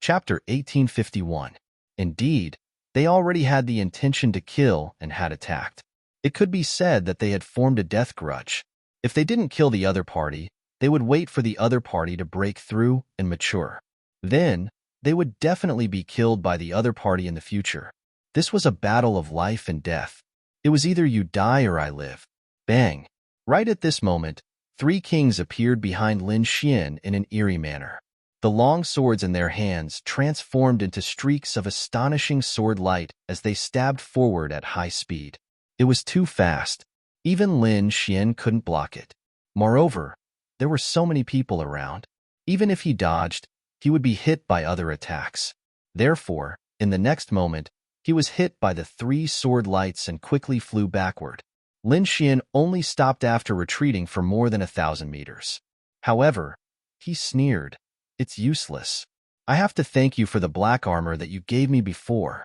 Chapter 1851. Indeed, they already had the intention to kill and had attacked. It could be said that they had formed a death grudge. If they didn't kill the other party, they would wait for the other party to break through and mature. Then, they would definitely be killed by the other party in the future. This was a battle of life and death. It was either you die or I live. Bang! Right at this moment, three kings appeared behind Lin Xian in an eerie manner. The long swords in their hands transformed into streaks of astonishing sword light as they stabbed forward at high speed. It was too fast. Even Lin Xian couldn't block it. Moreover, there were so many people around. Even if he dodged, he would be hit by other attacks. Therefore, in the next moment, he was hit by the three sword lights and quickly flew backward. Lin Xian only stopped after retreating for more than 1,000 meters. However, he sneered. It's useless. I have to thank you for the black armor that you gave me before.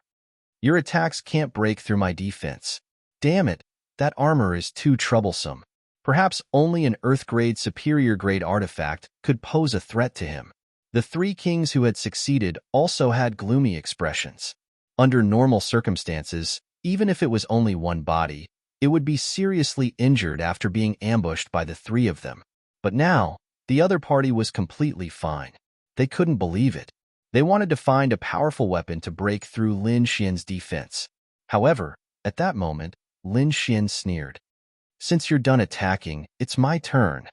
Your attacks can't break through my defense. Damn it, that armor is too troublesome. Perhaps only an Earth-grade superior-grade artifact could pose a threat to him. The three kings who had succeeded also had gloomy expressions. Under normal circumstances, even if it was only one body, it would be seriously injured after being ambushed by the three of them. But now, the other party was completely fine. They couldn't believe it. They wanted to find a powerful weapon to break through Lin Xian's defense. However, at that moment, Lin Xian sneered. Since you're done attacking, it's my turn.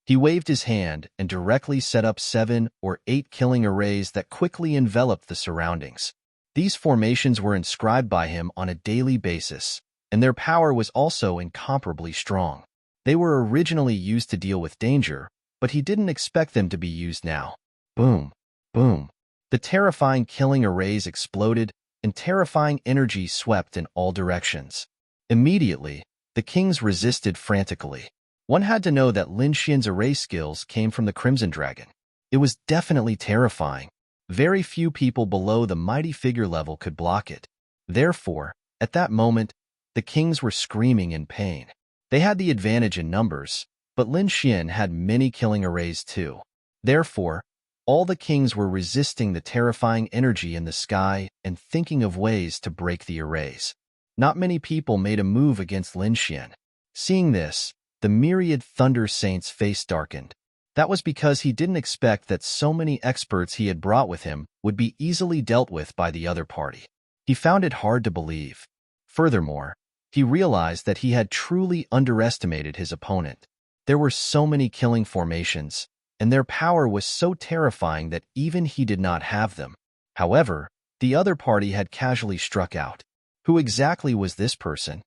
He waved his hand and directly set up 7 or 8 killing arrays that quickly enveloped the surroundings. These formations were inscribed by him on a daily basis, and their power was also incomparably strong. They were originally used to deal with danger, but he didn't expect them to be used now. Boom, boom. The terrifying killing arrays exploded, and terrifying energy swept in all directions. Immediately, the kings resisted frantically. One had to know that Lin Xian's array skills came from the Crimson Dragon. It was definitely terrifying. Very few people below the mighty figure level could block it. Therefore, at that moment, the kings were screaming in pain. They had the advantage in numbers, but Lin Xian had many killing arrays too. Therefore, all the kings were resisting the terrifying energy in the sky and thinking of ways to break the arrays. Not many people made a move against Lin Xian. Seeing this, the myriad Thunder Saints' face darkened. That was because he didn't expect that so many experts he had brought with him would be easily dealt with by the other party. He found it hard to believe. Furthermore, he realized that he had truly underestimated his opponent. There were so many killing formations, and their power was so terrifying that even he did not have them. However, the other party had casually struck out. Who exactly was this person?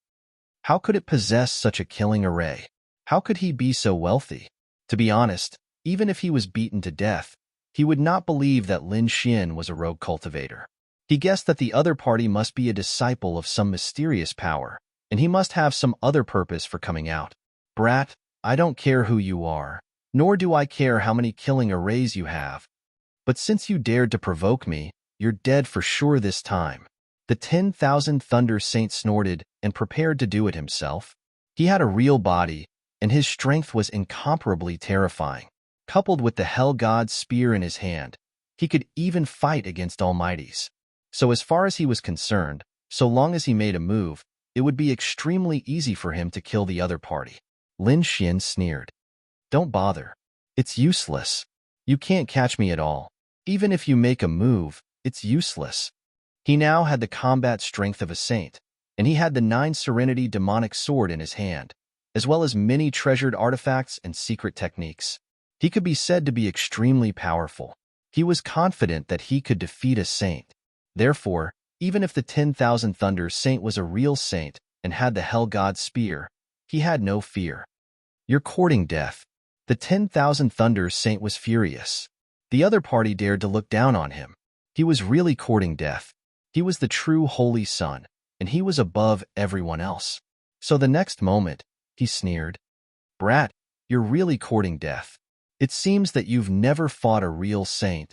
How could it possess such a killing array? How could he be so wealthy? To be honest, even if he was beaten to death, he would not believe that Lin Xian was a rogue cultivator. He guessed that the other party must be a disciple of some mysterious power, and he must have some other purpose for coming out. Brat, I don't care who you are, nor do I care how many killing arrays you have. But since you dared to provoke me, you're dead for sure this time. The 10,000 Thunder Saint snorted and prepared to do it himself. He had a real body, and his strength was incomparably terrifying. Coupled with the Hell God's spear in his hand, he could even fight against Almighties. So as far as he was concerned, so long as he made a move, it would be extremely easy for him to kill the other party. Lin Xian sneered. Don't bother. It's useless. You can't catch me at all. Even if you make a move, it's useless. He now had the combat strength of a saint, and he had the 9 Serenity demonic sword in his hand, as well as many treasured artifacts and secret techniques. He could be said to be extremely powerful. He was confident that he could defeat a saint. Therefore, even if the 10,000 Thunder Saint was a real saint and had the Hell God's spear, he had no fear. You're courting death. The 10,000 Thunder Saint was furious. The other party dared to look down on him. He was really courting death. He was the true Holy Son, and he was above everyone else. So the next moment, he sneered. Brat, you're really courting death. It seems that you've never fought a real saint.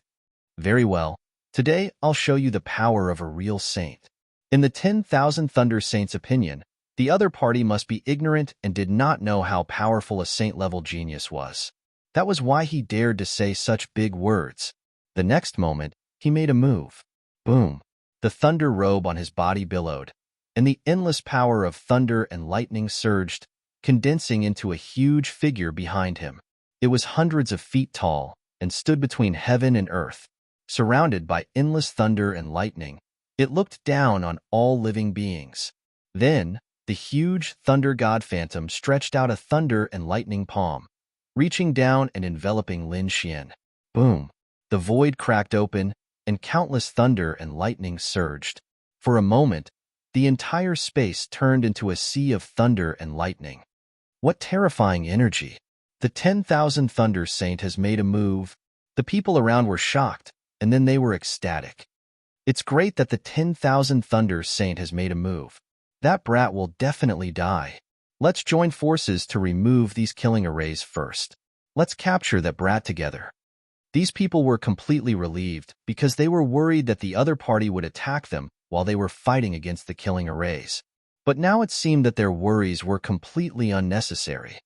Very well. Today, I'll show you the power of a real saint. In the 10,000 Thunder Saints' opinion, the other party must be ignorant and did not know how powerful a saint-level genius was. That was why he dared to say such big words. The next moment, He made a move. Boom. The thunder robe on his body billowed, and the endless power of thunder and lightning surged, condensing into a huge figure behind him. It was hundreds of feet tall and stood between heaven and earth, surrounded by endless thunder and lightning. It looked down on all living beings. Then, the huge thunder god phantom stretched out a thunder and lightning palm, reaching down and enveloping Lin Xian. Boom! The void cracked open, and countless thunder and lightning surged. For a moment, the entire space turned into a sea of thunder and lightning. What terrifying energy! The 10,000 Thunder Saint has made a move. The people around were shocked, and then they were ecstatic. It's great that the 10,000 Thunder Saint has made a move. That brat will definitely die. Let's join forces to remove these killing arrays first. Let's capture that brat together. These people were completely relieved because they were worried that the other party would attack them while they were fighting against the killing arrays. But now it seemed that their worries were completely unnecessary.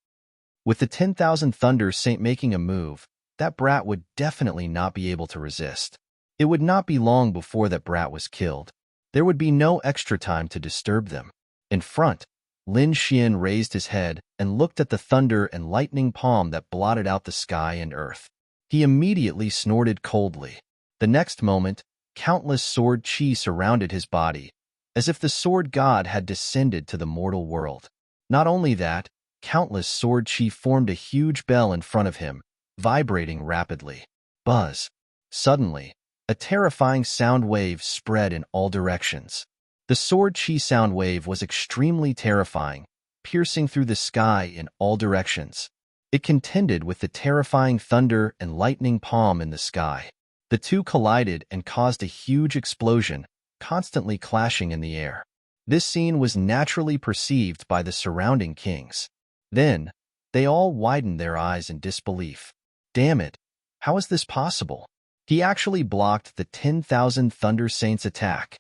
With the 10,000 Thunder Saint making a move, that brat would definitely not be able to resist. It would not be long before that brat was killed. There would be no extra time to disturb them. In front, Lin Xian raised his head and looked at the thunder and lightning palm that blotted out the sky and earth. He immediately snorted coldly. The next moment, countless sword chi surrounded his body, as if the sword god had descended to the mortal world. Not only that, countless sword chi formed a huge bell in front of him, vibrating rapidly. Buzz! Suddenly, a terrifying sound wave spread in all directions. The sword chi sound wave was extremely terrifying, piercing through the sky in all directions. It contended with the terrifying thunder and lightning palm in the sky. The two collided and caused a huge explosion, constantly clashing in the air. This scene was naturally perceived by the surrounding kings. Then, they all widened their eyes in disbelief. Damn it! How is this possible? He actually blocked the 10,000 Thunder Saints' attack.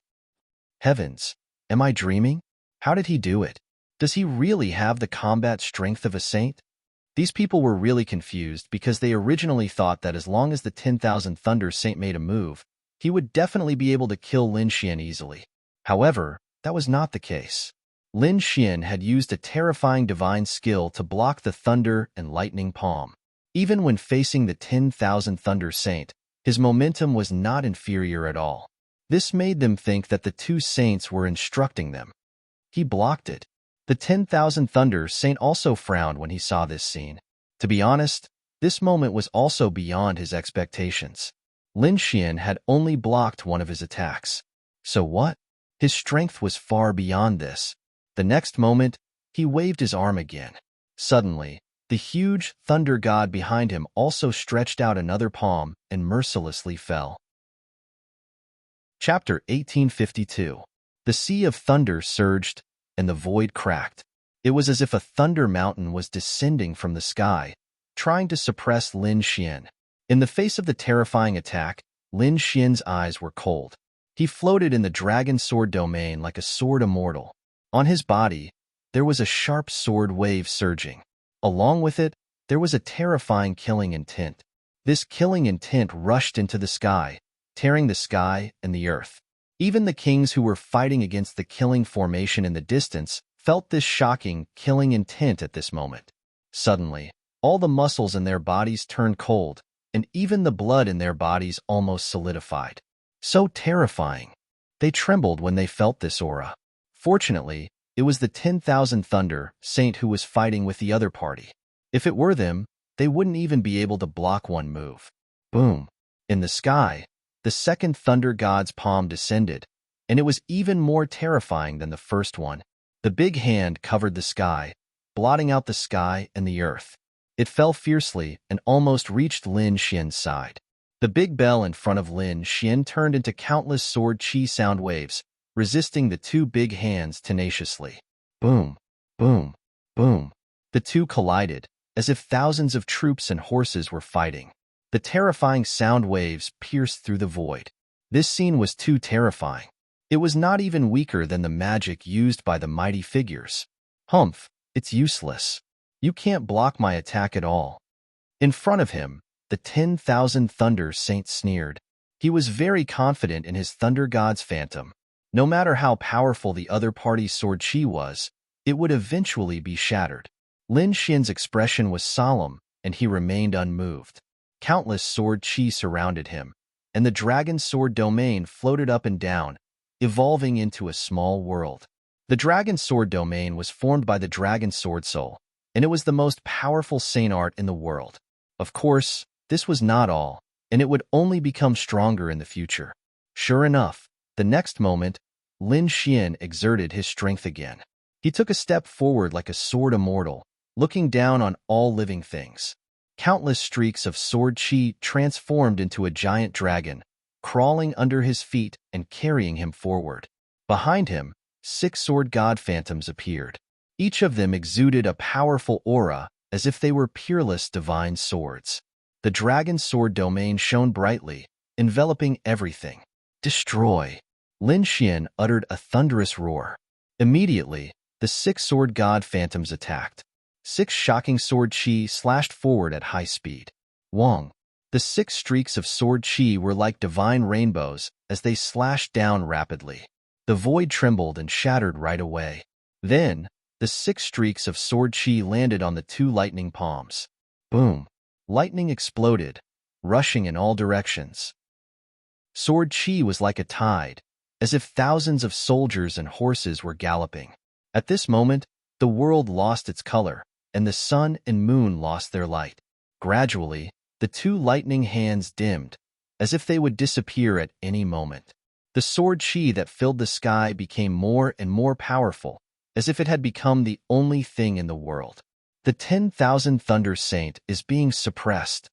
Heavens! Am I dreaming? How did he do it? Does he really have the combat strength of a saint? These people were really confused because they originally thought that as long as the 10,000 Thunder Saint made a move, he would definitely be able to kill Lin Xian easily. However, that was not the case. Lin Xian had used a terrifying divine skill to block the thunder and lightning palm. Even when facing the 10,000 Thunder Saint, his momentum was not inferior at all. This made them think that the two saints were instructing them. He blocked it. The 10,000 Thunder Saint also frowned when he saw this scene. To be honest, this moment was also beyond his expectations. Lin Xian had only blocked one of his attacks. So what? His strength was far beyond this. The next moment, he waved his arm again. Suddenly, the huge thunder god behind him also stretched out another palm and mercilessly fell. Chapter 1852. The sea of thunder surged, and the void cracked. It was as if a thunder mountain was descending from the sky, trying to suppress Lin Xian. In the face of the terrifying attack, Lin Xian's eyes were cold. He floated in the dragon sword domain like a sword immortal. On his body, there was a sharp sword wave surging. Along with it, there was a terrifying killing intent. This killing intent rushed into the sky, tearing the sky and the earth. Even the kings who were fighting against the killing formation in the distance felt this shocking, killing intent at this moment. Suddenly, all the muscles in their bodies turned cold, and even the blood in their bodies almost solidified. So terrifying. They trembled when they felt this aura. Fortunately, it was the 10,000 Thunder Saint who was fighting with the other party. If it were them, they wouldn't even be able to block one move. Boom! In the sky, the second thunder god's palm descended, and it was even more terrifying than the first one. The big hand covered the sky, blotting out the sky and the earth. It fell fiercely and almost reached Lin Xian's side. The big bell in front of Lin Xian turned into countless sword chi sound waves, resisting the two big hands tenaciously. Boom! Boom! Boom! The two collided, as if thousands of troops and horses were fighting. The terrifying sound waves pierced through the void. This scene was too terrifying. It was not even weaker than the magic used by the mighty figures. Humph, it's useless. You can't block my attack at all. In front of him, the 10,000 Thunder Saint sneered. He was very confident in his Thunder God's phantom. No matter how powerful the other party's sword chi was, it would eventually be shattered. Lin Xian's expression was solemn, and he remained unmoved. Countless sword chi surrounded him, and the dragon sword domain floated up and down, evolving into a small world. The dragon sword domain was formed by the dragon sword soul, and it was the most powerful saint art in the world. Of course, this was not all, and it would only become stronger in the future. Sure enough, the next moment, Lin Xian exerted his strength again. He took a step forward like a sword immortal, looking down on all living things. Countless streaks of sword chi transformed into a giant dragon, crawling under his feet and carrying him forward. Behind him, 6 sword god phantoms appeared. Each of them exuded a powerful aura, as if they were peerless divine swords. The dragon sword domain shone brightly, enveloping everything. Destroy! Lin Xian uttered a thunderous roar. Immediately, the 6 sword god phantoms attacked. 6 shocking sword chi slashed forward at high speed. Wong! The 6 streaks of sword chi were like divine rainbows as they slashed down rapidly. The void trembled and shattered right away. Then, the 6 streaks of sword chi landed on the 2 lightning palms. Boom! Lightning exploded, rushing in all directions. Sword chi was like a tide, as if thousands of soldiers and horses were galloping. At this moment, the world lost its color, and the sun and moon lost their light. Gradually, the 2 lightning hands dimmed, as if they would disappear at any moment. The sword chi that filled the sky became more and more powerful, as if it had become the only thing in the world. The 10,000 Thunder Saint is being suppressed.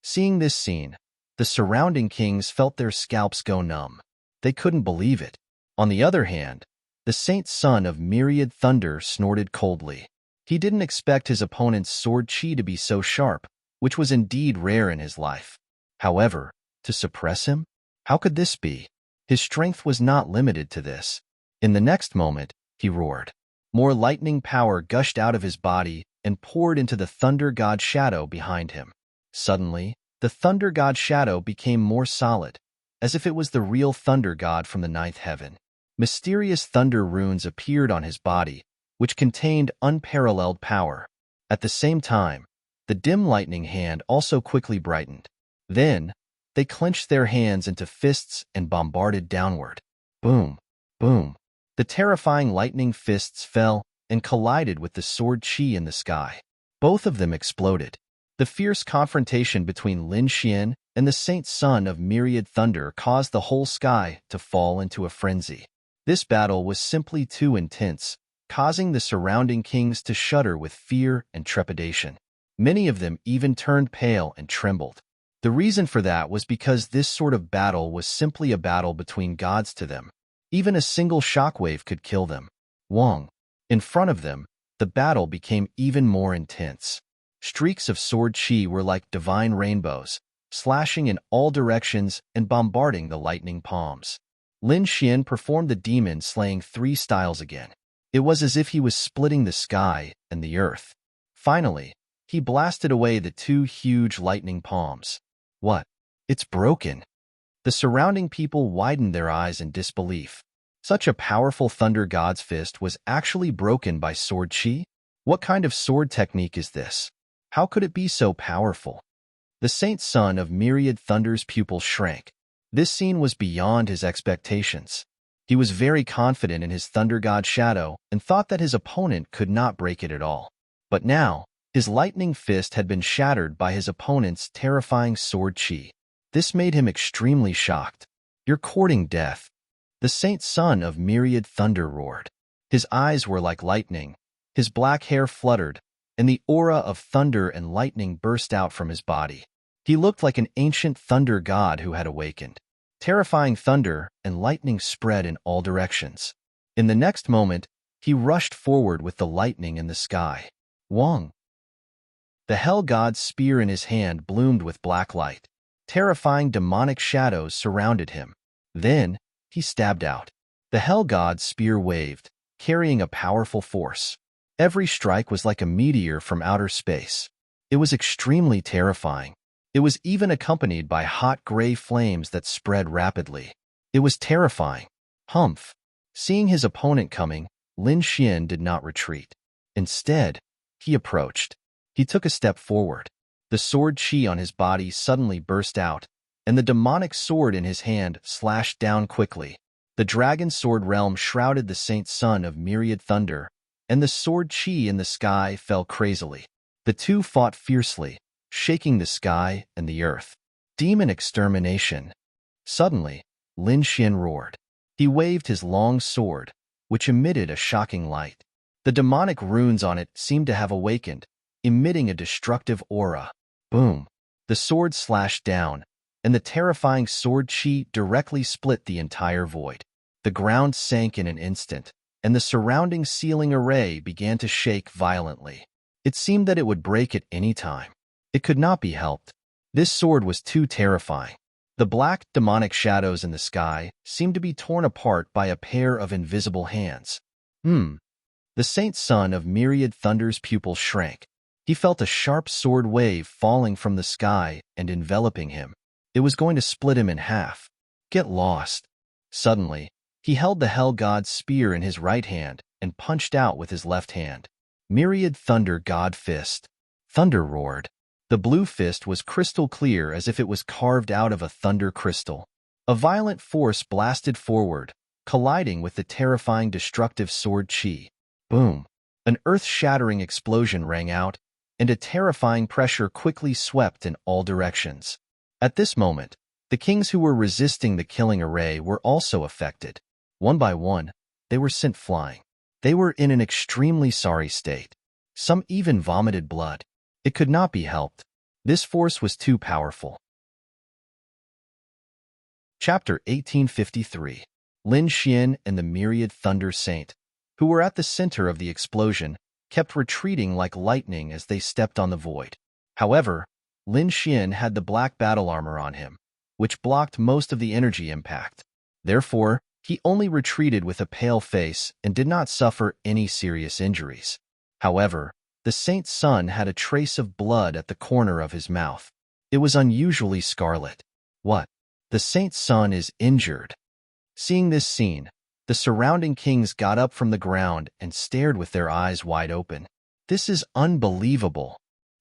Seeing this scene, the surrounding kings felt their scalps go numb. They couldn't believe it. On the other hand, the Saint Son of Myriad Thunder snorted coldly. He didn't expect his opponent's sword chi to be so sharp, which was indeed rare in his life. However, to suppress him? How could this be? His strength was not limited to this. In the next moment, he roared. More lightning power gushed out of his body and poured into the Thunder God shadow behind him. Suddenly, the Thunder God shadow became more solid, as if it was the real Thunder God from the 9th heaven. Mysterious thunder runes appeared on his body, which contained unparalleled power. At the same time, the dim lightning hand also quickly brightened. Then, they clenched their hands into fists and bombarded downward. Boom! Boom! The terrifying lightning fists fell and collided with the sword chi in the sky. Both of them exploded. The fierce confrontation between Lin Xian and the Saint Son of Myriad Thunder caused the whole sky to fall into a frenzy. This battle was simply too intense, causing the surrounding kings to shudder with fear and trepidation. Many of them even turned pale and trembled. The reason for that was because this sort of battle was simply a battle between gods to them. Even a single shockwave could kill them. Wong! In front of them, the battle became even more intense. Streaks of sword chi were like divine rainbows, slashing in all directions and bombarding the lightning palms. Lin Xian performed the demon slaying 3 styles again. It was as if he was splitting the sky and the earth. Finally, he blasted away the 2 huge lightning palms. What? It's broken. The surrounding people widened their eyes in disbelief. Such a powerful thunder god's fist was actually broken by sword chi? What kind of sword technique is this? How could it be so powerful? The Saint Son of Myriad Thunder's pupils shrank. This scene was beyond his expectations. He was very confident in his Thunder God shadow and thought that his opponent could not break it at all. But now, his lightning fist had been shattered by his opponent's terrifying sword chi. This made him extremely shocked. You're courting death. The Saint Son of Myriad Thunder roared. His eyes were like lightning, his black hair fluttered, and the aura of thunder and lightning burst out from his body. He looked like an ancient thunder god who had awakened. Terrifying thunder and lightning spread in all directions. In the next moment, he rushed forward with the lightning in the sky. Wong! The hell god's spear in his hand bloomed with black light. Terrifying demonic shadows surrounded him. Then, he stabbed out. The hell god's spear waved, carrying a powerful force. Every strike was like a meteor from outer space. It was extremely terrifying. It was even accompanied by hot gray flames that spread rapidly. It was terrifying. Humph! Seeing his opponent coming, Lin Xian did not retreat. Instead, he approached. He took a step forward. The sword chi on his body suddenly burst out, and the demonic sword in his hand slashed down quickly. The dragon sword realm shrouded the saint son of myriad thunder, and the sword chi in the sky fell crazily. The two fought fiercely, shaking the sky and the earth. Demon extermination. Suddenly, Lin Xian roared. He waved his long sword, which emitted a shocking light. The demonic runes on it seemed to have awakened, emitting a destructive aura. Boom! The sword slashed down, and the terrifying sword chi directly split the entire void. The ground sank in an instant, and the surrounding ceiling array began to shake violently. It seemed that it would break at any time. It could not be helped. This sword was too terrifying. The black, demonic shadows in the sky seemed to be torn apart by a pair of invisible hands. The saint son of myriad thunder's pupils shrank. He felt a sharp sword wave falling from the sky and enveloping him. It was going to split him in half. Get lost. Suddenly, he held the hell god's spear in his right hand and punched out with his left hand. Myriad thunder god fist. Thunder roared. The blue fist was crystal clear as if it was carved out of a thunder crystal. A violent force blasted forward, colliding with the terrifying destructive sword chi. Boom! An earth-shattering explosion rang out, and a terrifying pressure quickly swept in all directions. At this moment, the kings who were resisting the killing array were also affected. One by one, they were sent flying. They were in an extremely sorry state. Some even vomited blood. It could not be helped. This force was too powerful. Chapter 1853. Lin Xian and the myriad thunder saint, who were at the center of the explosion, kept retreating like lightning as they stepped on the void. However, Lin Xian had the black battle armor on him, which blocked most of the energy impact. Therefore, he only retreated with a pale face and did not suffer any serious injuries. However, the saint's son had a trace of blood at the corner of his mouth. It was unusually scarlet. What? The saint's son is injured. Seeing this scene, the surrounding kings got up from the ground and stared with their eyes wide open. This is unbelievable.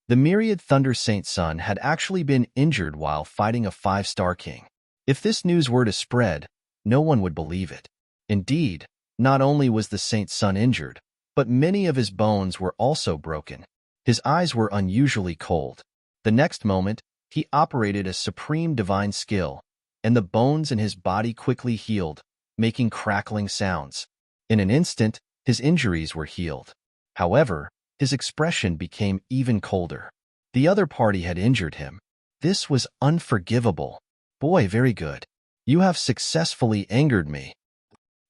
The myriad thunder saint's son had actually been injured while fighting a 5-star king. If this news were to spread, no one would believe it. Indeed, not only was the saint's son injured, but many of his bones were also broken. His eyes were unusually cold. The next moment, he operated a supreme divine skill, and the bones in his body quickly healed, making crackling sounds. In an instant, his injuries were healed. However, his expression became even colder. The other party had injured him. This was unforgivable. Boy, very good. You have successfully angered me.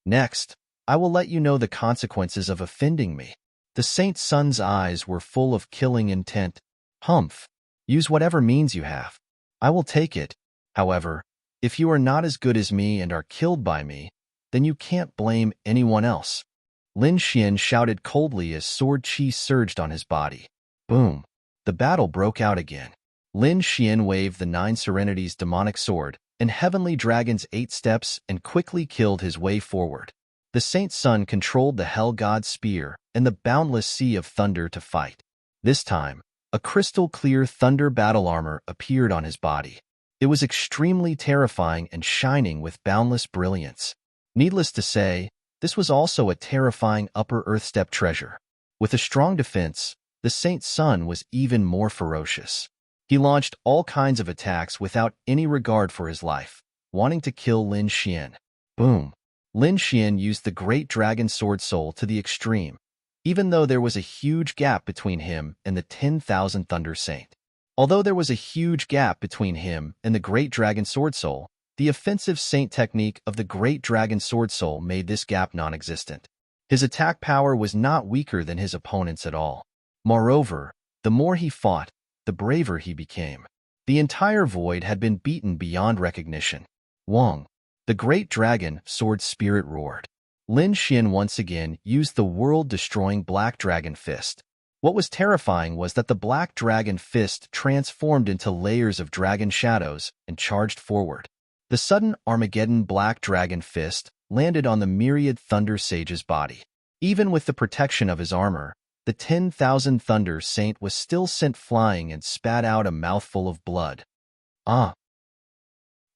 Next, I will let you know the consequences of offending me. The saint's son's eyes were full of killing intent. Humph! Use whatever means you have. I will take it. However, if you are not as good as me and are killed by me, then you can't blame anyone else. Lin Xian shouted coldly as sword chi surged on his body. Boom! The battle broke out again. Lin Xian waved the 9 Serenity's demonic sword and Heavenly Dragon's 8 steps and quickly killed his way forward. The saint's son controlled the hell god's spear and the boundless sea of thunder to fight. This time, a crystal-clear thunder battle armor appeared on his body. It was extremely terrifying and shining with boundless brilliance. Needless to say, this was also a terrifying upper earth step treasure. With a strong defense, the saint's son was even more ferocious. He launched all kinds of attacks without any regard for his life, wanting to kill Lin Xian. Boom! Lin Xian used the great dragon sword soul to the extreme, even though there was a huge gap between him and the 10,000 Thunder Saint. Although there was a huge gap between him and the great dragon sword soul, the offensive saint technique of the great dragon sword soul made this gap non-existent. His attack power was not weaker than his opponent's at all. Moreover, the more he fought, the braver he became. The entire void had been beaten beyond recognition. Wong, the great dragon sword spirit roared. Lin Xian once again used the world-destroying black dragon fist. What was terrifying was that the black dragon fist transformed into layers of dragon shadows and charged forward. The sudden Armageddon black dragon fist landed on the myriad Thunder Sage's body. Even with the protection of his armor, the 10,000 Thunder Saint was still sent flying and spat out a mouthful of blood. "Ah!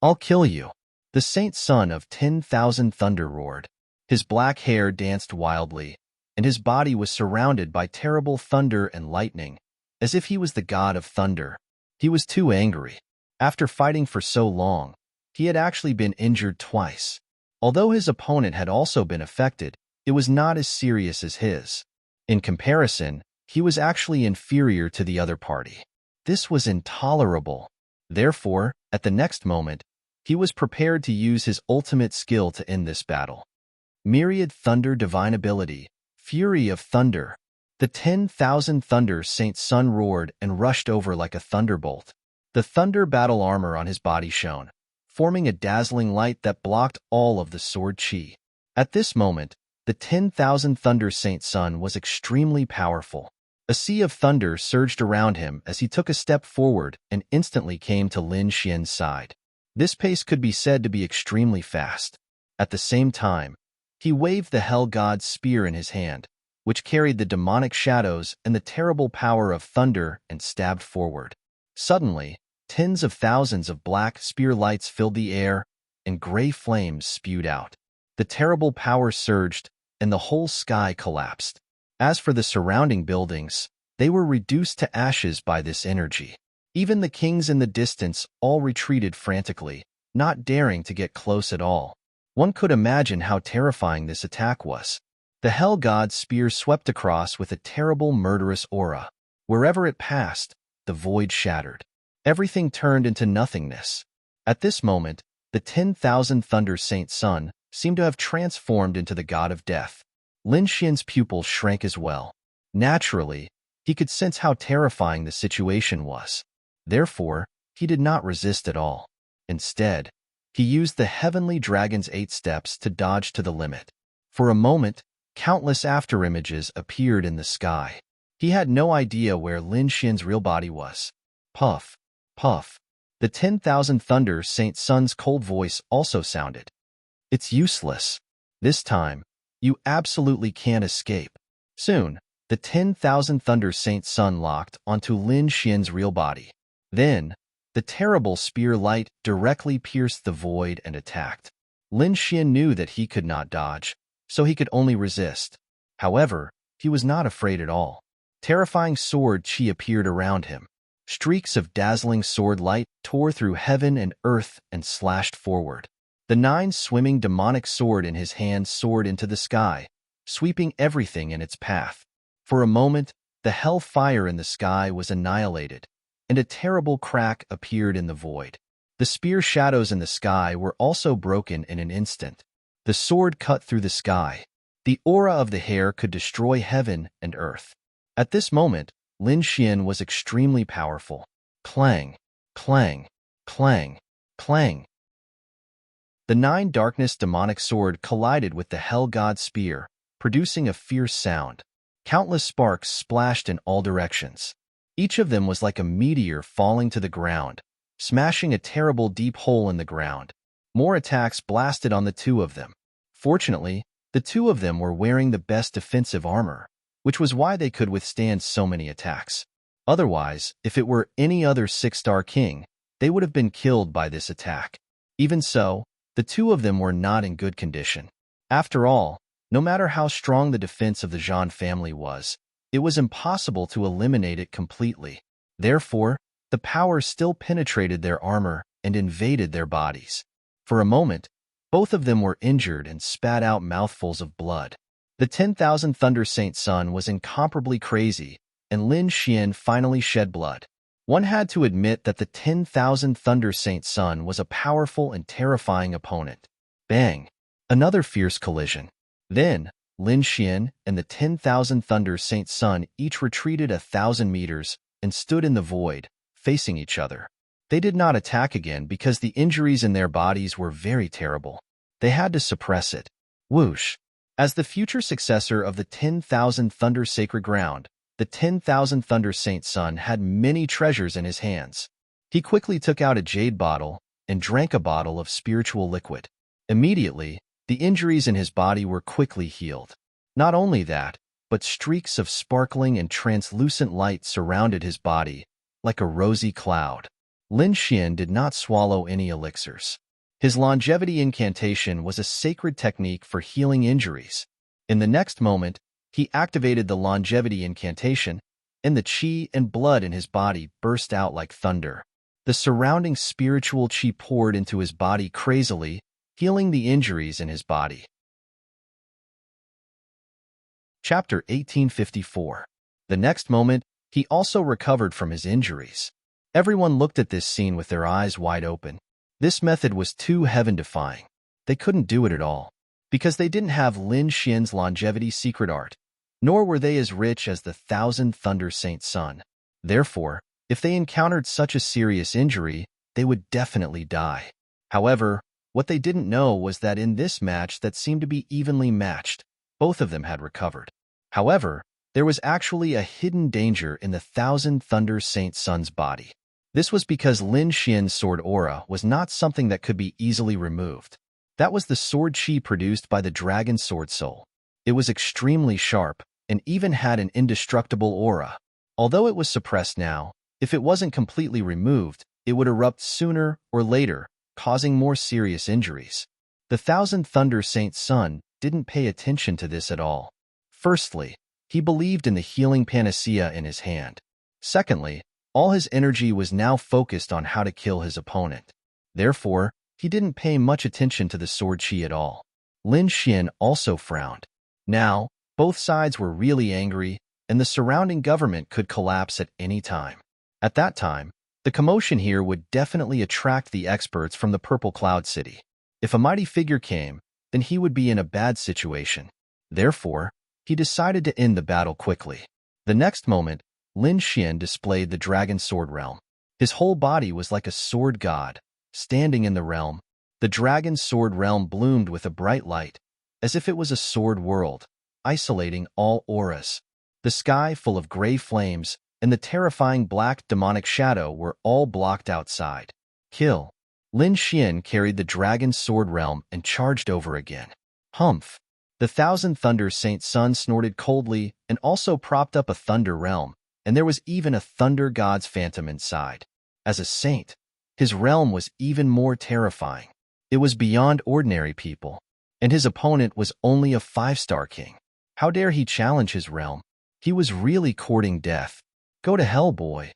I'll kill you!" The Saint Son of 10,000 Thunder roared. His black hair danced wildly, and his body was surrounded by terrible thunder and lightning, as if he was the god of thunder. He was too angry. After fighting for so long, he had actually been injured twice. Although his opponent had also been affected, it was not as serious as his. In comparison, he was actually inferior to the other party. This was intolerable. Therefore, at the next moment, he was prepared to use his ultimate skill to end this battle. Myriad Thunder Divine Ability, Fury of Thunder. The 10,000 Thunder Saint Sun roared and rushed over like a thunderbolt. The thunder battle armor on his body shone, forming a dazzling light that blocked all of the sword chi. At this moment, the 10,000 Thunder Saint Sun was extremely powerful. A sea of thunder surged around him as he took a step forward and instantly came to Lin Xian's side. This pace could be said to be extremely fast. At the same time, he waved the Hell God's spear in his hand, which carried the demonic shadows and the terrible power of thunder, and stabbed forward. Suddenly, tens of thousands of black spear lights filled the air, and gray flames spewed out. The terrible power surged, and the whole sky collapsed. As for the surrounding buildings, they were reduced to ashes by this energy. Even the kings in the distance all retreated frantically, not daring to get close at all. One could imagine how terrifying this attack was. The Hell God's spear swept across with a terrible murderous aura. Wherever it passed, the void shattered. Everything turned into nothingness. At this moment, the 10,000 Thunder Saint Sun seemed to have transformed into the god of death. Lin Xian's pupils shrank as well. Naturally, he could sense how terrifying the situation was. Therefore, he did not resist at all. Instead, he used the Heavenly Dragon's 8 steps to dodge to the limit. For a moment, countless afterimages appeared in the sky. He had no idea where Lin Xian's real body was. Puff, puff. The 10,000 Thunder Saint Sun's cold voice also sounded. "It's useless. This time, you absolutely can't escape." Soon, the 10,000 Thunder Saint Sun locked onto Lin Xian's real body. Then, the terrible spear light directly pierced the void and attacked. Lin Xian knew that he could not dodge, so he could only resist. However, he was not afraid at all. Terrifying sword chi appeared around him. Streaks of dazzling sword light tore through heaven and earth and slashed forward. The 9 swimming demonic sword in his hand soared into the sky, sweeping everything in its path. For a moment, the hell fire in the sky was annihilated, and a terrible crack appeared in the void. The spear shadows in the sky were also broken in an instant. The sword cut through the sky. The aura of the hair could destroy heaven and earth. At this moment, Lin Xian was extremely powerful. Clang, clang, clang, clang. The 9 darkness demonic sword collided with the Hell God's spear, producing a fierce sound. Countless sparks splashed in all directions. Each of them was like a meteor falling to the ground, smashing a terrible deep hole in the ground. More attacks blasted on the 2 of them. Fortunately, the 2 of them were wearing the best defensive armor, which was why they could withstand so many attacks. Otherwise, if it were any other 6-star king, they would have been killed by this attack. Even so, the 2 of them were not in good condition. After all, no matter how strong the defense of the Zhan family was, it was impossible to eliminate it completely. Therefore, the power still penetrated their armor and invaded their bodies. For a moment, both of them were injured and spat out mouthfuls of blood. The 10,000 Thunder Saint Sun was incomparably crazy, and Lin Xian finally shed blood. One had to admit that the 10,000 Thunder Saint Sun was a powerful and terrifying opponent. Bang! Another fierce collision. Then, Lin Xian and the 10,000 Thunder Saint Sun each retreated 1,000 meters and stood in the void, facing each other. They did not attack again because the injuries in their bodies were very terrible. They had to suppress it. Whoosh! As the future successor of the 10,000 Thunder Sacred Ground, the 10,000 Thunder Saint Sun had many treasures in his hands. He quickly took out a jade bottle and drank a bottle of spiritual liquid. Immediately, the injuries in his body were quickly healed. Not only that, but streaks of sparkling and translucent light surrounded his body, like a rosy cloud. Lin Xian did not swallow any elixirs. His longevity incantation was a sacred technique for healing injuries. In the next moment, he activated the longevity incantation, and the qi and blood in his body burst out like thunder. The surrounding spiritual qi poured into his body crazily, healing the injuries in his body. Chapter 1854. The next moment, he also recovered from his injuries. Everyone looked at this scene with their eyes wide open. This method was too heaven-defying. They couldn't do it at all, because they didn't have Lin Xian's longevity secret art, nor were they as rich as the 1,000 Thunder Saint Sun. Therefore, if they encountered such a serious injury, they would definitely die. However, what they didn't know was that in this match that seemed to be evenly matched, both of them had recovered. However, there was actually a hidden danger in the 1,000 Thunder Saint Sun's body. This was because Lin Xian's sword aura was not something that could be easily removed. That was the sword qi produced by the dragon sword soul. It was extremely sharp and even had an indestructible aura. Although it was suppressed now, if it wasn't completely removed, it would erupt sooner or later, causing more serious injuries. The 1,000 Thunder Saint Sun didn't pay attention to this at all. Firstly, he believed in the healing panacea in his hand. Secondly, all his energy was now focused on how to kill his opponent. Therefore, he didn't pay much attention to the sword qi at all. Lin Xian also frowned. Now, both sides were really angry, and the surrounding government could collapse at any time. At that time, the commotion here would definitely attract the experts from the Purple Cloud City. If a mighty figure came, then he would be in a bad situation. Therefore, he decided to end the battle quickly. The next moment, Lin Xian displayed the dragon sword realm. His whole body was like a sword god, standing in the realm. The dragon sword realm bloomed with a bright light, as if it was a sword world, isolating all auras. The sky full of gray flames and the terrifying black demonic shadow were all blocked outside. Kill. Lin Xian carried the dragon sword realm and charged over again. Humph. The 1,000 Thunder Saint Sun snorted coldly and also propped up a thunder realm, and there was even a thunder god's phantom inside. As a saint, his realm was even more terrifying. It was beyond ordinary people, and his opponent was only a 5-star king. How dare he challenge his realm? He was really courting death. Go to hell, boy.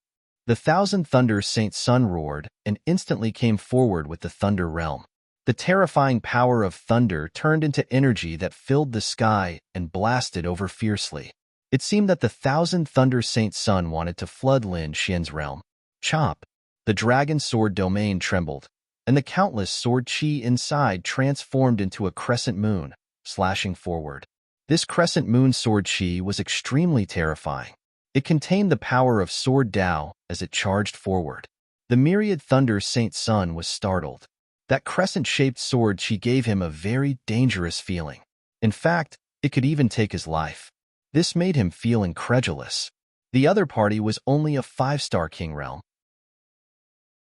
The 1,000 Thunder Saint Sun roared and instantly came forward with the thunder realm. The terrifying power of thunder turned into energy that filled the sky and blasted over fiercely. It seemed that the 1,000 Thunder Saint Sun wanted to flood Lin Xian's realm. Chop! The dragon sword domain trembled, and the countless sword qi inside transformed into a crescent moon, slashing forward. This crescent moon sword qi was extremely terrifying. It contained the power of sword Tao as it charged forward. The myriad Thunder Saint Sun was startled. That crescent-shaped sword qi gave him a very dangerous feeling. In fact, it could even take his life. This made him feel incredulous. The other party was only a 5-star king realm.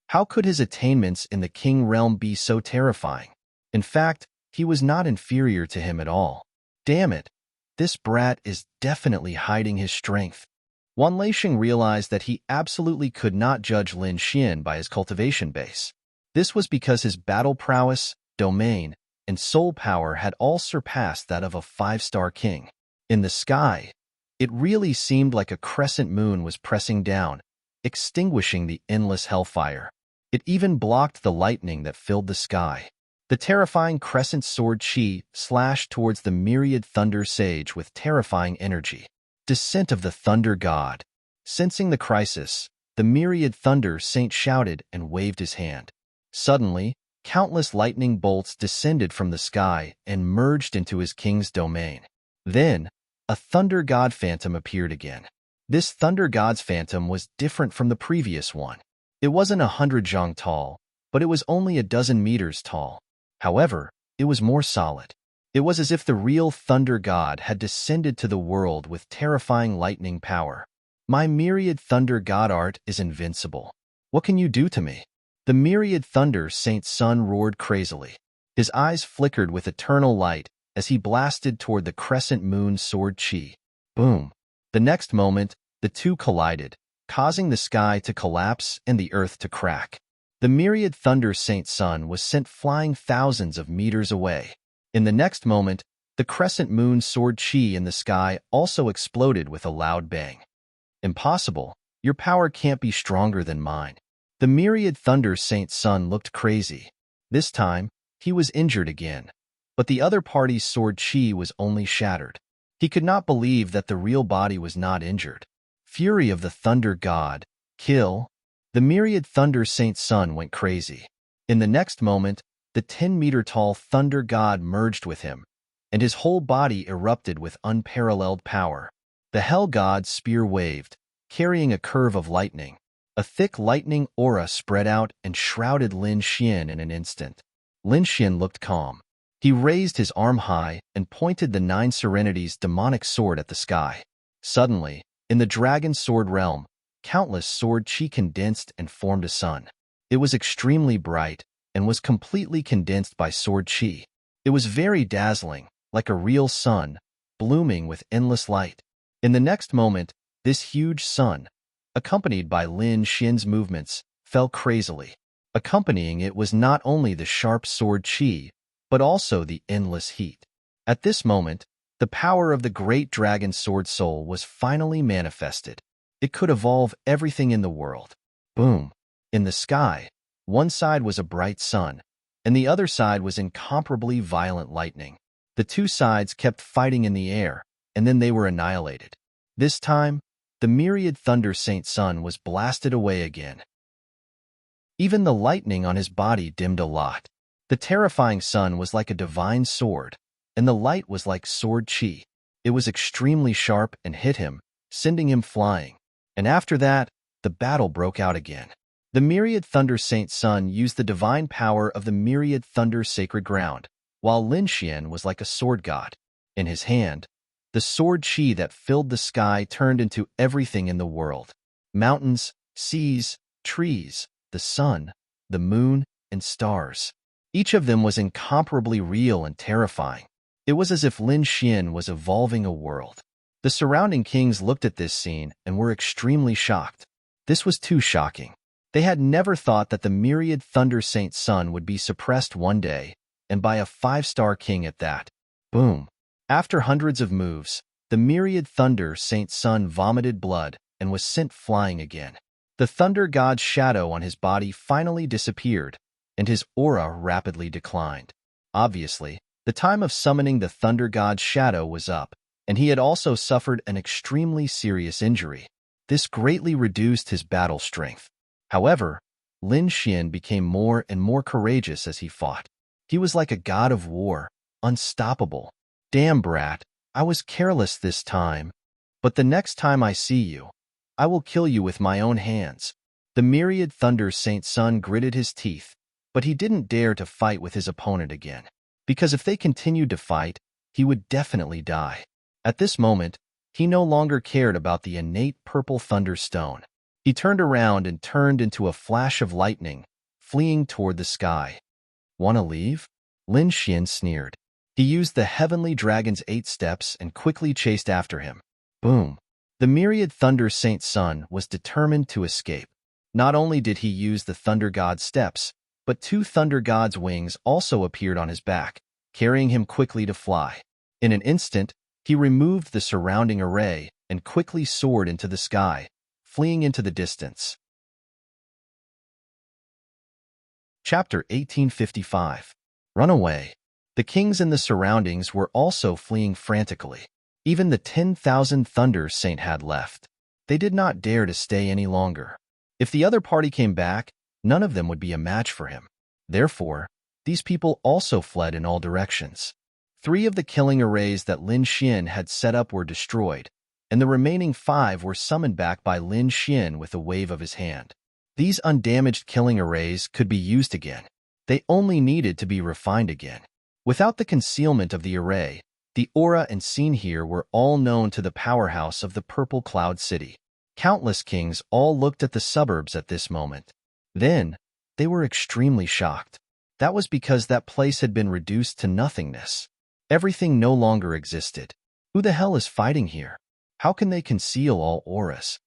How could his attainments in the king realm be so terrifying? In fact, he was not inferior to him at all. Damn it, this brat is definitely hiding his strength. Wan Leixing realized that he absolutely could not judge Lin Xian by his cultivation base. This was because his battle prowess, domain, and soul power had all surpassed that of a 5-star king. In the sky, it really seemed like a crescent moon was pressing down, extinguishing the endless hellfire. It even blocked the lightning that filled the sky. The terrifying crescent sword qi slashed towards the myriad thunder sage with terrifying energy. Descent of the thunder god. Sensing the crisis, the myriad thunder saint shouted and waved his hand. Suddenly, countless lightning bolts descended from the sky and merged into his king's domain. Then, a thunder god phantom appeared again. This thunder god's phantom was different from the previous one. It wasn't 100 zhang tall, but it was only a dozen meters tall. However, it was more solid. It was as if the real thunder god had descended to the world with terrifying lightning power. My myriad thunder god art is invincible. What can you do to me? The myriad thunder Saint Sun roared crazily. His eyes flickered with eternal light as he blasted toward the crescent moon sword chi. Boom. The next moment, the two collided, causing the sky to collapse and the earth to crack. The myriad thunder Saint Sun was sent flying thousands of meters away. In the next moment, the crescent moon sword chi in the sky also exploded with a loud bang. Impossible. Your power can't be stronger than mine. The myriad thunder Saint Sun looked crazy. This time, he was injured again. But the other party's sword chi was only shattered. He could not believe that the real body was not injured. Fury of the thunder god. Kill. The myriad thunder Saint Sun went crazy. In the next moment, the 10-meter-tall thunder god merged with him, and his whole body erupted with unparalleled power. The hell god's spear waved, carrying a curve of lightning. A thick lightning aura spread out and shrouded Lin Xian in an instant. Lin Xian looked calm. He raised his arm high and pointed the Nine Serenity's demonic sword at the sky. Suddenly, in the dragon sword realm, countless sword chi condensed and formed a sun. It was extremely bright and was completely condensed by sword chi. It was very dazzling, like a real sun, blooming with endless light. In the next moment, this huge sun, accompanied by Lin Xian's movements, fell crazily. Accompanying it was not only the sharp sword chi, but also the endless heat. At this moment, the power of the great dragon sword soul was finally manifested. It could evolve everything in the world. Boom. In the sky, one side was a bright sun, and the other side was incomparably violent lightning. The two sides kept fighting in the air, and then they were annihilated. This time, the myriad thunder Saint Sun was blasted away again. Even the lightning on his body dimmed a lot. The terrifying sun was like a divine sword, and the light was like sword chi. It was extremely sharp and hit him, sending him flying. And after that, the battle broke out again. The myriad thunder Saint Sun used the divine power of the myriad thunder sacred ground, while Lin Xian was like a sword god. In his hand, the sword chi that filled the sky turned into everything in the world. Mountains, seas, trees, the sun, the moon, and stars. Each of them was incomparably real and terrifying. It was as if Lin Xian was evolving a world. The surrounding kings looked at this scene and were extremely shocked. This was too shocking. They had never thought that the myriad thunder Saint Sun would be suppressed one day, and by a 5-star king at that. Boom. After hundreds of moves, the myriad thunder Saint Sun vomited blood and was sent flying again. The thunder god's shadow on his body finally disappeared, and his aura rapidly declined. Obviously, the time of summoning the thunder god's shadow was up, and he had also suffered an extremely serious injury. This greatly reduced his battle strength. However, Lin Xian became more and more courageous as he fought. He was like a god of war, unstoppable. Damn, brat, I was careless this time. But the next time I see you, I will kill you with my own hands. The myriad thunder Saint Sun gritted his teeth, but he didn't dare to fight with his opponent again, because if they continued to fight, he would definitely die. At this moment, he no longer cared about the innate purple thunderstone. He turned around and turned into a flash of lightning, fleeing toward the sky. "Wanna leave?" Lin Xian sneered. He used the heavenly dragon's 8 steps and quickly chased after him. Boom. The myriad thunder Saint Sun was determined to escape. Not only did he use the thunder god's steps, but 2 thunder god's wings also appeared on his back, carrying him quickly to fly. In an instant, he removed the surrounding array and quickly soared into the sky, fleeing into the distance. Chapter 1855. Runaway. The kings in the surroundings were also fleeing frantically. Even the 10,000 Thunder Saint had left. They did not dare to stay any longer. If the other party came back, none of them would be a match for him. Therefore, these people also fled in all directions. 3 of the killing arrays that Lin Xian had set up were destroyed, and the remaining 5 were summoned back by Lin Xian with a wave of his hand. These undamaged killing arrays could be used again. They only needed to be refined again. Without the concealment of the array, the aura and scene here were all known to the powerhouse of the Purple Cloud City. Countless kings all looked at the suburbs at this moment. Then, they were extremely shocked. That was because that place had been reduced to nothingness. Everything no longer existed. Who the hell is fighting here? How can they conceal all auras?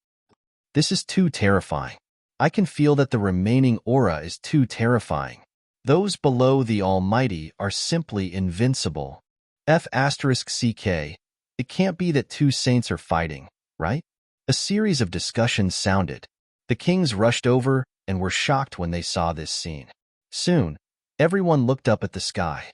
This is too terrifying. I can feel that the remaining aura is too terrifying. Those below the Almighty are simply invincible. F***CK. It can't be that two saints are fighting, right? A series of discussions sounded. The kings rushed over and were shocked when they saw this scene. Soon, everyone looked up at the sky.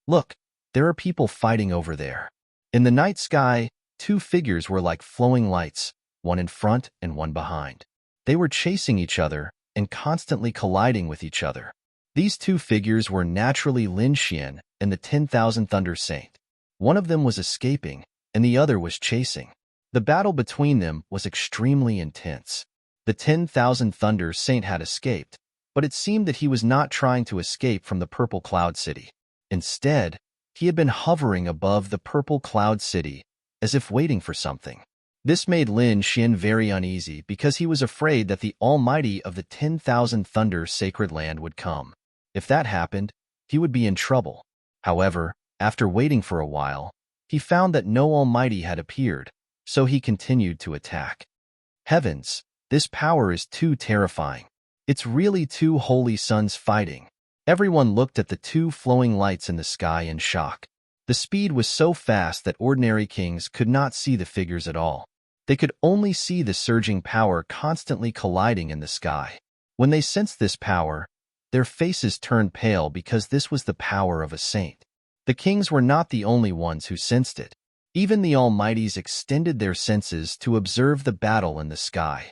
Look, there are people fighting over there. In the night sky, two figures were like flowing lights, one in front and one behind. They were chasing each other and constantly colliding with each other. These two figures were naturally Lin Xian and the 10,000 Thunder Saint. One of them was escaping, and the other was chasing. The battle between them was extremely intense. The 10,000 Thunder Saint had escaped, but it seemed that he was not trying to escape from the Purple Cloud City. Instead, he had been hovering above the Purple Cloud City, as if waiting for something. This made Lin Xian very uneasy because he was afraid that the Almighty of the 10,000 Thunder Sacred Land would come. If that happened, he would be in trouble. However, after waiting for a while, he found that no Almighty had appeared, so he continued to attack. Heavens, this power is too terrifying. It's really two holy suns fighting. Everyone looked at the two flowing lights in the sky in shock. The speed was so fast that ordinary kings could not see the figures at all. They could only see the surging power constantly colliding in the sky. When they sensed this power, their faces turned pale because this was the power of a saint. The kings were not the only ones who sensed it. Even the Almighties extended their senses to observe the battle in the sky.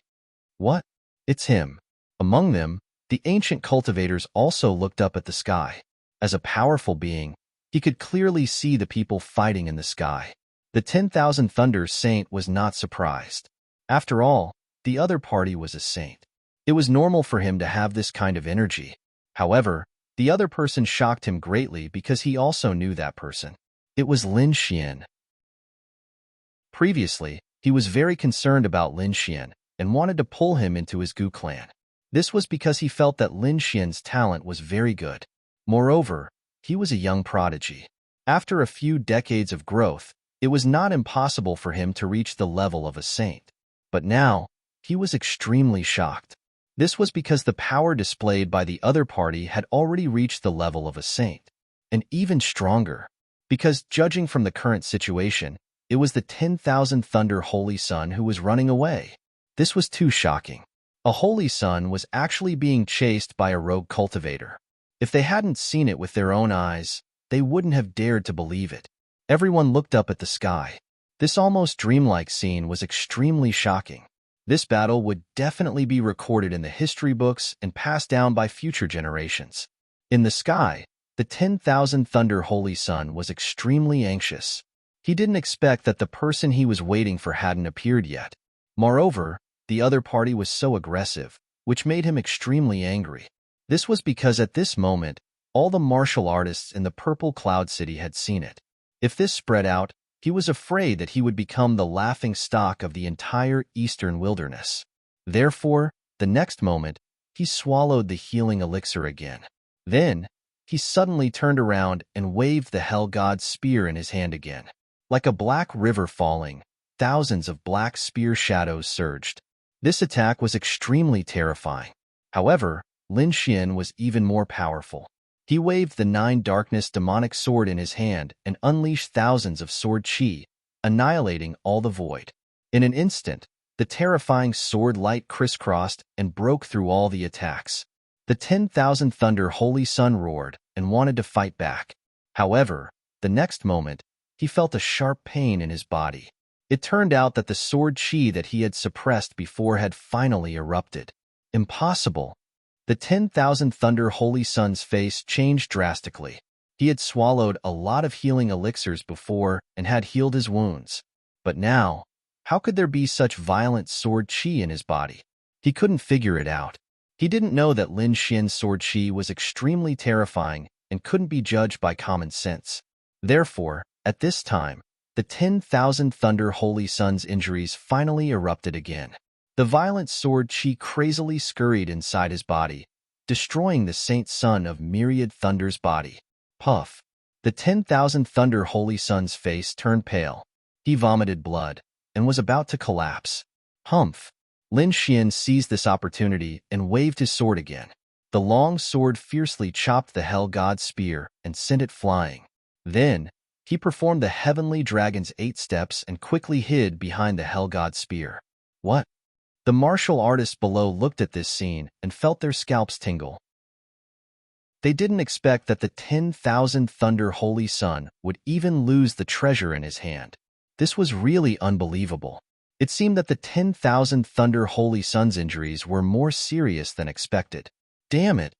What? It's him. Among them, the ancient cultivators also looked up at the sky. As a powerful being, he could clearly see the people fighting in the sky. The 10,000 Thunder Saint was not surprised. After all, the other party was a saint. It was normal for him to have this kind of energy. However, the other person shocked him greatly because he also knew that person. It was Lin Xian. Previously, he was very concerned about Lin Xian and wanted to pull him into his Gu clan. This was because he felt that Lin Xian's talent was very good. Moreover, he was a young prodigy. After a few decades of growth, it was not impossible for him to reach the level of a saint. But now, he was extremely shocked. This was because the power displayed by the other party had already reached the level of a saint. And even stronger, because judging from the current situation, it was the 10,000 Thunder Holy Sun who was running away. This was too shocking. A Holy Sun was actually being chased by a rogue cultivator. If they hadn't seen it with their own eyes, they wouldn't have dared to believe it. Everyone looked up at the sky. This almost dreamlike scene was extremely shocking. This battle would definitely be recorded in the history books and passed down by future generations. In the sky, the 10,000 Thunder Holy Sun was extremely anxious. He didn't expect that the person he was waiting for hadn't appeared yet. Moreover, the other party was so aggressive, which made him extremely angry. This was because at this moment, all the martial artists in the Purple Cloud City had seen it. If this spread out, he was afraid that he would become the laughing stock of the entire eastern wilderness. Therefore, the next moment, he swallowed the healing elixir again. Then, he suddenly turned around and waved the Hell God's spear in his hand again. Like a black river falling, thousands of black spear shadows surged. This attack was extremely terrifying. However, Lin Xian was even more powerful. He waved the 9 darkness demonic sword in his hand and unleashed thousands of sword chi, annihilating all the void. In an instant, the terrifying sword light crisscrossed and broke through all the attacks. The 10,000 Thunder Holy Sun roared and wanted to fight back. However, the next moment, he felt a sharp pain in his body. It turned out that the sword chi that he had suppressed before had finally erupted. Impossible. The 10,000 Thunder Holy Sun's face changed drastically. He had swallowed a lot of healing elixirs before and had healed his wounds. But now, how could there be such violent sword chi in his body? He couldn't figure it out. He didn't know that Lin Xian's sword chi was extremely terrifying and couldn't be judged by common sense. Therefore, at this time, the 10,000 Thunder Holy Sun's injuries finally erupted again. The violent sword chi crazily scurried inside his body, destroying the saint son of myriad thunder's body. Puff. The 10,000 thunder holy son's face turned pale. He vomited blood and was about to collapse. Humph. Lin Xian seized this opportunity and waved his sword again. The long sword fiercely chopped the hell god's spear and sent it flying. Then, he performed the heavenly dragon's 8 steps and quickly hid behind the hell god's spear. What? The martial artists below looked at this scene and felt their scalps tingle. They didn't expect that the 10,000 Thunder Holy Son would even lose the treasure in his hand. This was really unbelievable. It seemed that the 10,000 Thunder Holy Son's injuries were more serious than expected. Damn it!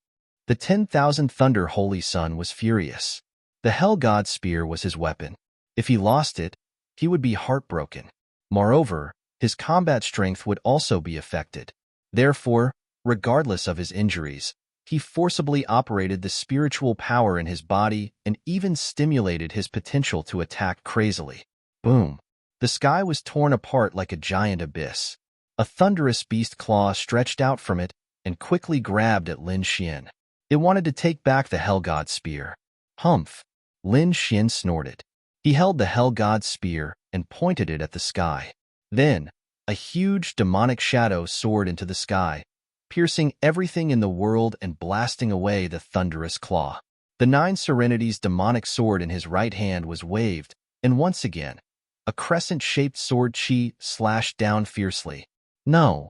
The 10,000 Thunder Holy Son was furious. The Hell God Spear was his weapon. If he lost it, he would be heartbroken. Moreover, his combat strength would also be affected. Therefore, regardless of his injuries, he forcibly operated the spiritual power in his body and even stimulated his potential to attack crazily. Boom! The sky was torn apart like a giant abyss. A thunderous beast claw stretched out from it and quickly grabbed at Lin Xian. It wanted to take back the Hell God Spear. Humph! Lin Xian snorted. He held the Hell God Spear and pointed it at the sky. Then, a huge demonic shadow soared into the sky, piercing everything in the world and blasting away the thunderous claw. The 9 Serenity's demonic sword in his right hand was waved, and once again, a crescent-shaped sword chi slashed down fiercely. No!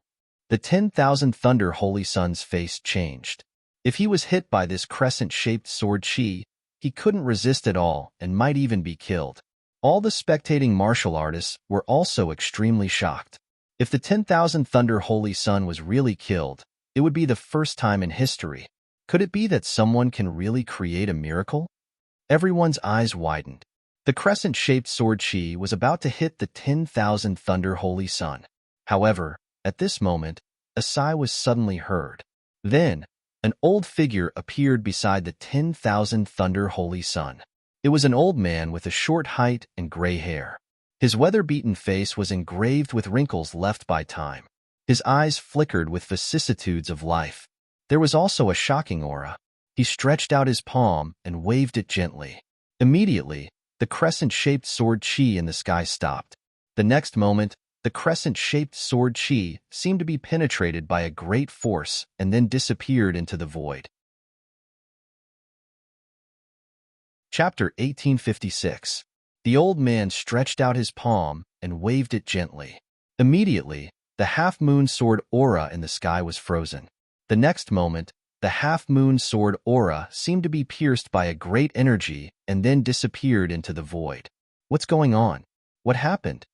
The 10,000 Thunder Holy Son's face changed. If he was hit by this crescent-shaped sword chi, he couldn't resist at all and might even be killed. All the spectating martial artists were also extremely shocked. If the 10,000 Thunder Holy Son was really killed, it would be the first time in history. Could it be that someone can really create a miracle? Everyone's eyes widened. The crescent-shaped sword chi was about to hit the 10,000 Thunder Holy Son. However, at this moment, a sigh was suddenly heard. Then, an old figure appeared beside the 10,000 Thunder Holy Son. It was an old man with a short height and gray hair. His weather-beaten face was engraved with wrinkles left by time. His eyes flickered with vicissitudes of life. There was also a shocking aura. He stretched out his palm and waved it gently. Immediately, the crescent-shaped sword chi in the sky stopped. The next moment, the crescent-shaped sword chi seemed to be penetrated by a great force and then disappeared into the void. Chapter 1856. The old man stretched out his palm and waved it gently. Immediately, the half-moon sword aura in the sky was frozen. The next moment, the half-moon sword aura seemed to be pierced by a great energy and then disappeared into the void. What's going on? What happened?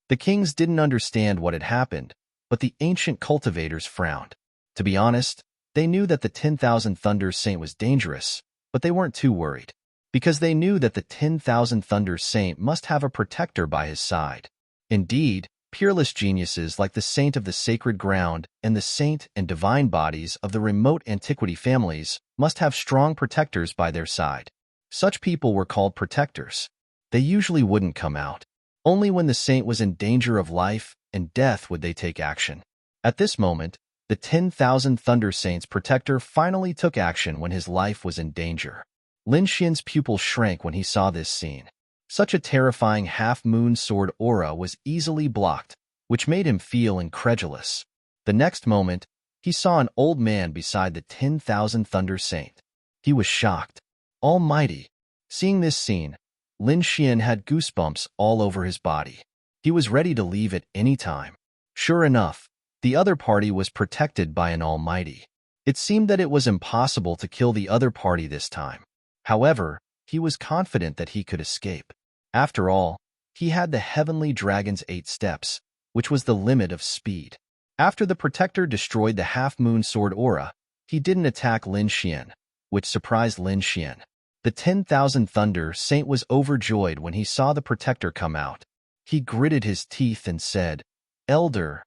The kings didn't understand what had happened, but the ancient cultivators frowned. To be honest, they knew that the 10,000 Thunder Saint was dangerous, but they weren't too worried, because they knew that the 10,000 Thunder Saint must have a protector by his side. Indeed, peerless geniuses like the Saint of the Sacred Ground and the Saint and Divine Bodies of the remote antiquity families must have strong protectors by their side. Such people were called protectors. They usually wouldn't come out. Only when the saint was in danger of life and death would they take action. At this moment, the 10,000 Thunder Saint's protector finally took action when his life was in danger. Lin Xian's pupil shrank when he saw this scene. Such a terrifying half-moon sword aura was easily blocked, which made him feel incredulous. The next moment, he saw an old man beside the 10,000 Thunder Saint. He was shocked. Almighty! Seeing this scene, Lin Xian had goosebumps all over his body. He was ready to leave at any time. Sure enough, the other party was protected by an almighty. It seemed that it was impossible to kill the other party this time. However, he was confident that he could escape. After all, he had the heavenly dragon's 8 steps, which was the limit of speed. After the protector destroyed the half-moon sword aura, he didn't attack Lin Xian, which surprised Lin Xian. The 10,000 Thunder Saint was overjoyed when he saw the protector come out. He gritted his teeth and said, "Elder,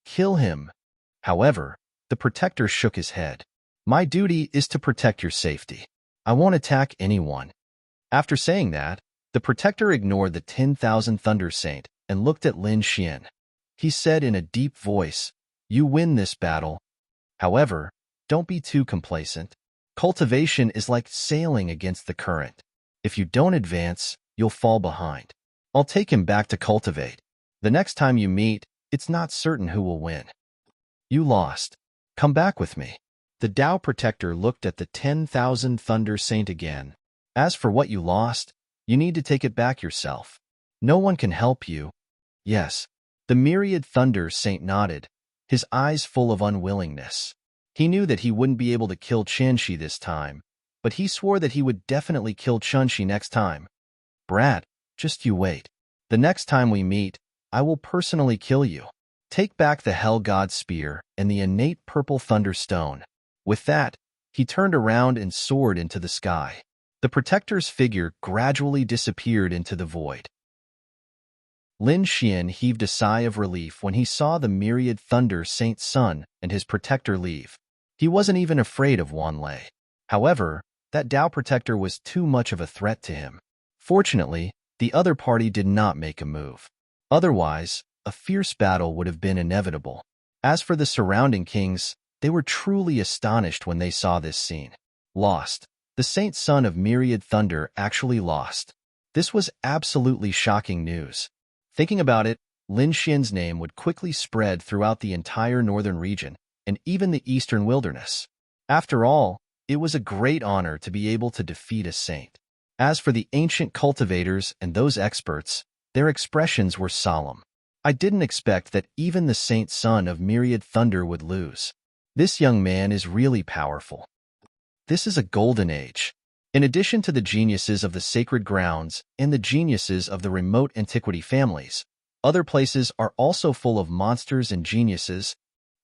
kill him." However, the protector shook his head. "My duty is to protect your safety. I won't attack anyone." After saying that, the protector ignored the 10,000 Thunder Saint and looked at Lin Xian. He said in a deep voice, You win this battle. However, don't be too complacent. Cultivation is like sailing against the current. If you don't advance, you'll fall behind. I'll take him back to cultivate. The next time you meet, it's not certain who will win. You lost. Come back with me. The Tao Protector looked at the 10,000 Thunder Saint again. As for what you lost, you need to take it back yourself. No one can help you. Yes. The myriad Thunder Saint nodded, his eyes full of unwillingness. He knew that he wouldn't be able to kill Qianxi this time, but he swore that he would definitely kill Qianxi next time. Brat, just you wait. The next time we meet, I will personally kill you. Take back the Hell God Spear and the innate purple thunderstone. With that, he turned around and soared into the sky. The Protector's figure gradually disappeared into the void. Lin Xian heaved a sigh of relief when he saw the myriad Thunder Saint Sun and his protector leave. He wasn't even afraid of Wan Lei. However, that Tao Protector was too much of a threat to him. Fortunately, the other party did not make a move. Otherwise, a fierce battle would have been inevitable. As for the surrounding kings, they were truly astonished when they saw this scene. Lost. The Saint Son of Myriad Thunder actually lost. This was absolutely shocking news. Thinking about it, Lin Xian's name would quickly spread throughout the entire northern region and even the eastern wilderness. After all, it was a great honor to be able to defeat a saint. As for the ancient cultivators and those experts, their expressions were solemn. I didn't expect that even the Saint Son of Myriad Thunder would lose. This young man is really powerful. This is a golden age. In addition to the geniuses of the sacred grounds and the geniuses of the remote antiquity families, other places are also full of monsters and geniuses.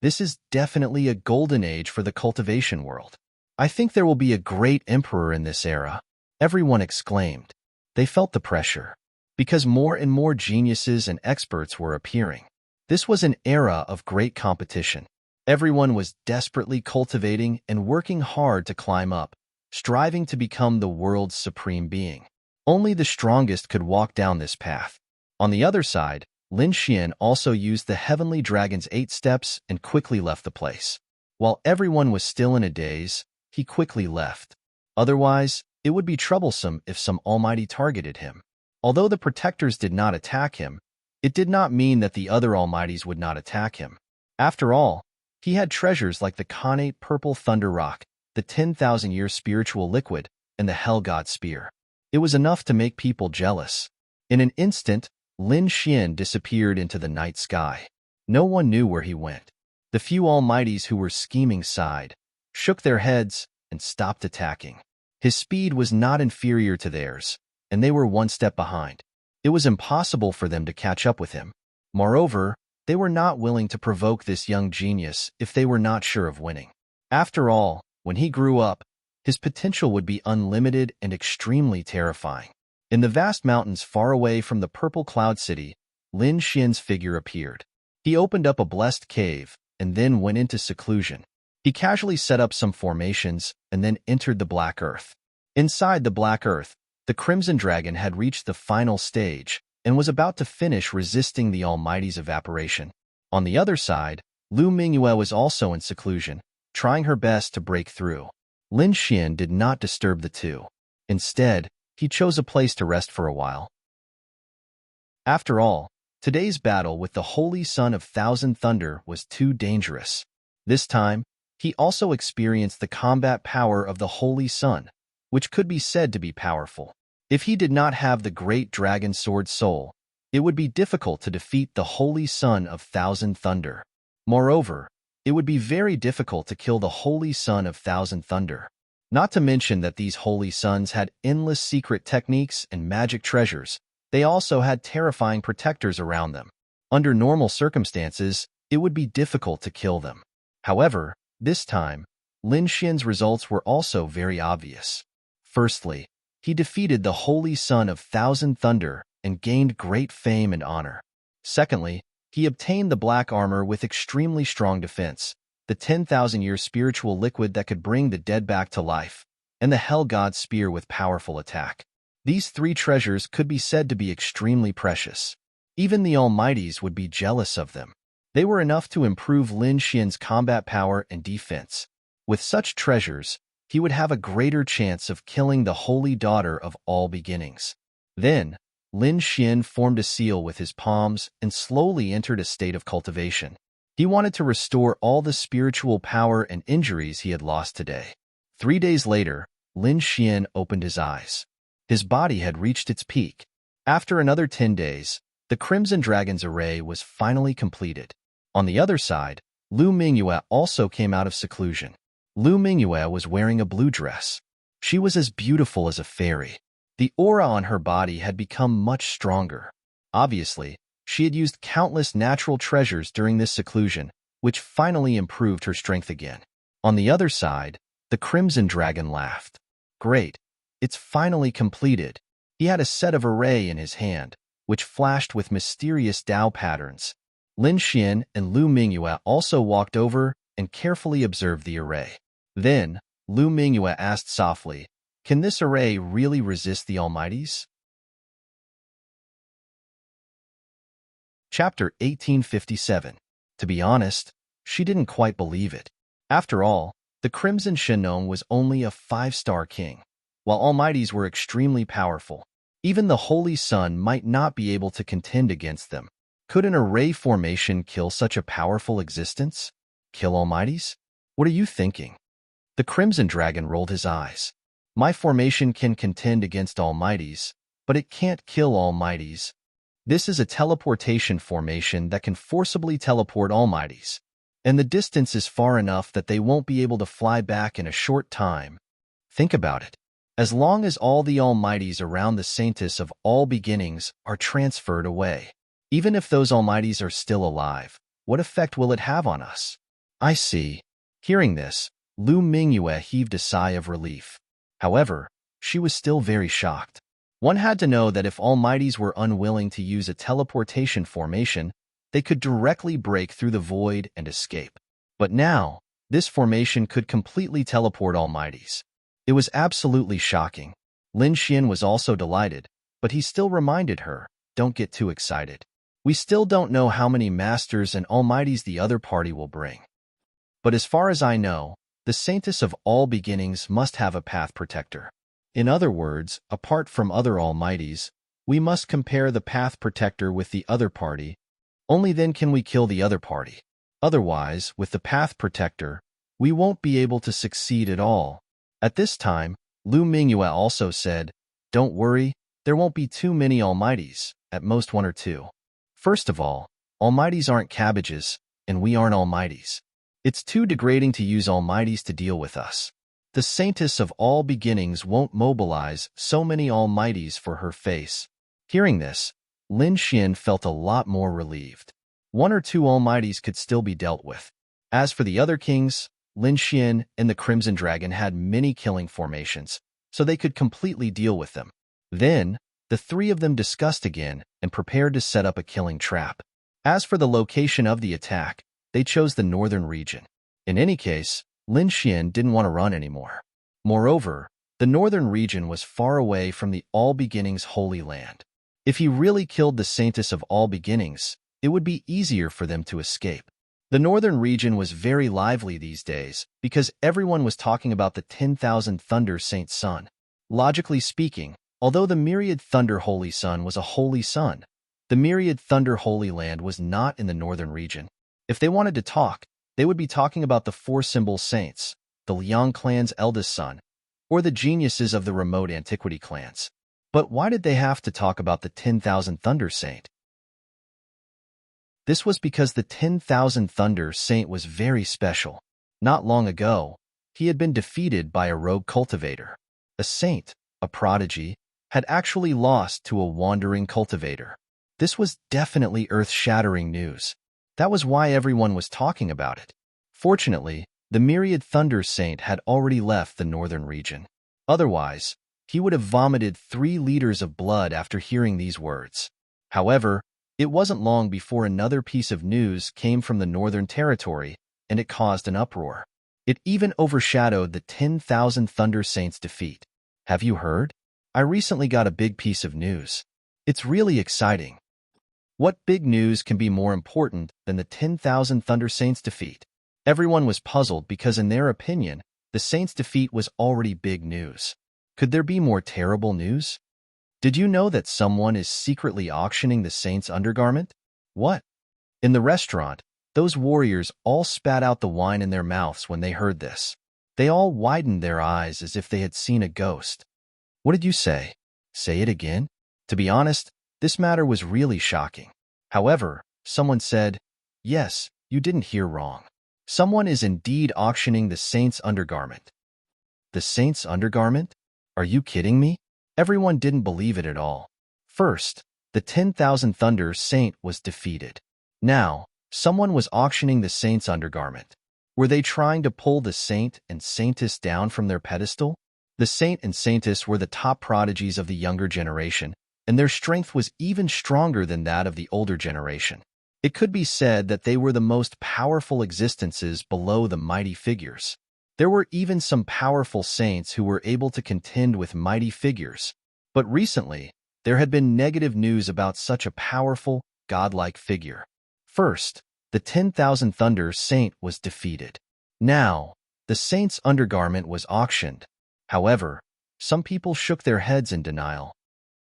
This is definitely a golden age for the cultivation world. I think there will be a great emperor in this era. Everyone exclaimed. They felt the pressure, because more and more geniuses and experts were appearing. This was an era of great competition. Everyone was desperately cultivating and working hard to climb up, striving to become the world's supreme being. Only the strongest could walk down this path. On the other side, Lin Xian also used the Heavenly Dragon's 8 steps and quickly left the place. While everyone was still in a daze, he quickly left. Otherwise, it would be troublesome if some almighty targeted him. Although the protectors did not attack him, it did not mean that the other almighties would not attack him. After all, he had treasures like the Khanate Purple Thunder Rock, the 10,000-year spiritual liquid, and the Hell God Spear. It was enough to make people jealous. In an instant, Lin Xian disappeared into the night sky. No one knew where he went. The few almighties who were scheming sighed, shook their heads, and stopped attacking. His speed was not inferior to theirs, and they were one step behind. It was impossible for them to catch up with him. Moreover, they were not willing to provoke this young genius if they were not sure of winning. After all, when he grew up, his potential would be unlimited and extremely terrifying. In the vast mountains far away from the Purple Cloud City, Lin Xian's figure appeared. He opened up a blessed cave and then went into seclusion. He casually set up some formations and then entered the Black Earth. Inside the Black Earth, the Crimson Dragon had reached the final stage and was about to finish resisting the Almighty's evaporation. On the other side, Lu Mingyue was also in seclusion, trying her best to break through. Lin Xian did not disturb the two. Instead, he chose a place to rest for a while. After all, today's battle with the Holy Son of Thousand Thunder was too dangerous. This time, he also experienced the combat power of the Holy Sun, which could be said to be powerful. If he did not have the great dragon sword soul, it would be difficult to defeat the Holy Son of Thousand Thunder. Moreover, it would be very difficult to kill the Holy Son of Thousand Thunder. Not to mention that these Holy Sons had endless secret techniques and magic treasures. They also had terrifying protectors around them. Under normal circumstances, it would be difficult to kill them. However, this time, Lin Xian's results were also very obvious. Firstly, he defeated the Holy Son of Thousand Thunder and gained great fame and honor. Secondly, he obtained the black armor with extremely strong defense, the 10,000-year spiritual liquid that could bring the dead back to life, and the Hell God Spear with powerful attack. These 3 treasures could be said to be extremely precious. Even the Almighties would be jealous of them. They were enough to improve Lin Xian's combat power and defense. With such treasures, he would have a greater chance of killing the holy daughter of all beginnings. Then, Lin Xian formed a seal with his palms and slowly entered a state of cultivation. He wanted to restore all the spiritual power and injuries he had lost today. 3 days later, Lin Xian opened his eyes. His body had reached its peak. After another 10 days, the Crimson Dragon's array was finally completed. On the other side, Lu Mingyue also came out of seclusion. Lu Mingyue was wearing a blue dress. She was as beautiful as a fairy. The aura on her body had become much stronger. Obviously, she had used countless natural treasures during this seclusion, which finally improved her strength again. On the other side, the Crimson Dragon laughed. Great, it's finally completed. He had a set of array in his hand, which flashed with mysterious Tao patterns. Lin Xian and Lu Mingyue also walked over and carefully observed the array. Then, Lu Mingyue asked softly, "Can this array really resist the Almighty's?" Chapter 1857. To be honest, she didn't quite believe it. After all, the Crimson Shenong was only a 5-star king, while Almighties were extremely powerful. Even the Holy Sun might not be able to contend against them. Could an array formation kill such a powerful existence? Kill Almighties? What are you thinking? The Crimson Dragon rolled his eyes. My formation can contend against Almighties, but it can't kill Almighties. This is a teleportation formation that can forcibly teleport Almighties, and the distance is far enough that they won't be able to fly back in a short time. Think about it. As long as all the Almighties around the Saintess of all beginnings are transferred away, even if those Almighties are still alive, what effect will it have on us? I see. Hearing this, Lu Mingyue heaved a sigh of relief. However, she was still very shocked. One had to know that if Almighties were unwilling to use a teleportation formation, they could directly break through the void and escape. But now, this formation could completely teleport Almighties. It was absolutely shocking. Lin Xian was also delighted, but he still reminded her, "Don't get too excited. We still don't know how many masters and Almighties the other party will bring. But as far as I know, the Saintess of all beginnings must have a path protector. In other words, apart from other Almighties, we must compare the path protector with the other party. Only then can we kill the other party. Otherwise, with the path protector, we won't be able to succeed at all." At this time, Lu Mingyue also said, "Don't worry, there won't be too many Almighties, at most 1 or 2. First of all, Almighties aren't cabbages, and we aren't Almighties. It's too degrading to use Almighties to deal with us. The Saintess of all beginnings won't mobilize so many Almighties for her face." Hearing this, Lin Xian felt a lot more relieved. 1 or 2 Almighties could still be dealt with. As for the other kings, Lin Xian and the Crimson Dragon had many killing formations, so they could completely deal with them. Then, the 3 of them discussed again and prepared to set up a killing trap. As for the location of the attack, they chose the northern region. In any case, Lin Xian didn't want to run anymore. Moreover, the northern region was far away from the All Beginnings Holy Land. If he really killed the Saintess of all beginnings, it would be easier for them to escape. The northern region was very lively these days because everyone was talking about the 10,000 Thunder Saint Sun. Logically speaking, although the Myriad Thunder Holy Sun was a holy sun, the Myriad Thunder Holy Land was not in the northern region. If they wanted to talk, they would be talking about the 4 symbol saints, the Liang clan's eldest son, or the geniuses of the remote antiquity clans. But why did they have to talk about the 10,000 Thunder Saint? This was because the 10,000 Thunder Saint was very special. Not long ago, he had been defeated by a rogue cultivator. A saint, a prodigy, had actually lost to a wandering cultivator. This was definitely earth-shattering news. That was why everyone was talking about it. Fortunately, the Myriad Thunder Saint had already left the northern region. Otherwise, he would have vomited 3 liters of blood after hearing these words. However, it wasn't long before another piece of news came from the Northern Territory, and it caused an uproar. It even overshadowed the 10,000 Thunder Saints' defeat. Have you heard? I recently got a big piece of news. It's really exciting. What big news can be more important than the 10,000 Thunder Saints' defeat? Everyone was puzzled because in their opinion, the Saints' defeat was already big news. Could there be more terrible news? Did you know that someone is secretly auctioning the Saints' undergarment? What? In the restaurant, those warriors all spat out the wine in their mouths when they heard this. They all widened their eyes as if they had seen a ghost. What did you say? Say it again? To be honest, this matter was really shocking. However, someone said, yes, you didn't hear wrong. Someone is indeed auctioning the Saints' undergarment. The Saints' undergarment? Are you kidding me? Everyone didn't believe it at all. First, the 10,000 Thunder Saint was defeated. Now, someone was auctioning the Saints' undergarment. Were they trying to pull the Saint and Saintess down from their pedestal? The Saint and Saintess were the top prodigies of the younger generation, and their strength was even stronger than that of the older generation. It could be said that they were the most powerful existences below the mighty figures. There were even some powerful saints who were able to contend with mighty figures. But recently, there had been negative news about such a powerful, godlike figure. First, the 10,000 Thunder Saint was defeated. Now, the Saint's undergarment was auctioned. However, some people shook their heads in denial.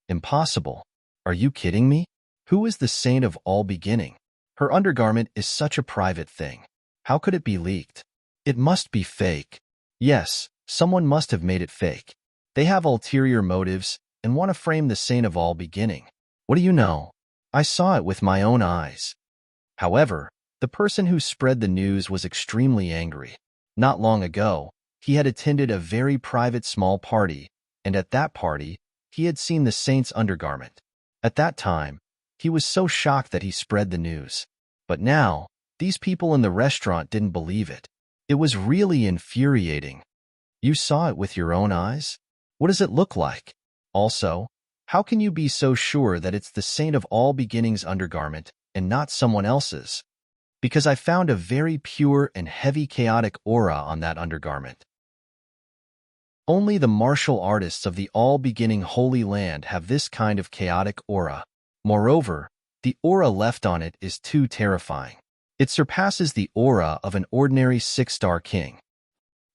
Impossible. Are you kidding me? Who is the Saint of all beginning? Her undergarment is such a private thing. How could it be leaked? It must be fake. Yes, someone must have made it fake. They have ulterior motives and want to frame the Saint of all beginning. What do you know? I saw it with my own eyes. However, the person who spread the news was extremely angry. Not long ago, he had attended a very private small party, and at that party, he had seen the Saint's undergarment. At that time, he was so shocked that he spread the news. But now, these people in the restaurant didn't believe it. It was really infuriating. You saw it with your own eyes? What does it look like? Also, how can you be so sure that it's the Saint of all beginnings undergarment and not someone else's? Because I found a very pure and heavy chaotic aura on that undergarment. Only the martial artists of the all-beginning Holy Land have this kind of chaotic aura. Moreover, the aura left on it is too terrifying. It surpasses the aura of an ordinary 6-star king.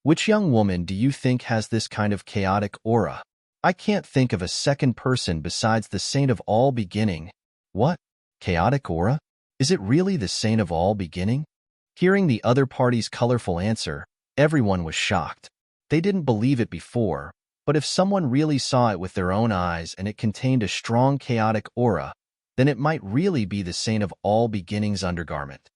Which young woman do you think has this kind of chaotic aura? I can't think of a second person besides the Saint of all beginning. What? Chaotic aura? Is it really the Saint of all beginning? Hearing the other party's colorful answer, everyone was shocked. They didn't believe it before, but if someone really saw it with their own eyes and it contained a strong chaotic aura, then it might really be the Saint of all beginning's undergarment.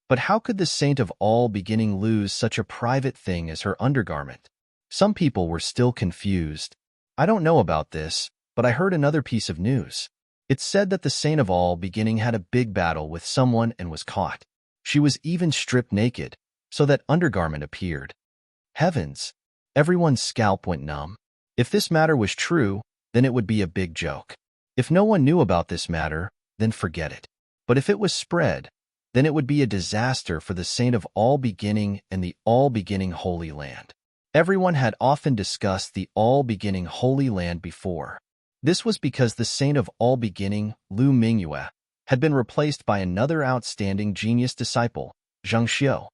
But how could the Saint of all beginning lose such a private thing as her undergarment? Some people were still confused. I don't know about this, but I heard another piece of news. It said that the Saint of all beginning had a big battle with someone and was caught. She was even stripped naked, so that undergarment appeared. Heavens! Everyone's scalp went numb. If this matter was true, then it would be a big joke. If no one knew about this matter, then forget it. But if it was spread, then it would be a disaster for the Saint of all beginning and the all-beginning Holy Land. Everyone had often discussed the all-beginning Holy Land before. This was because the Saint of all beginning, Lu Mingyue, had been replaced by another outstanding genius disciple, Zheng Xiu.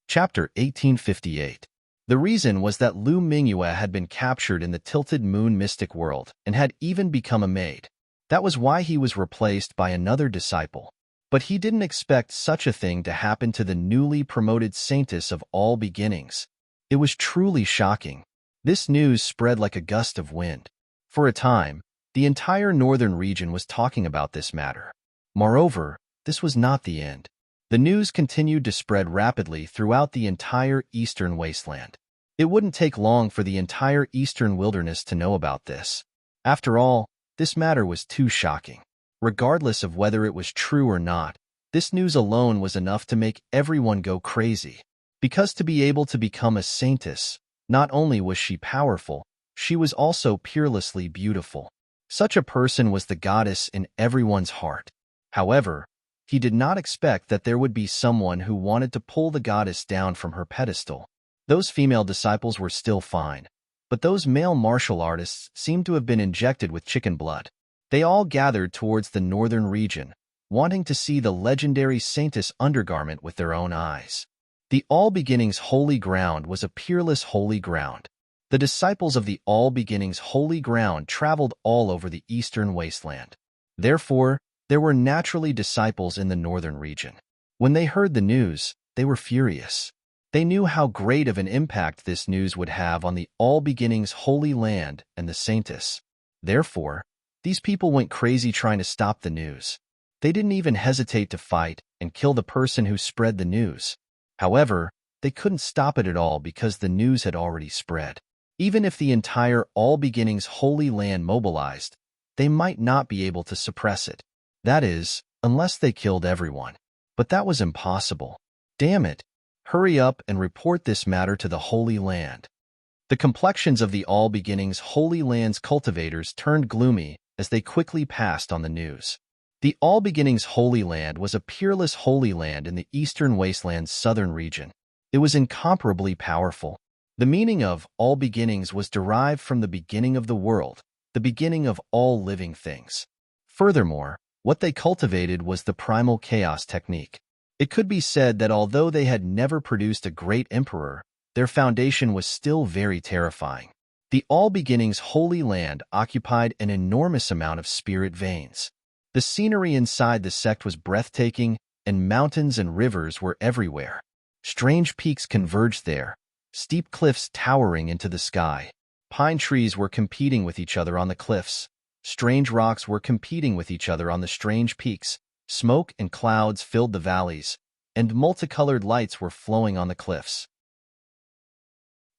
Chapter 1858. The reason was that Lu Mingyue had been captured in the Tilted Moon mystic world and had even become a maid. That was why he was replaced by another disciple. But he didn't expect such a thing to happen to the newly promoted saintess of all beginnings. It was truly shocking. This news spread like a gust of wind. For a time, the entire northern region was talking about this matter. Moreover, this was not the end. The news continued to spread rapidly throughout the entire eastern wasteland. It wouldn't take long for the entire eastern wilderness to know about this. After all, this matter was too shocking. Regardless of whether it was true or not, this news alone was enough to make everyone go crazy. Because to be able to become a saintess, not only was she powerful, she was also peerlessly beautiful. Such a person was the goddess in everyone's heart. However, he did not expect that there would be someone who wanted to pull the goddess down from her pedestal. Those female disciples were still fine, but those male martial artists seemed to have been injected with chicken blood. They all gathered towards the northern region, wanting to see the legendary Saintess undergarment with their own eyes. The All Beginnings Holy Ground was a peerless holy ground. The disciples of the All Beginnings Holy Ground traveled all over the eastern wasteland. Therefore, there were naturally disciples in the northern region. When they heard the news, they were furious. They knew how great of an impact this news would have on the All Beginnings Holy Land and the Saintess. Therefore, these people went crazy trying to stop the news. They didn't even hesitate to fight and kill the person who spread the news. However, they couldn't stop it at all because the news had already spread. Even if the entire All Beginnings Holy Land mobilized, they might not be able to suppress it. That is, unless they killed everyone. But that was impossible. Damn it! Hurry up and report this matter to the Holy Land. The complexions of the All Beginnings Holy Land's cultivators turned gloomy as they quickly passed on the news. The All Beginnings Holy Land was a peerless holy land in the eastern wasteland's southern region. It was incomparably powerful. The meaning of All Beginnings was derived from the beginning of the world, the beginning of all living things. Furthermore, what they cultivated was the primal chaos technique. It could be said that although they had never produced a great emperor, their foundation was still very terrifying. The All Beginnings Holy Land occupied an enormous amount of spirit veins. The scenery inside the sect was breathtaking, and mountains and rivers were everywhere. Strange peaks converged there, steep cliffs towering into the sky. Pine trees were competing with each other on the cliffs. Strange rocks were competing with each other on the strange peaks. Smoke and clouds filled the valleys, and multicolored lights were flowing on the cliffs.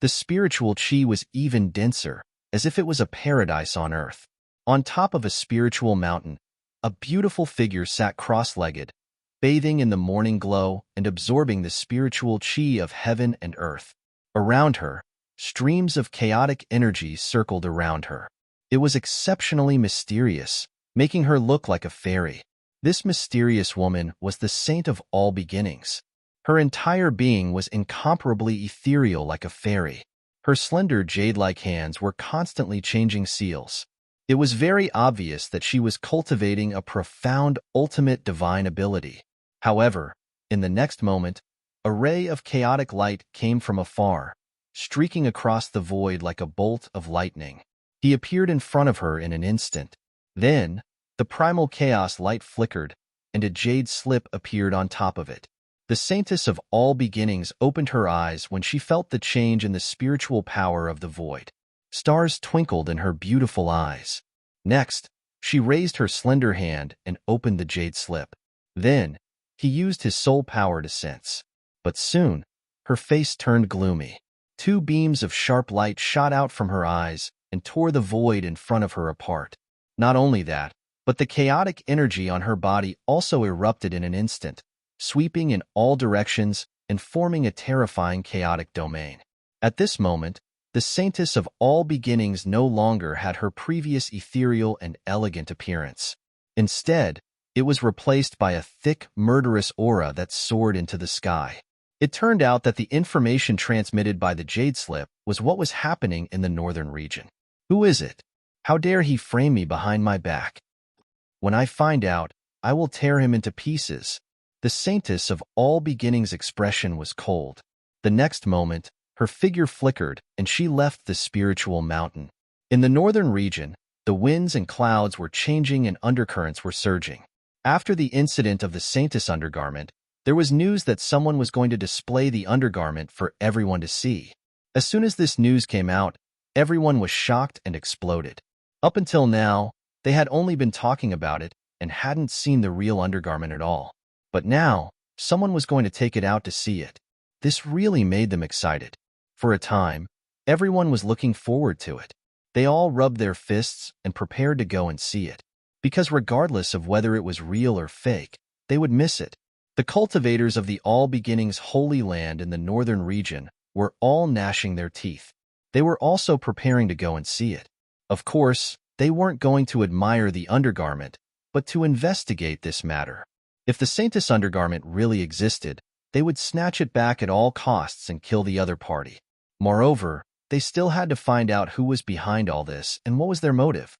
The spiritual chi was even denser, as if it was a paradise on earth. On top of a spiritual mountain, a beautiful figure sat cross-legged, bathing in the morning glow and absorbing the spiritual chi of heaven and earth. Around her, streams of chaotic energy circled around her. It was exceptionally mysterious, making her look like a fairy. This mysterious woman was the Saint of All Beginnings. Her entire being was incomparably ethereal like a fairy. Her slender jade-like hands were constantly changing seals. It was very obvious that she was cultivating a profound, ultimate divine ability. However, in the next moment, a ray of chaotic light came from afar, streaking across the void like a bolt of lightning. He appeared in front of her in an instant. Then, the primal chaos light flickered, and a jade slip appeared on top of it. The Saintess of All Beginnings opened her eyes when she felt the change in the spiritual power of the void. Stars twinkled in her beautiful eyes. Next, she raised her slender hand and opened the jade slip. Then, he used his soul power to sense. But soon, her face turned gloomy. Two beams of sharp light shot out from her eyes and tore the void in front of her apart. Not only that, but the chaotic energy on her body also erupted in an instant, sweeping in all directions and forming a terrifying chaotic domain. At this moment, the Saintess of All Beginnings no longer had her previous ethereal and elegant appearance. Instead, it was replaced by a thick, murderous aura that soared into the sky. It turned out that the information transmitted by the Jade Slip was what was happening in the northern region. Who is it? How dare he frame me behind my back? When I find out, I will tear him into pieces. The Saintess of All Beginnings' expression was cold. The next moment, her figure flickered and she left the spiritual mountain. In the northern region, the winds and clouds were changing and undercurrents were surging. After the incident of the Saintess undergarment, there was news that someone was going to display the undergarment for everyone to see. As soon as this news came out, everyone was shocked and exploded. Up until now, they had only been talking about it and hadn't seen the real undergarment at all. But now, someone was going to take it out to see it. This really made them excited. For a time, everyone was looking forward to it. They all rubbed their fists and prepared to go and see it. Because regardless of whether it was real or fake, they would miss it. The cultivators of the All Beginnings Holy Land in the northern region were all gnashing their teeth. They were also preparing to go and see it. Of course, they weren't going to admire the undergarment, but to investigate this matter. If the Saintess undergarment really existed, they would snatch it back at all costs and kill the other party. Moreover, they still had to find out who was behind all this and what was their motive.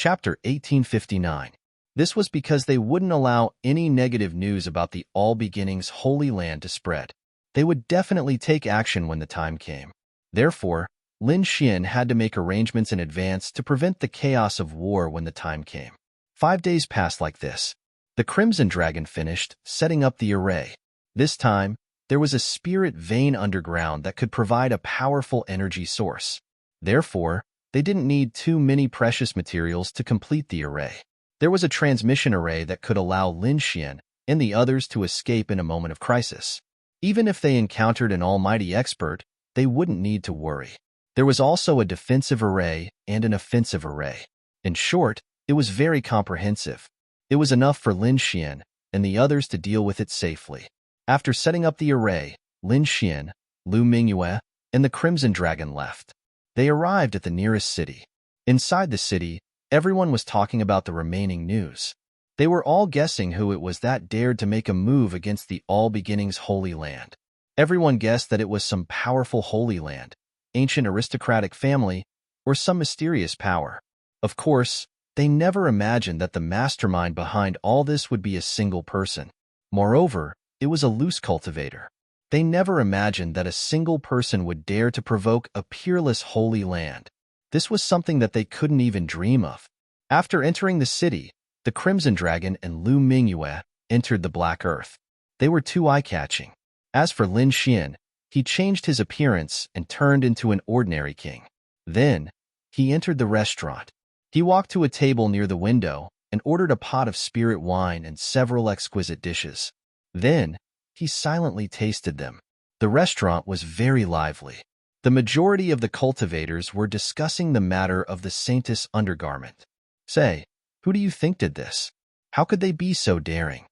Chapter 1859. This was because they wouldn't allow any negative news about the All Beginnings Holy Land to spread. They would definitely take action when the time came. Therefore, Lin Xian had to make arrangements in advance to prevent the chaos of war when the time came. 5 days passed like this. The Crimson Dragon finished setting up the array. This time, there was a spirit vein underground that could provide a powerful energy source. Therefore, they didn't need too many precious materials to complete the array. There was a transmission array that could allow Lin Xian and the others to escape in a moment of crisis. Even if they encountered an almighty expert, they wouldn't need to worry. There was also a defensive array and an offensive array. In short, it was very comprehensive. It was enough for Lin Xian and the others to deal with it safely. After setting up the array, Lin Xian, Lu Mingyue, and the Crimson Dragon left. They arrived at the nearest city. Inside the city, everyone was talking about the remaining news. They were all guessing who it was that dared to make a move against the All Beginnings Holy Land. Everyone guessed that it was some powerful Holy Land, ancient aristocratic family, or some mysterious power. Of course, they never imagined that the mastermind behind all this would be a single person. Moreover, it was a loose cultivator. They never imagined that a single person would dare to provoke a peerless Holy Land. This was something that they couldn't even dream of. After entering the city, the Crimson Dragon and Lu Mingyue entered the Black Earth. They were too eye-catching. As for Lin Xian, he changed his appearance and turned into an ordinary king. Then, he entered the restaurant. He walked to a table near the window and ordered a pot of spirit wine and several exquisite dishes. Then, he silently tasted them. The restaurant was very lively. The majority of the cultivators were discussing the matter of the Saintess undergarment. Say, who do you think did this? How could they be so daring?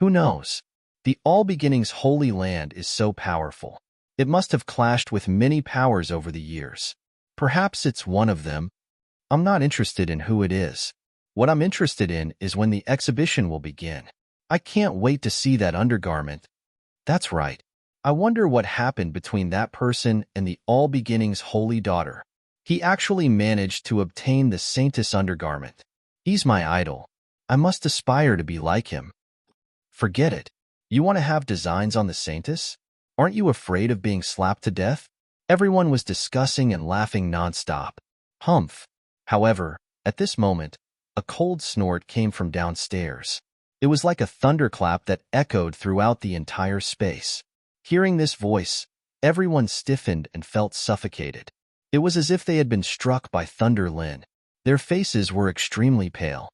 Who knows? The All Beginnings Holy Land is so powerful. It must have clashed with many powers over the years. Perhaps it's one of them. I'm not interested in who it is. What I'm interested in is when the exhibition will begin. I can't wait to see that undergarment. That's right. I wonder what happened between that person and the All Beginnings Holy Daughter. He actually managed to obtain the Saintess undergarment. He's my idol. I must aspire to be like him. Forget it. You want to have designs on the Saintess? Aren't you afraid of being slapped to death? Everyone was discussing and laughing nonstop. Humph. However, at this moment, a cold snort came from downstairs. It was like a thunderclap that echoed throughout the entire space. Hearing this voice, everyone stiffened and felt suffocated. It was as if they had been struck by thunder. Their faces were extremely pale.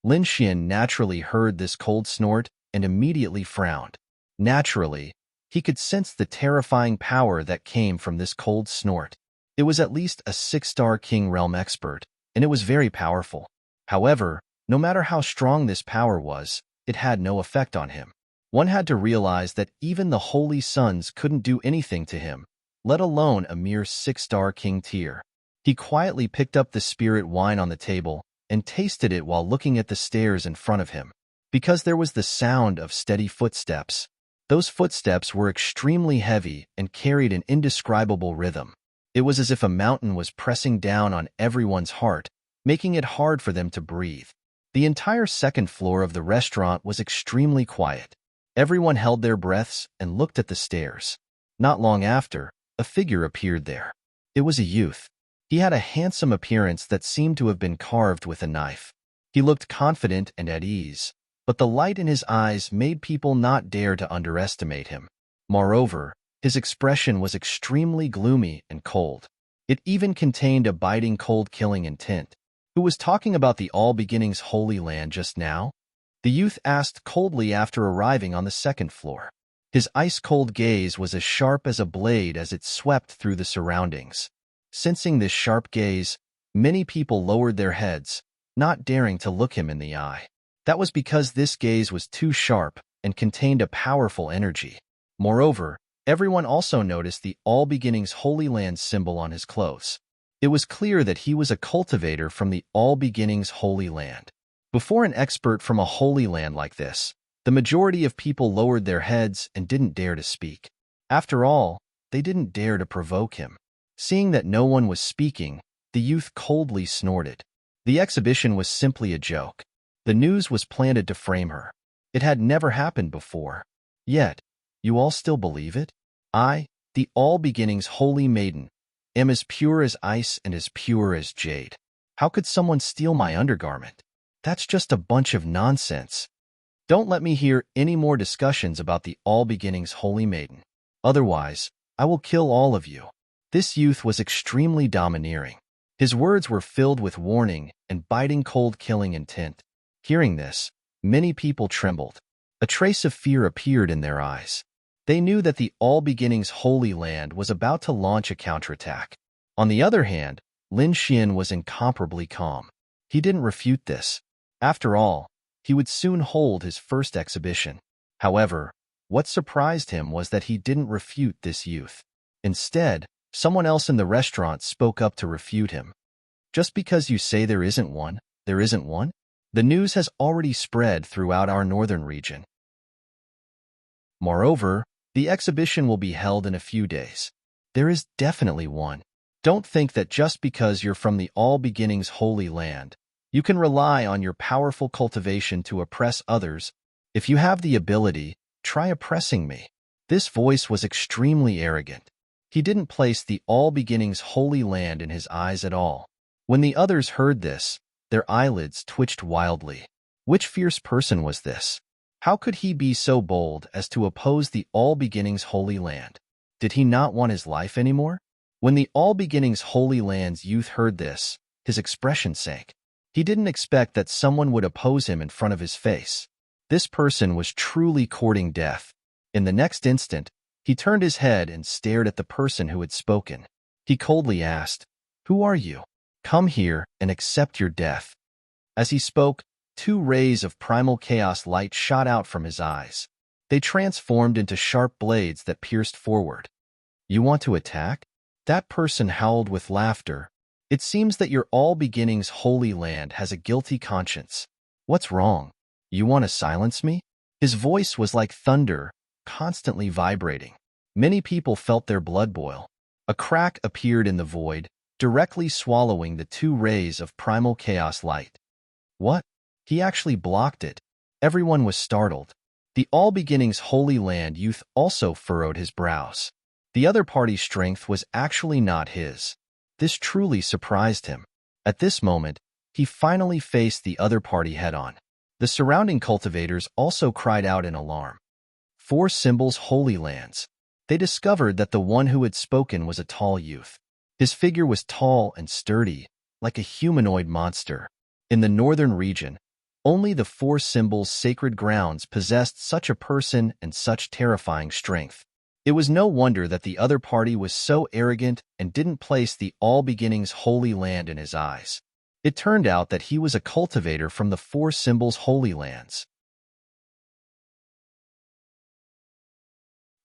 Lin Xian naturally heard this cold snort and immediately frowned. Naturally, he could sense the terrifying power that came from this cold snort. It was at least a 6-star King Realm expert, and it was very powerful. However, no matter how strong this power was, it had no effect on him. One had to realize that even the Holy Sons couldn't do anything to him, let alone a mere 6-star king tier. He quietly picked up the spirit wine on the table and tasted it while looking at the stairs in front of him. Because there was the sound of steady footsteps. Those footsteps were extremely heavy and carried an indescribable rhythm. It was as if a mountain was pressing down on everyone's heart, making it hard for them to breathe. The entire second floor of the restaurant was extremely quiet. Everyone held their breaths and looked at the stairs. Not long after, a figure appeared there. It was a youth. He had a handsome appearance that seemed to have been carved with a knife. He looked confident and at ease, but the light in his eyes made people not dare to underestimate him. Moreover, his expression was extremely gloomy and cold. It even contained a biting cold-killing intent. Who was talking about the All Beginnings Holy Land just now? The youth asked coldly after arriving on the second floor. His ice-cold gaze was as sharp as a blade as it swept through the surroundings. Sensing this sharp gaze, many people lowered their heads, not daring to look him in the eye. That was because this gaze was too sharp and contained a powerful energy. Moreover, everyone also noticed the All Beginnings Holy Land symbol on his clothes. It was clear that he was a cultivator from the All Beginnings Holy Land. Before an expert from a holy land like this, the majority of people lowered their heads and didn't dare to speak. After all, they didn't dare to provoke him. Seeing that no one was speaking, The youth coldly snorted. The exhibition was simply a joke. The news was planted to frame her. It had never happened before. Yet, you all still believe it? I, the all-beginnings holy maiden, am as pure as ice and as pure as jade. How could someone steal my undergarment? That's just a bunch of nonsense. Don't let me hear any more discussions about the all-beginnings holy maiden. Otherwise, I will kill all of you. This youth was extremely domineering. His words were filled with warning and biting cold-killing intent. Hearing this, many people trembled. A trace of fear appeared in their eyes. They knew that the all-beginnings holy land was about to launch a counterattack. On the other hand, Lin Xian was incomparably calm. He didn't refute this. After all, he would soon hold his first exhibition. However, what surprised him was that he didn't refute this youth. Instead, someone else in the restaurant spoke up to refute him. Just because you say there isn't one, there isn't one? The news has already spread throughout our northern region. Moreover, the exhibition will be held in a few days. There is definitely one. Don't think that just because you're from the all-beginnings holy land, you can rely on your powerful cultivation to oppress others. If you have the ability, try oppressing me. This voice was extremely arrogant. He didn't place the all-beginnings holy land in his eyes at all. When the others heard this, their eyelids twitched wildly. Which fierce person was this? How could he be so bold as to oppose the all-beginnings holy land? Did he not want his life anymore? When the all-beginnings holy land's youth heard this, his expression sank. He didn't expect that someone would oppose him in front of his face. This person was truly courting death. In the next instant, he turned his head and stared at the person who had spoken. He coldly asked, "Who are you? Come here and accept your death." As he spoke, 2 rays of primal chaos light shot out from his eyes. They transformed into sharp blades that pierced forward. "You want to attack?" That person howled with laughter. "It seems that your all-beginnings holy land has a guilty conscience. What's wrong? You want to silence me?" His voice was like thunder, constantly vibrating. Many people felt their blood boil. A crack appeared in the void, directly swallowing the 2 rays of primal chaos light. What? He actually blocked it. Everyone was startled. The all-beginnings holy land youth also furrowed his brows. The other party's strength was actually not his. This truly surprised him. At this moment, he finally faced the other party head-on. The surrounding cultivators also cried out in alarm. 4 symbols holy lands. They discovered that the one who had spoken was a tall youth. His figure was tall and sturdy, like a humanoid monster. In the northern region, only the 4 symbols sacred grounds possessed such a person and such terrifying strength. It was no wonder that the other party was so arrogant and didn't place the all-beginnings holy land in his eyes. It turned out that he was a cultivator from the 4 symbols holy lands.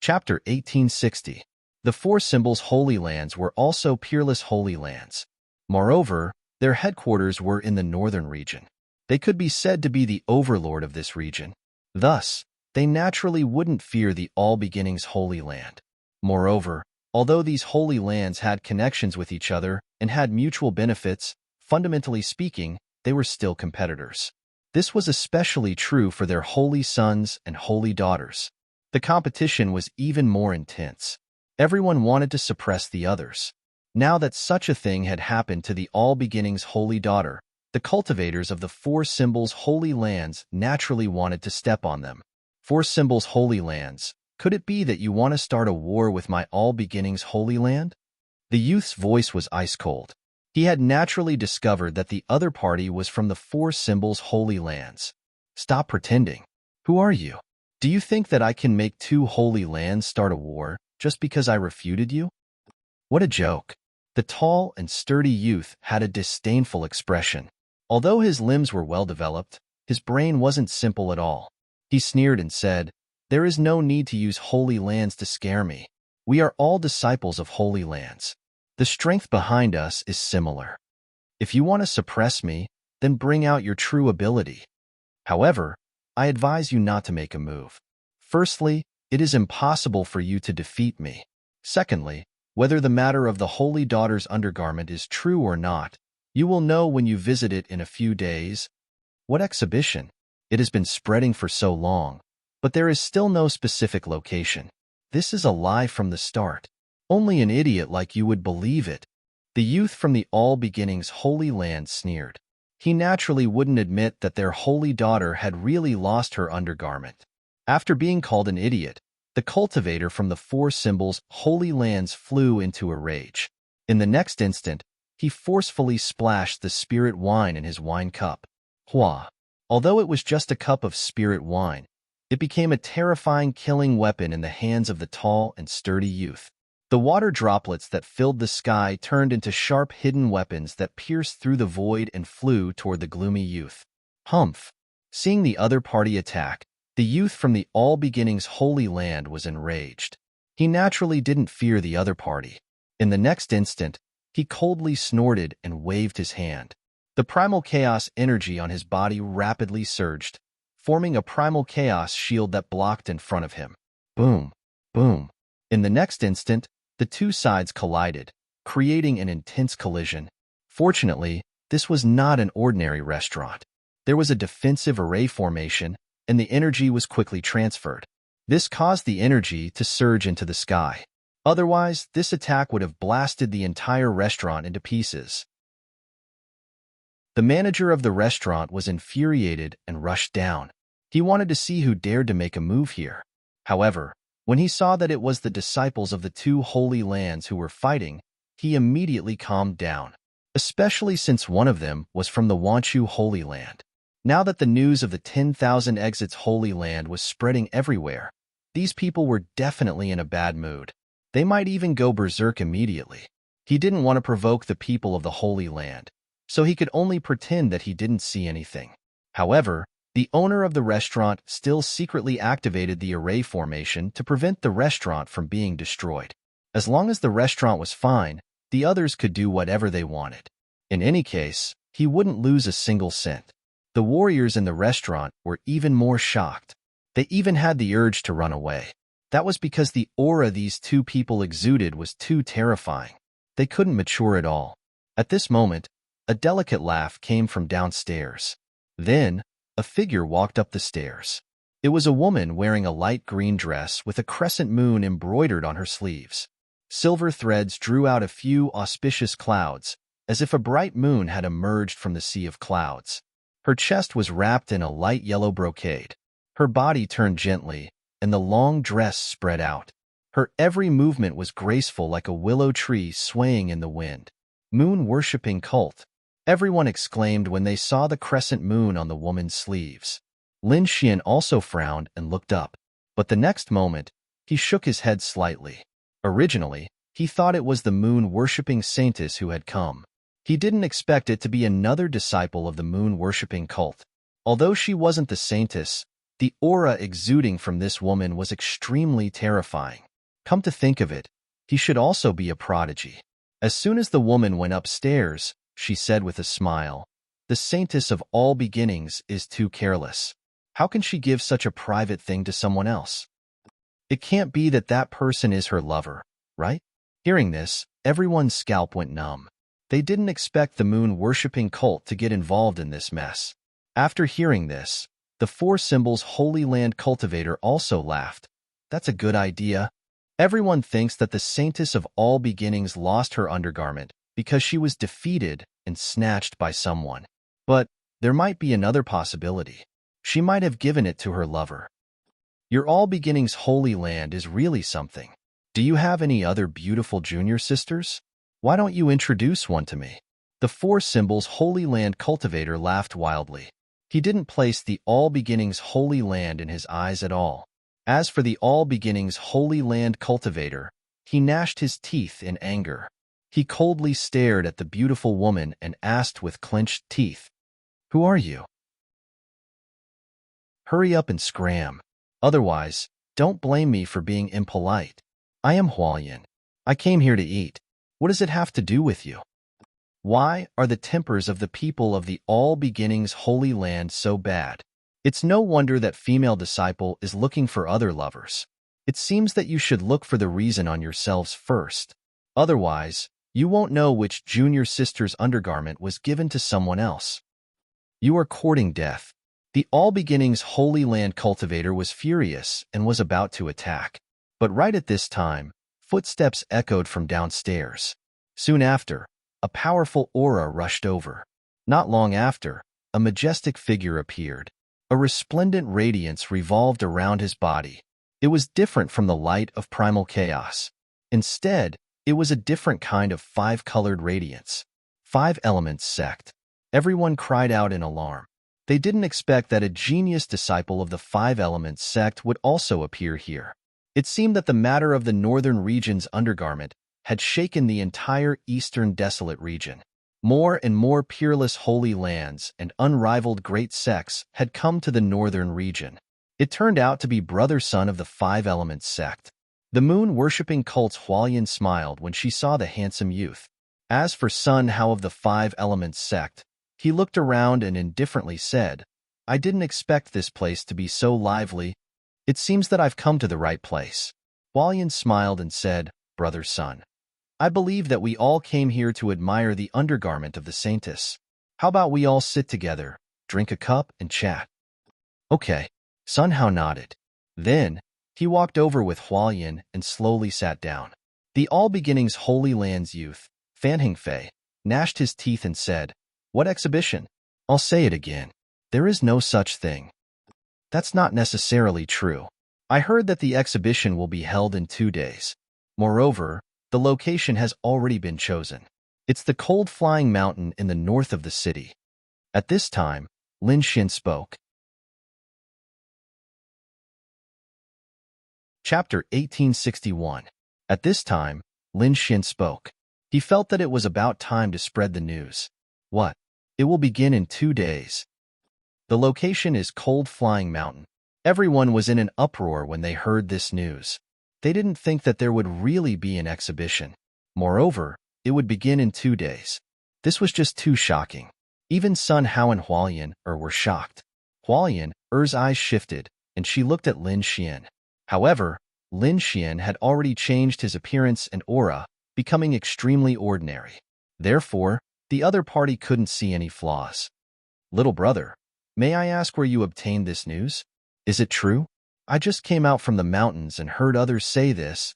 Chapter 1860. The 4 symbols holy lands were also peerless holy lands. Moreover, their headquarters were in the northern region. They could be said to be the overlord of this region. Thus, they naturally wouldn't fear the all-beginnings holy land. Moreover, although these holy lands had connections with each other and had mutual benefits, fundamentally speaking, they were still competitors. This was especially true for their holy sons and holy daughters. The competition was even more intense. Everyone wanted to suppress the others. Now that such a thing had happened to the all-beginnings holy daughter, the cultivators of the 4 symbols holy lands naturally wanted to step on them. 4 symbols holy lands, could it be that you want to start a war with my all-beginnings holy land? The youth's voice was ice-cold. He had naturally discovered that the other party was from the 4 symbols holy lands. Stop pretending. Who are you? Do you think that I can make 2 holy lands start a war just because I refuted you? What a joke. The tall and sturdy youth had a disdainful expression. Although his limbs were well-developed, his brain wasn't simple at all. He sneered and said, "There is no need to use holy lands to scare me. We are all disciples of holy lands. The strength behind us is similar. If you want to suppress me, then bring out your true ability. However, I advise you not to make a move. Firstly, it is impossible for you to defeat me. Secondly, Whether the matter of the holy daughter's undergarment is true or not, you will know when you visit it in a few days. What exhibition? It has been spreading for so long, but there is still no specific location. This is a lie from the start. Only an idiot like you would believe it. The youth from the All Beginnings Holy Land sneered. He naturally wouldn't admit that their holy daughter had really lost her undergarment. After being called an idiot, the cultivator from the Four Symbols Holy Lands flew into a rage. In the next instant, he forcefully splashed the spirit wine in his wine cup. Hua! Although it was just a cup of spirit wine, it became a terrifying killing weapon in the hands of the tall and sturdy youth. The water droplets that filled the sky turned into sharp hidden weapons that pierced through the void and flew toward the gloomy youth. Humph! Seeing the other party attack, the youth from the All Beginnings Holy Land was enraged. He naturally didn't fear the other party. In the next instant, he coldly snorted and waved his hand. The primal chaos energy on his body rapidly surged, forming a primal chaos shield that blocked in front of him. Boom! Boom! In the next instant, the two sides collided, creating an intense collision. Fortunately, this was not an ordinary restaurant. There was a defensive array formation, and the energy was quickly transferred. This caused the energy to surge into the sky. Otherwise, this attack would have blasted the entire restaurant into pieces. The manager of the restaurant was infuriated and rushed down. He wanted to see who dared to make a move here. However, when he saw that it was the disciples of the two holy lands who were fighting, he immediately calmed down, especially since one of them was from the Wanchu Holy Land. Now that the news of the 10,000 Exits Holy Land was spreading everywhere, these people were definitely in a bad mood. They might even go berserk immediately. He didn't want to provoke the people of the Holy Land, so he could only pretend that he didn't see anything. However, the owner of the restaurant still secretly activated the array formation to prevent the restaurant from being destroyed. As long as the restaurant was fine, the others could do whatever they wanted. In any case, he wouldn't lose a single cent. The warriors in the restaurant were even more shocked. They even had the urge to run away. That was because the aura these two people exuded was too terrifying. They couldn't mature at all. At this moment, a delicate laugh came from downstairs. Then, a figure walked up the stairs. It was a woman wearing a light green dress with a crescent moon embroidered on her sleeves. Silver threads drew out a few auspicious clouds, as if a bright moon had emerged from the sea of clouds. Her chest was wrapped in a light yellow brocade. Her body turned gently, and the long dress spread out. Her every movement was graceful like a willow tree swaying in the wind. Moon-worshipping cult. Everyone exclaimed when they saw the crescent moon on the woman's sleeves. Lin Xian also frowned and looked up, but the next moment, he shook his head slightly. Originally, he thought it was the moon-worshipping saintess who had come. He didn't expect it to be another disciple of the moon-worshipping cult. Although she wasn't the saintess, the aura exuding from this woman was extremely terrifying. Come to think of it, he should also be a prodigy. As soon as the woman went upstairs, she said with a smile, "The saintess of all beginnings is too careless. How can she give such a private thing to someone else? It can't be that that person is her lover, right?" Hearing this, everyone's scalp went numb. They didn't expect the moon-worshipping cult to get involved in this mess. After hearing this, the Four Symbols Holy Land cultivator also laughed. "That's a good idea. Everyone thinks that the saintess of all beginnings lost her undergarment because she was defeated and snatched by someone. But there might be another possibility. She might have given it to her lover. Your All Beginnings Holy Land is really something. Do you have any other beautiful junior sisters? Why don't you introduce one to me?" The Four Symbols Holy Land cultivator laughed wildly. He didn't place the All Beginnings Holy Land in his eyes at all. As for the All Beginnings Holy Land cultivator, he gnashed his teeth in anger. He coldly stared at the beautiful woman and asked with clenched teeth, "Who are you? Hurry up and scram. Otherwise, don't blame me for being impolite. I am Hualyan. I came here to eat. What does it have to do with you? Why are the tempers of the people of the All Beginnings Holy Land so bad? It's no wonder that female disciple is looking for other lovers. It seems that you should look for the reason on yourselves first." Otherwise, you won't know which junior sister's undergarment was given to someone else. You are courting death. The All Beginnings Holy Land cultivator was furious and was about to attack. But right at this time, footsteps echoed from downstairs. Soon after, a powerful aura rushed over. Not long after, a majestic figure appeared. A resplendent radiance revolved around his body. It was different from the light of primal chaos. Instead, it was a different kind of five-colored radiance. Five elements sect. Everyone cried out in alarm. They didn't expect that a genius disciple of the Five Elements sect would also appear here. It seemed that the matter of the northern region's undergarment had shaken the entire eastern desolate region. More and more peerless holy lands and unrivaled great sects had come to the northern region. It turned out to be brother son of the Five Elements sect. The moon-worshipping cult's Hualien smiled when she saw the handsome youth. As for Sun Hao of the Five Elements sect, he looked around and indifferently said, "I didn't expect this place to be so lively. It seems that I've come to the right place." Hualien smiled and said, "Brother Sun, I believe that we all came here to admire the undergarment of the saintess. How about we all sit together, drink a cup, and chat?" "Okay." Sun Hao nodded. Then, he walked over with Hualien and slowly sat down. The All Beginnings Holy Land's youth, Fan Hengfei, gnashed his teeth and said, "What exhibition?" "I'll say it again. There is no such thing." "That's not necessarily true. I heard that the exhibition will be held in 2 days. Moreover, the location has already been chosen. It's the cold flying mountain in the north of the city." At this time, Lin Xin spoke. Chapter 1861. At this time, Lin Xin spoke. He felt that it was about time to spread the news. "What? It will begin in 2 days. The location is Cold Flying Mountain." Everyone was in an uproar when they heard this news. They didn't think that there would really be an exhibition. Moreover, it would begin in 2 days. This was just too shocking. Even Sun Hao and Hualien were shocked. Hualien eyes shifted, and she looked at Lin Xian. However, Lin Xian had already changed his appearance and aura, becoming extremely ordinary. Therefore, the other party couldn't see any flaws. "Little brother, may I ask where you obtained this news? Is it true? I just came out from the mountains and heard others say this."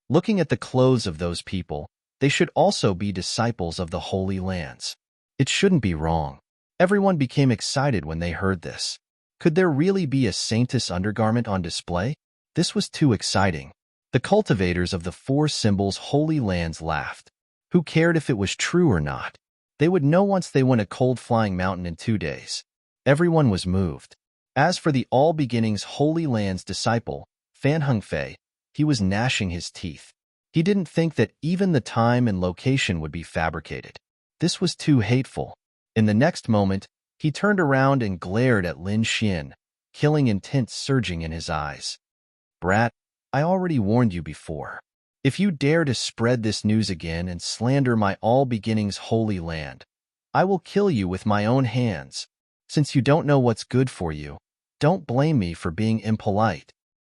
Looking at the clothes of those people, they should also be disciples of the Holy Lands. It shouldn't be wrong. Everyone became excited when they heard this. Could there really be a saintess undergarment on display? This was too exciting. The cultivators of the Four Symbols Holy Lands laughed. Who cared if it was true or not? They would know once they went a cold flying mountain in 2 days. Everyone was moved. As for the All Beginnings Holy Land's disciple, Fan Hengfei, he was gnashing his teeth. He didn't think that even the time and location would be fabricated. This was too hateful. In the next moment, he turned around and glared at Lin Xian, killing intent surging in his eyes. "Brat, I already warned you before. If you dare to spread this news again and slander my All Beginnings Holy Land, I will kill you with my own hands. Since you don't know what's good for you, don't blame me for being impolite."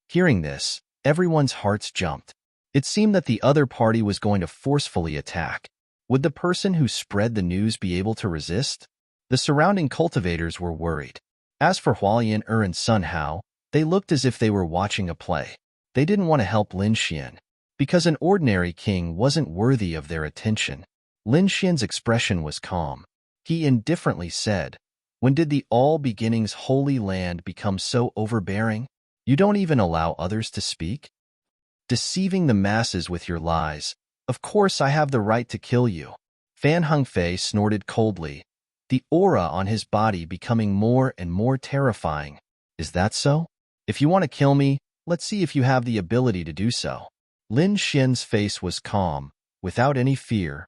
Hearing this, everyone's hearts jumped. It seemed that the other party was going to forcefully attack. Would the person who spread the news be able to resist? The surrounding cultivators were worried. As for Hualien and Sun Hao, they looked as if they were watching a play. They didn't want to help Lin Xian, because an ordinary king wasn't worthy of their attention. Lin Xian's expression was calm. He indifferently said, "When did the All Beginnings Holy Land become so overbearing? You don't even allow others to speak? Deceiving the masses with your lies. Of course I have the right to kill you." Fan Hengfei snorted coldly, the aura on his body becoming more and more terrifying. "Is that so? If you want to kill me, let's see if you have the ability to do so." Lin Xian's face was calm, without any fear.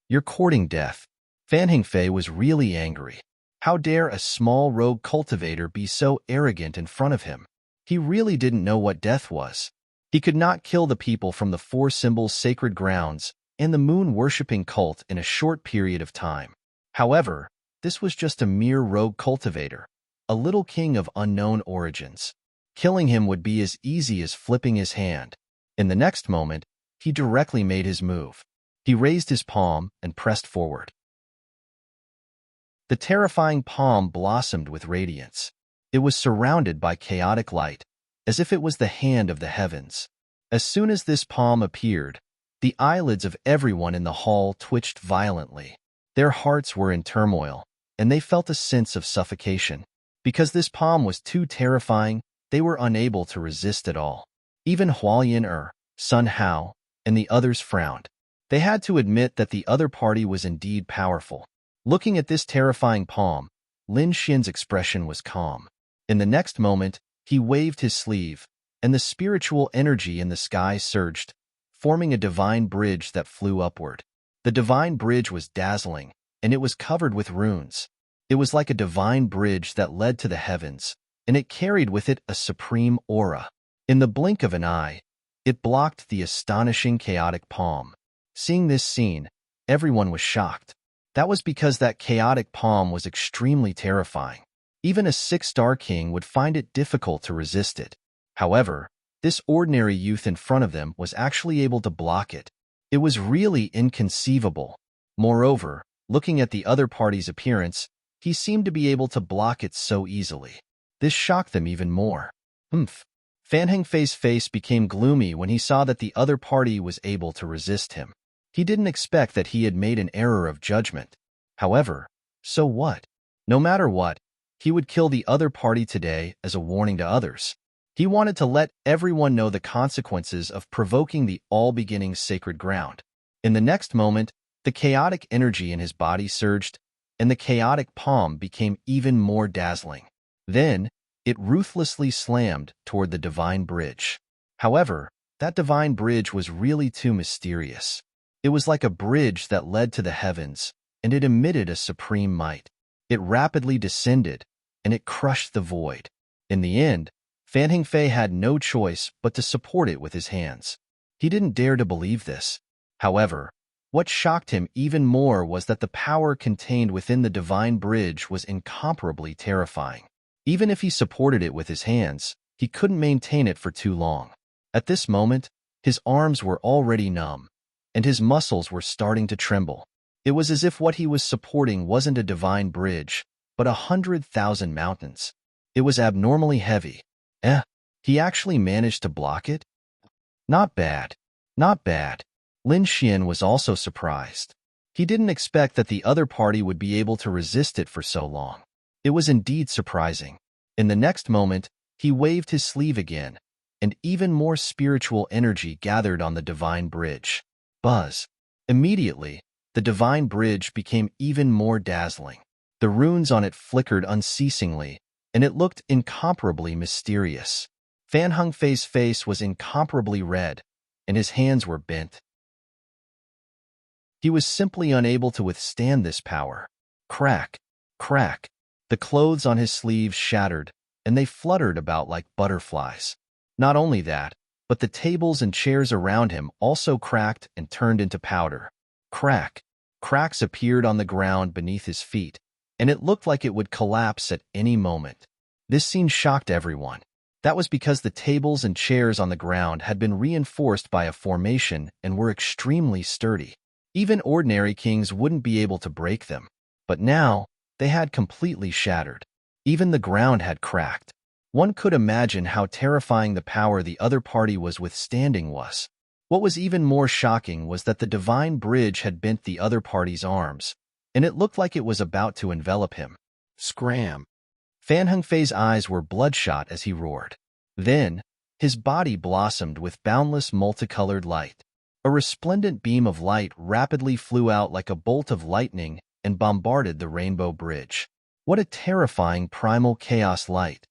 You're courting death." Fan Hengfei was really angry. How dare a small rogue cultivator be so arrogant in front of him? He really didn't know what death was. He could not kill the people from the Four Symbols sacred grounds and the moon-worshipping cult in a short period of time. However, this was just a mere rogue cultivator, a little king of unknown origins. Killing him would be as easy as flipping his hand. In the next moment, he directly made his move. He raised his palm and pressed forward. The terrifying palm blossomed with radiance. It was surrounded by chaotic light, as if it was the hand of the heavens. As soon as this palm appeared, the eyelids of everyone in the hall twitched violently. Their hearts were in turmoil, and they felt a sense of suffocation. Because this palm was too terrifying, they were unable to resist at all. Even Hualien Sun Hao, and the others frowned. They had to admit that the other party was indeed powerful. Looking at this terrifying palm, Lin Xian's expression was calm. In the next moment, he waved his sleeve, and the spiritual energy in the sky surged, forming a divine bridge that flew upward. The divine bridge was dazzling, and it was covered with runes. It was like a divine bridge that led to the heavens, and it carried with it a supreme aura. In the blink of an eye, it blocked the astonishing chaotic palm. Seeing this scene, everyone was shocked. That was because that chaotic palm was extremely terrifying. Even a six-star king would find it difficult to resist it. However, this ordinary youth in front of them was actually able to block it. It was really inconceivable. Moreover, looking at the other party's appearance, he seemed to be able to block it so easily. This shocked them even more. Fan Hengfei's face became gloomy when he saw that the other party was able to resist him. He didn't expect that he had made an error of judgment. However, so what? No matter what, he would kill the other party today as a warning to others. He wanted to let everyone know the consequences of provoking the all-beginning sacred ground. In the next moment, the chaotic energy in his body surged, and the chaotic palm became even more dazzling. Then, it ruthlessly slammed toward the divine bridge. However, that divine bridge was really too mysterious. It was like a bridge that led to the heavens, and it emitted a supreme might. It rapidly descended, and it crushed the void. In the end, Fan Hengfei had no choice but to support it with his hands. He didn't dare to believe this. However, what shocked him even more was that the power contained within the divine bridge was incomparably terrifying. Even if he supported it with his hands, he couldn't maintain it for too long. At this moment, his arms were already numb, and his muscles were starting to tremble. It was as if what he was supporting wasn't a divine bridge, but 100,000 mountains. It was abnormally heavy. He actually managed to block it? Not bad. Not bad. Lin Xian was also surprised. He didn't expect that the other party would be able to resist it for so long. It was indeed surprising. In the next moment, he waved his sleeve again, and even more spiritual energy gathered on the divine bridge. Buzz. Immediately, the divine bridge became even more dazzling. The runes on it flickered unceasingly, and it looked incomparably mysterious. Fan Hengfei's face was incomparably red, and his hands were bent. He was simply unable to withstand this power. Crack, crack. The clothes on his sleeves shattered, and they fluttered about like butterflies. Not only that, but the tables and chairs around him also cracked and turned into powder. Crack. Cracks appeared on the ground beneath his feet, and it looked like it would collapse at any moment. This scene shocked everyone. That was because the tables and chairs on the ground had been reinforced by a formation and were extremely sturdy. Even ordinary kings wouldn't be able to break them. But now, they had completely shattered. Even the ground had cracked. One could imagine how terrifying the power the other party was withstanding was. What was even more shocking was that the divine bridge had bent the other party's arms, and it looked like it was about to envelop him. Scram! Fan Hengfei's eyes were bloodshot as he roared. Then, his body blossomed with boundless multicolored light. A resplendent beam of light rapidly flew out like a bolt of lightning and bombarded the rainbow bridge. What a terrifying primal chaos light!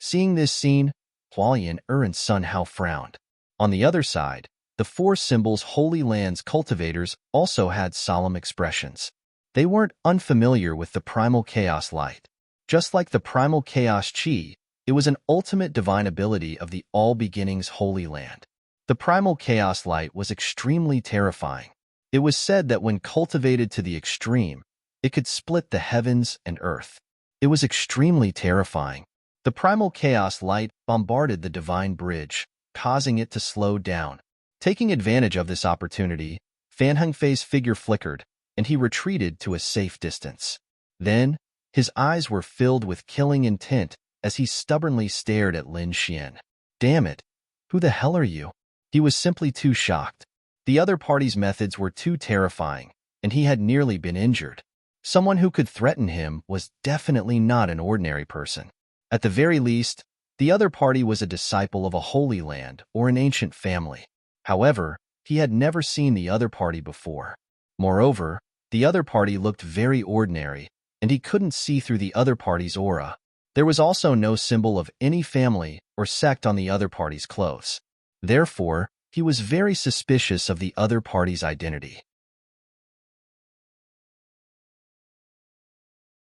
Seeing this scene, Hualien and Sun Hao frowned. On the other side, the four symbols Holy Land's cultivators also had solemn expressions. They weren't unfamiliar with the primal chaos light. Just like the primal chaos chi, it was an ultimate divine ability of the all-beginnings Holy Land. The primal chaos light was extremely terrifying. It was said that when cultivated to the extreme, it could split the heavens and earth. It was extremely terrifying. The primal chaos light bombarded the divine bridge, causing it to slow down. Taking advantage of this opportunity, Fan Hengfei's figure flickered, and he retreated to a safe distance. Then, his eyes were filled with killing intent as he stubbornly stared at Lin Xian. Damn it! Who the hell are you? He was simply too shocked. The other party's methods were too terrifying, and he had nearly been injured. Someone who could threaten him was definitely not an ordinary person. At the very least, the other party was a disciple of a holy land or an ancient family. However, he had never seen the other party before. Moreover, the other party looked very ordinary, and he couldn't see through the other party's aura. There was also no symbol of any family or sect on the other party's clothes. Therefore, he was very suspicious of the other party's identity.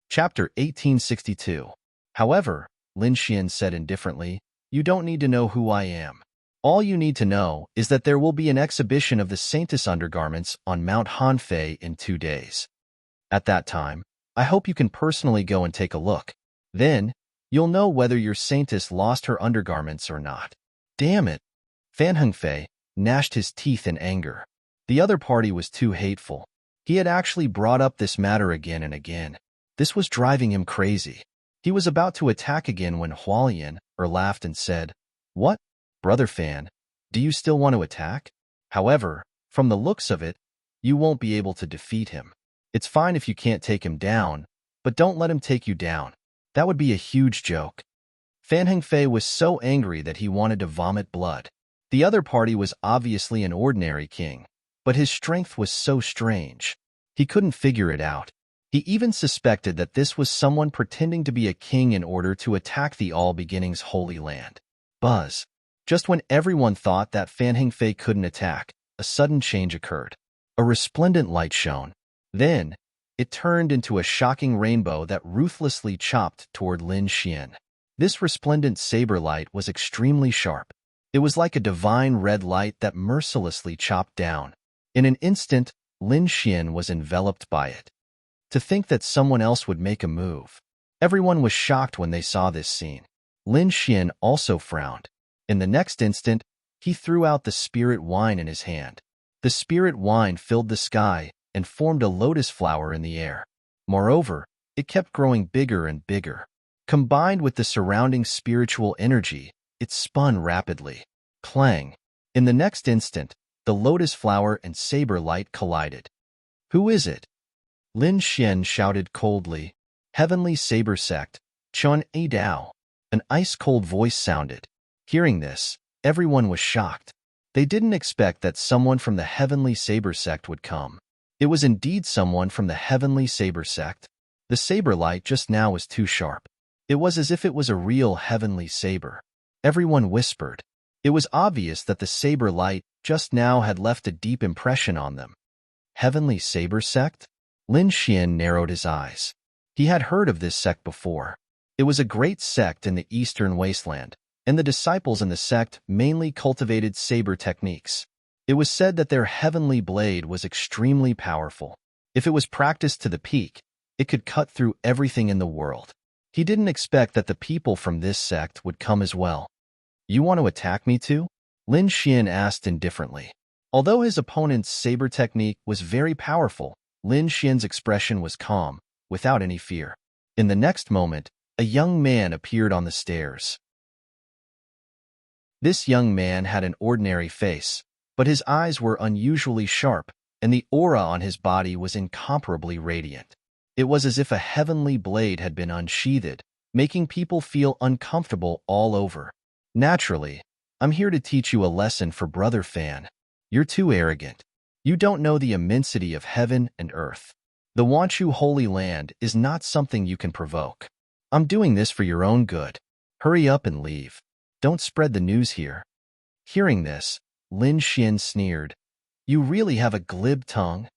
Chapter 1862. However, Lin Xian said indifferently, "You don't need to know who I am. All you need to know is that there will be an exhibition of the Saintess undergarments on Mount Hanfei in 2 days. At that time, I hope you can personally go and take a look. Then, you'll know whether your Saintess lost her undergarments or not." Damn it! Fan Hengfei gnashed his teeth in anger. The other party was too hateful. He had actually brought up this matter again and again. This was driving him crazy. He was about to attack again when Hualian laughed and said, "What? Brother Fan, do you still want to attack? However, from the looks of it, you won't be able to defeat him. It's fine if you can't take him down, but don't let him take you down. That would be a huge joke." Fan Hengfei was so angry that he wanted to vomit blood. The other party was obviously an ordinary king, but his strength was so strange. He couldn't figure it out. He even suspected that this was someone pretending to be a king in order to attack the All Beginnings Holy Land. Buzz. Just when everyone thought that Fan Hengfei couldn't attack, a sudden change occurred. A resplendent light shone. Then, it turned into a shocking rainbow that ruthlessly chopped toward Lin Xian. This resplendent saber light was extremely sharp. It was like a divine red light that mercilessly chopped down. In an instant, Lin Xian was enveloped by it. To think that someone else would make a move. Everyone was shocked when they saw this scene. Lin Xian also frowned. In the next instant, he threw out the spirit wine in his hand. The spirit wine filled the sky and formed a lotus flower in the air. Moreover, it kept growing bigger and bigger. Combined with the surrounding spiritual energy, it spun rapidly. Clang! In the next instant, the lotus flower and saber light collided. "Who is it?" Lin Xian shouted coldly. "Heavenly Saber Sect, Chun A Dao." An ice-cold voice sounded. Hearing this, everyone was shocked. They didn't expect that someone from the Heavenly Saber Sect would come. It was indeed someone from the Heavenly Saber Sect. The saber light just now was too sharp. It was as if it was a real heavenly saber. Everyone whispered. It was obvious that the saber light just now had left a deep impression on them. Heavenly Saber Sect? Lin Xian narrowed his eyes. He had heard of this sect before. It was a great sect in the eastern wasteland, and the disciples in the sect mainly cultivated saber techniques. It was said that their heavenly blade was extremely powerful. If it was practiced to the peak, it could cut through everything in the world. He didn't expect that the people from this sect would come as well. "You want to attack me too?" Lin Xian asked indifferently. Although his opponent's saber technique was very powerful, Lin Xian's expression was calm, without any fear. In the next moment, a young man appeared on the stairs. This young man had an ordinary face, but his eyes were unusually sharp, and the aura on his body was incomparably radiant. It was as if a heavenly blade had been unsheathed, making people feel uncomfortable all over. "Naturally, I'm here to teach you a lesson for Brother Fan. You're too arrogant. You don't know the immensity of heaven and earth. The Wanchu Holy Land is not something you can provoke. I'm doing this for your own good. Hurry up and leave. Don't spread the news here." Hearing this, Lin Xian sneered. "You really have a glib tongue."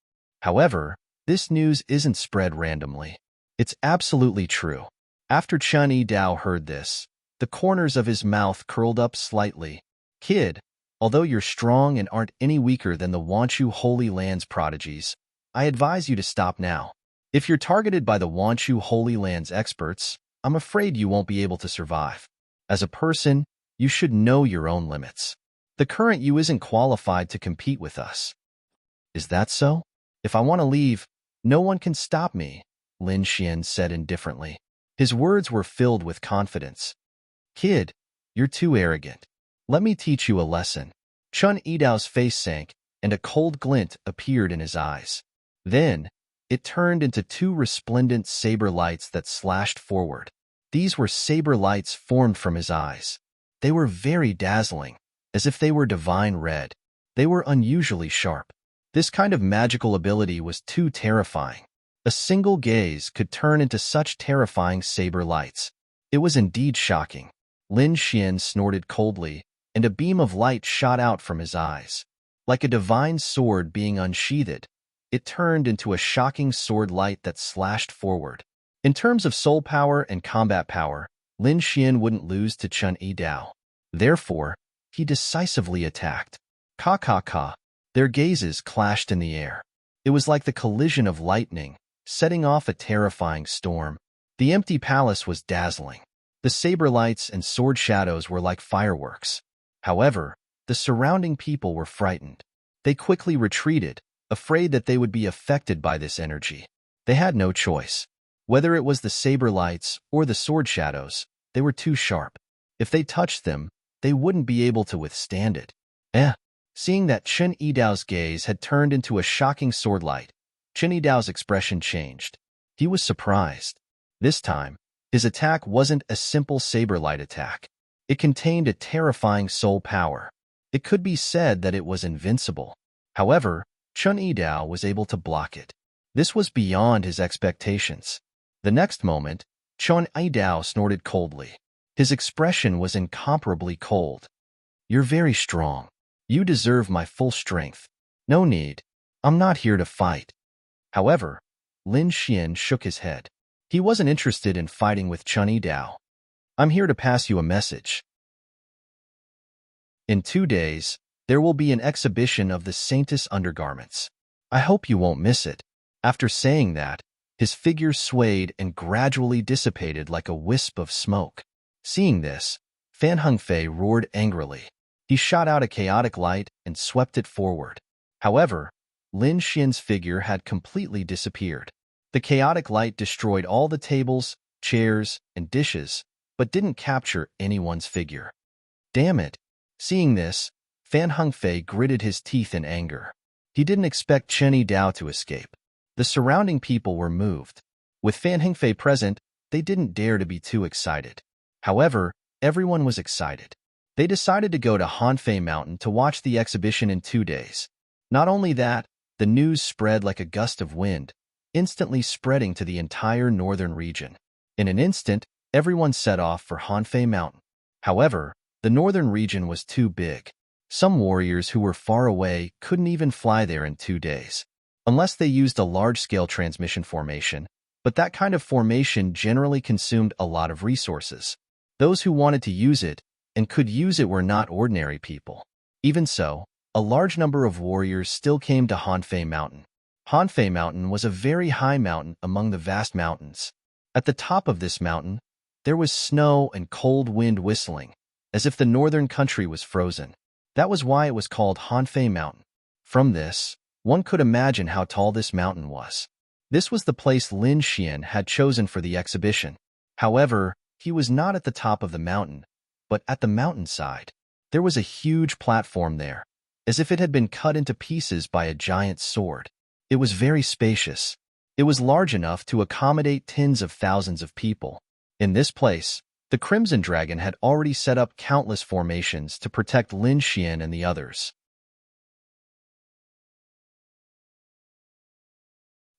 However, this news isn't spread randomly. It's absolutely true. After Chun Yi Dao heard this, the corners of his mouth curled up slightly. "Kid, although you're strong and aren't any weaker than the Wanchu Holy Land's prodigies, I advise you to stop now. If you're targeted by the Wanchu Holy Land's experts, I'm afraid you won't be able to survive. As a person, you should know your own limits." The current you isn't qualified to compete with us. Is that so? If I want to leave, no one can stop me, Lin Xian said indifferently. His words were filled with confidence. Kid, you're too arrogant. Let me teach you a lesson. Chun Yidao's face sank, and a cold glint appeared in his eyes. Then, it turned into two resplendent saber lights that slashed forward. These were saber lights formed from his eyes. They were very dazzling, as if they were divine red. They were unusually sharp. This kind of magical ability was too terrifying. A single gaze could turn into such terrifying saber lights. It was indeed shocking. Lin Xian snorted coldly, and a beam of light shot out from his eyes. Like a divine sword being unsheathed, it turned into a shocking sword light that slashed forward. In terms of soul power and combat power, Lin Xian wouldn't lose to Chun Yidao. Therefore, he decisively attacked. Ka ka ka. Their gazes clashed in the air. It was like the collision of lightning, setting off a terrifying storm. The empty palace was dazzling. The saber lights and sword shadows were like fireworks. However, the surrounding people were frightened. They quickly retreated, afraid that they would be affected by this energy. They had no choice. Whether it was the saber lights or the sword shadows, they were too sharp. If they touched them, they wouldn't be able to withstand it. Seeing that Chun Yidao's gaze had turned into a shocking sword light, Chun Yidao's expression changed. He was surprised. This time, his attack wasn't a simple saber light attack. It contained a terrifying soul power. It could be said that it was invincible. However, Chun Yidao was able to block it. This was beyond his expectations. The next moment, Chun Yidao snorted coldly. His expression was incomparably cold. You're very strong. You deserve my full strength. No need. I'm not here to fight. However, Lin Xian shook his head. He wasn't interested in fighting with Chun Yidao. I'm here to pass you a message. In 2 days, there will be an exhibition of the Saintess undergarments. I hope you won't miss it. After saying that, his figure swayed and gradually dissipated like a wisp of smoke. Seeing this, Fan Hengfei roared angrily. He shot out a chaotic light and swept it forward. However, Lin Xian's figure had completely disappeared. The chaotic light destroyed all the tables, chairs, and dishes, but didn't capture anyone's figure. Damn it! Seeing this, Fan Hengfei gritted his teeth in anger. He didn't expect Chun Yidao to escape. The surrounding people were moved. With Fan Hengfei present, they didn't dare to be too excited. However, everyone was excited. They decided to go to Hanfei Mountain to watch the exhibition in 2 days. Not only that, the news spread like a gust of wind, instantly spreading to the entire northern region. In an instant, everyone set off for Hanfei Mountain. However, the northern region was too big. Some warriors who were far away couldn't even fly there in 2 days, unless they used a large-scale transmission formation, but that kind of formation generally consumed a lot of resources. Those who wanted to use it and could use it were not ordinary people. Even so, a large number of warriors still came to Hanfei Mountain. Hanfei Mountain was a very high mountain among the vast mountains. At the top of this mountain, there was snow and cold wind whistling, as if the northern country was frozen. That was why it was called Hanfei Mountain. From this, one could imagine how tall this mountain was. This was the place Lin Xian had chosen for the exhibition. However, he was not at the top of the mountain, but at the mountainside. There was a huge platform there, as if it had been cut into pieces by a giant sword. It was very spacious. It was large enough to accommodate tens of thousands of people. In this place, the Crimson Dragon had already set up countless formations to protect Lin Xian and the others.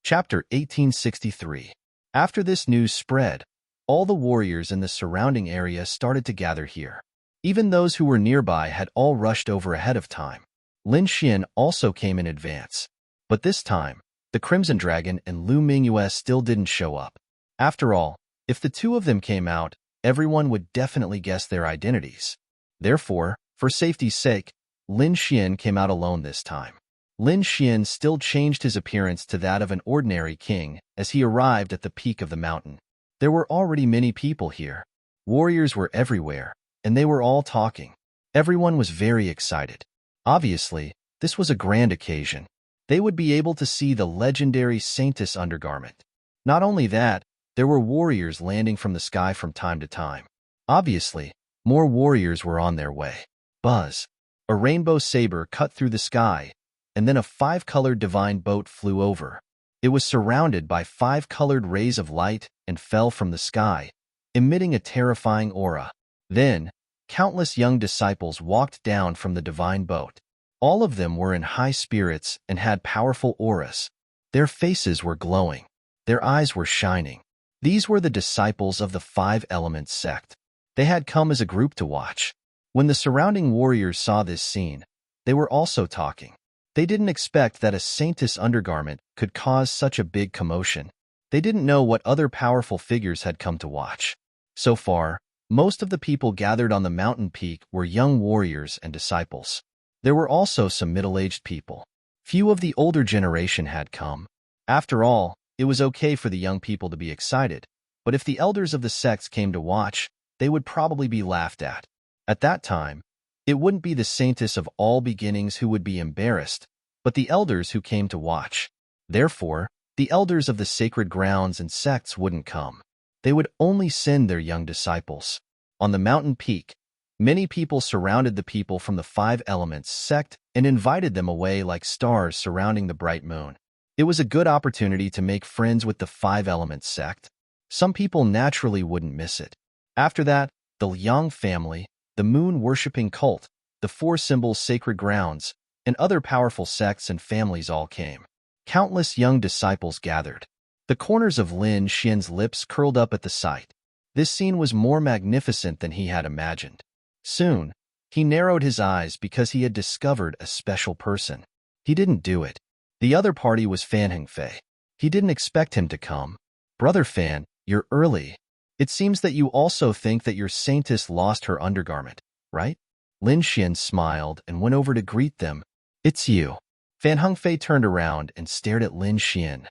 Chapter 1863. After this news spread, all the warriors in the surrounding area started to gather here. Even those who were nearby had all rushed over ahead of time. Lin Xian also came in advance. But this time, the Crimson Dragon and Lu Mingyue still didn't show up. After all, if the two of them came out, everyone would definitely guess their identities. Therefore, for safety's sake, Lin Xian came out alone this time. Lin Xian still changed his appearance to that of an ordinary king as he arrived at the peak of the mountain. There were already many people here. Warriors were everywhere, and they were all talking. Everyone was very excited. Obviously, this was a grand occasion. They would be able to see the legendary Saintess undergarment. Not only that, there were warriors landing from the sky from time to time. Obviously, more warriors were on their way. Buzz. A rainbow saber cut through the sky, and then a five-colored divine boat flew over. It was surrounded by five-colored rays of light and fell from the sky, emitting a terrifying aura. Then, countless young disciples walked down from the divine boat. All of them were in high spirits and had powerful auras. Their faces were glowing. Their eyes were shining. These were the disciples of the Five Elements sect. They had come as a group to watch. When the surrounding warriors saw this scene, they were also talking. They didn't expect that a Saintess undergarment could cause such a big commotion. They didn't know what other powerful figures had come to watch. So far, most of the people gathered on the mountain peak were young warriors and disciples. There were also some middle-aged people. Few of the older generation had come. After all, it was okay for the young people to be excited, but if the elders of the sects came to watch, they would probably be laughed at. At that time, it wouldn't be the Saintess of all beginnings who would be embarrassed, but the elders who came to watch. Therefore, the elders of the sacred grounds and sects wouldn't come. They would only send their young disciples. On the mountain peak, many people surrounded the people from the Five Elements sect and invited them away like stars surrounding the bright moon. It was a good opportunity to make friends with the Five Elements sect. Some people naturally wouldn't miss it. After that, the Yang family, the moon-worshipping cult, the Four Symbols sacred grounds, and other powerful sects and families all came. Countless young disciples gathered. The corners of Lin Xian's lips curled up at the sight. This scene was more magnificent than he had imagined. Soon, he narrowed his eyes because he had discovered a special person. He didn't do it. The other party was Fan Hengfei. He didn't expect him to come. Brother Fan, you're early. It seems that you also think that your Saintess lost her undergarment, right? Lin Xian smiled and went over to greet them. It's you. Fan Hengfei turned around and stared at Lin Xian.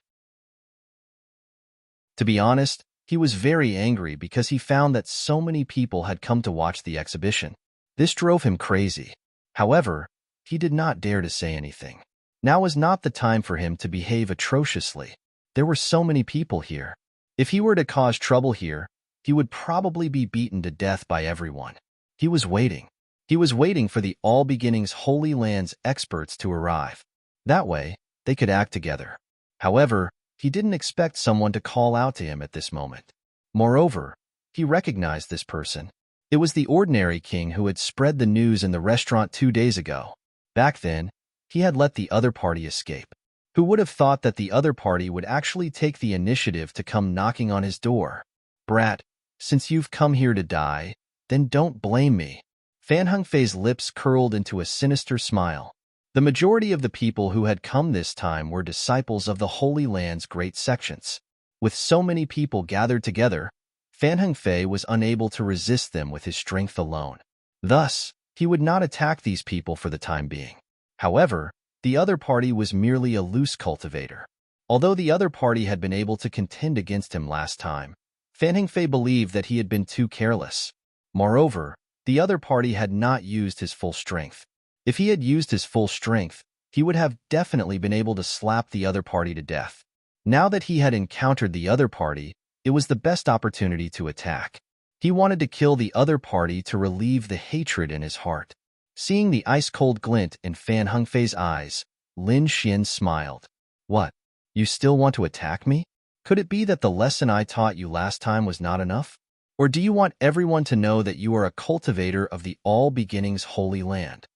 To be honest, he was very angry because he found that so many people had come to watch the exhibition. This drove him crazy. However, he did not dare to say anything. Now was not the time for him to behave atrociously. There were so many people here. If he were to cause trouble here, he would probably be beaten to death by everyone. He was waiting. He was waiting for the All Beginnings Holy Land's experts to arrive. That way, they could act together. However, he didn't expect someone to call out to him at this moment. Moreover, he recognized this person. It was the ordinary king who had spread the news in the restaurant 2 days ago. Back then, he had let the other party escape. Who would have thought that the other party would actually take the initiative to come knocking on his door? Brat, since you've come here to die, then don't blame me. Fan Hengfei's lips curled into a sinister smile. The majority of the people who had come this time were disciples of the Holy Land's great sections. With so many people gathered together, Fan Hengfei was unable to resist them with his strength alone. Thus, he would not attack these people for the time being. However, the other party was merely a loose cultivator. Although the other party had been able to contend against him last time, Fan Hengfei believed that he had been too careless. Moreover, the other party had not used his full strength. If he had used his full strength, he would have definitely been able to slap the other party to death. Now that he had encountered the other party, it was the best opportunity to attack. He wanted to kill the other party to relieve the hatred in his heart. Seeing the ice-cold glint in Fan Hengfei's eyes, Lin Xian smiled. What? You still want to attack me? Could it be that the lesson I taught you last time was not enough? Or do you want everyone to know that you are a cultivator of the All Beginnings Holy Land?